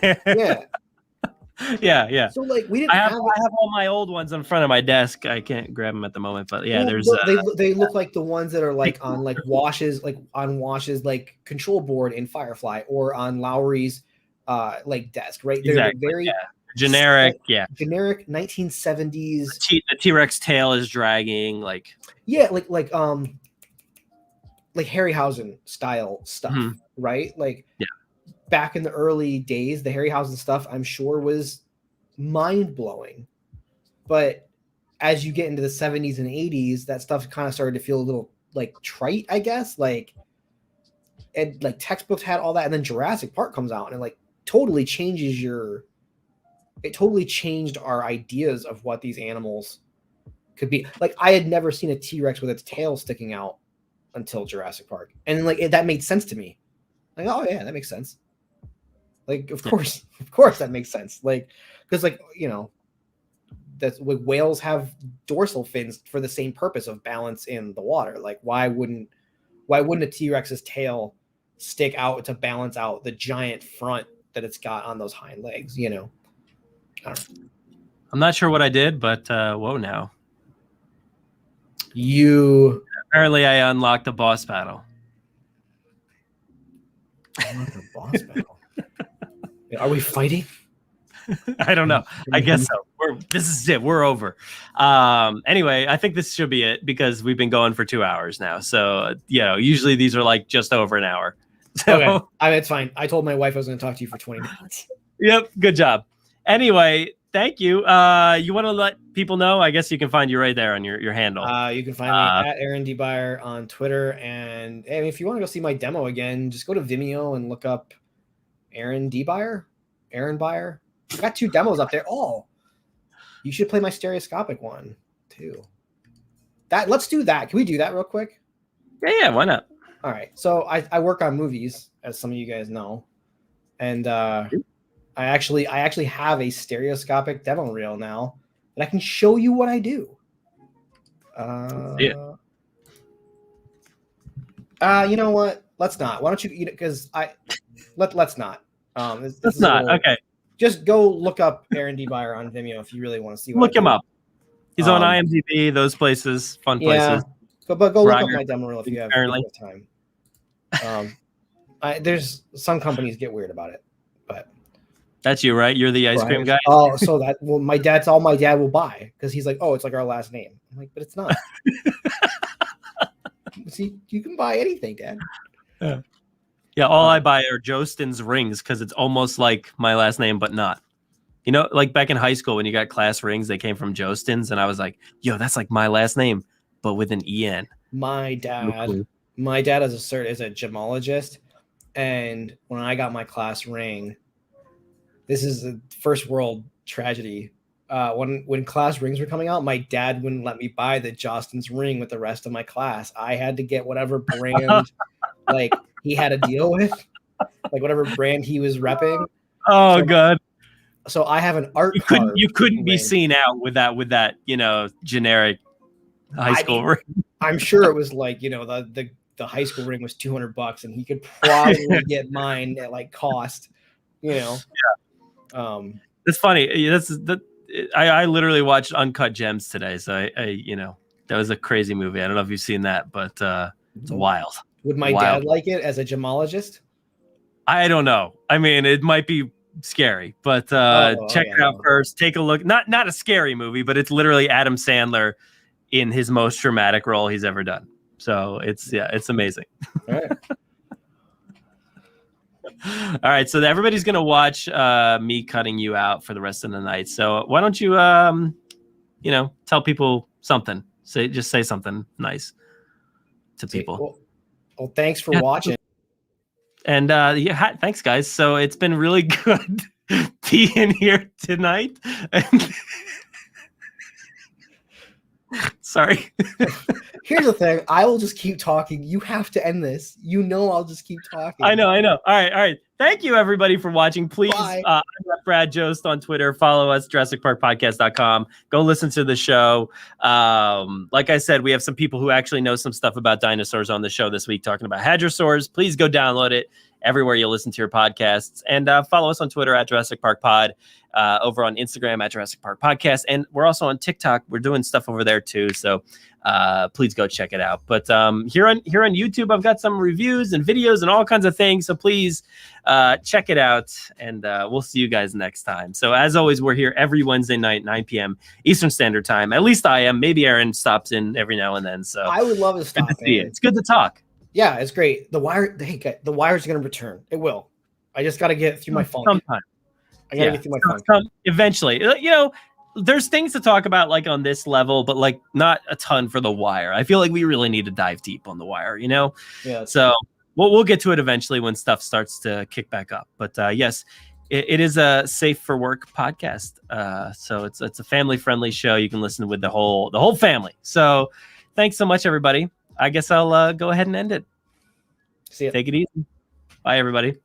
[SPEAKER 2] Yeah.
[SPEAKER 1] Yeah.
[SPEAKER 2] So like we didn't
[SPEAKER 1] I have all my old ones in front of my desk. I can't grab them at the moment, but yeah, there's
[SPEAKER 2] they look like the ones that are like on like Wash's like control board in Firefly or on Lowry's like desk, right? They're very
[SPEAKER 1] generic,
[SPEAKER 2] generic 1970s.
[SPEAKER 1] The T-Rex tail is dragging, like
[SPEAKER 2] like Harryhausen style stuff, right? Like back in the early days, the Harryhausen stuff I'm sure was mind-blowing. But as you get into the 70s and 80s, that stuff kind of started to feel a little like trite, I guess. Like, and like textbooks had all that, and then Jurassic Park comes out and it like totally changes it totally changed our ideas of what these animals could be. Like I had never seen a T-Rex with its tail sticking out until Jurassic Park. And like that made sense to me. Like, oh yeah, that makes sense. Like, of course that makes sense. Like, because like, that's like whales have dorsal fins for the same purpose of balance in the water. Like, why wouldn't a T-Rex's tail stick out to balance out the giant front that it's got on those hind legs? I don't know.
[SPEAKER 1] I'm not sure what I did, but whoa now.
[SPEAKER 2] Apparently
[SPEAKER 1] I unlocked the boss battle.
[SPEAKER 2] The boss battle. Are we fighting?
[SPEAKER 1] I don't know. I guess so. This is it. We're over. Anyway, I think this should be it because we've been going for 2 hours now. So, usually these are like just over an hour. So,
[SPEAKER 2] okay. It's fine. I told my wife I was going to talk to you for 20 minutes.
[SPEAKER 1] Yep. Good job. Anyway, thank you. You want to let people know? I guess you can find you right there on your handle.
[SPEAKER 2] You can find me at Erin Dbyer on Twitter. And if you want to go see my demo again, just go to Vimeo and look up Erin Dbyer. Erin Byer. I got 2 demos up there. Oh, you should play my stereoscopic one too. Let's do that. Can we do that real quick?
[SPEAKER 1] Yeah. Why not?
[SPEAKER 2] All right. So I work on movies, as some of you guys know, and I actually have a stereoscopic demo reel now that I can show you what I do. You know what? Let's not. Why don't you? Because let's not.
[SPEAKER 1] Let's not. Okay.
[SPEAKER 2] Just go look up Aaron D. Byer on Vimeo if you really want to see.
[SPEAKER 1] Look him up. He's on IMDb. Those places, fun places.
[SPEAKER 2] But go look up my demo reel if you have time. There's some companies get weird about it, but
[SPEAKER 1] that's you, right? You're the ice cream guy.
[SPEAKER 2] Oh, so my dad's all my dad will buy because he's like, oh, it's like our last name. I'm like, but it's not. See, you can buy anything, Dad.
[SPEAKER 1] Yeah, all I buy are Jostin's rings because it's almost like my last name, but not. You know, like back in high school when you got class rings, they came from Jostin's, and I was like, yo, that's like my last name, but with an EN.
[SPEAKER 2] My dad is a gemologist, and when I got my class ring, this is a first world tragedy. When class rings were coming out, my dad wouldn't let me buy the Jostin's ring with the rest of my class. I had to get whatever brand like he had a deal with, like whatever brand he was repping.
[SPEAKER 1] Oh, God.
[SPEAKER 2] So I have an art.
[SPEAKER 1] You couldn't be seen out with that, generic high school ring.
[SPEAKER 2] I'm sure it was like, the high school ring was $200 and he could probably get mine at like cost, Yeah.
[SPEAKER 1] It's funny. I literally watched Uncut Gems today. So that was a crazy movie. I don't know if you've seen that, but it's wild.
[SPEAKER 2] Would my dad like it as a gemologist?
[SPEAKER 1] I don't know. I mean, it might be scary, but check it out first. Take a look. Not a scary movie, but it's literally Adam Sandler in his most dramatic role he's ever done. So it's amazing.
[SPEAKER 2] All right.
[SPEAKER 1] All right, so everybody's gonna watch me cutting you out for the rest of the night. So why don't you tell people something? Say something nice to people.
[SPEAKER 2] Well, thanks for watching.
[SPEAKER 1] And thanks, guys. So it's been really good being here tonight. Sorry.
[SPEAKER 2] Here's the thing. I will just keep talking. You have to end this. I'll just keep talking.
[SPEAKER 1] I know. All right. Thank you, everybody, for watching. Please, I'm Brad Jost on Twitter. Follow us, JurassicParkPodcast.com. Go listen to the show. Like I said, we have some people who actually know some stuff about dinosaurs on the show this week talking about hadrosaurs. Please go download it everywhere you listen to your podcasts. And follow us on Twitter at Jurassic Park Pod, over on Instagram at Jurassic Park Podcast. And we're also on TikTok. We're doing stuff over there, too. So please go check it out. But here on YouTube, I've got some reviews and videos and all kinds of things. So please check it out. And we'll see you guys next time. So as always, we're here every Wednesday night, 9 p.m. Eastern Standard Time. At least I am. Maybe Erin stops in every now and then. So
[SPEAKER 2] I would love to stop.
[SPEAKER 1] It's good to talk.
[SPEAKER 2] Yeah, it's great. The Wire's going to return. It will. I just got to get through my phone.
[SPEAKER 1] Sometime.
[SPEAKER 2] I got to get through my phone.
[SPEAKER 1] Eventually. There's things to talk about like on this level, but like not a ton for The Wire. I feel like we really need to dive deep on The Wire,
[SPEAKER 2] Yeah.
[SPEAKER 1] So we'll get to it eventually when stuff starts to kick back up. But yes, it is a safe for work podcast. So it's a family friendly show. You can listen with the whole family. So thanks so much, everybody. I guess I'll go ahead and end it.
[SPEAKER 2] See ya.
[SPEAKER 1] Take it easy. Bye, everybody.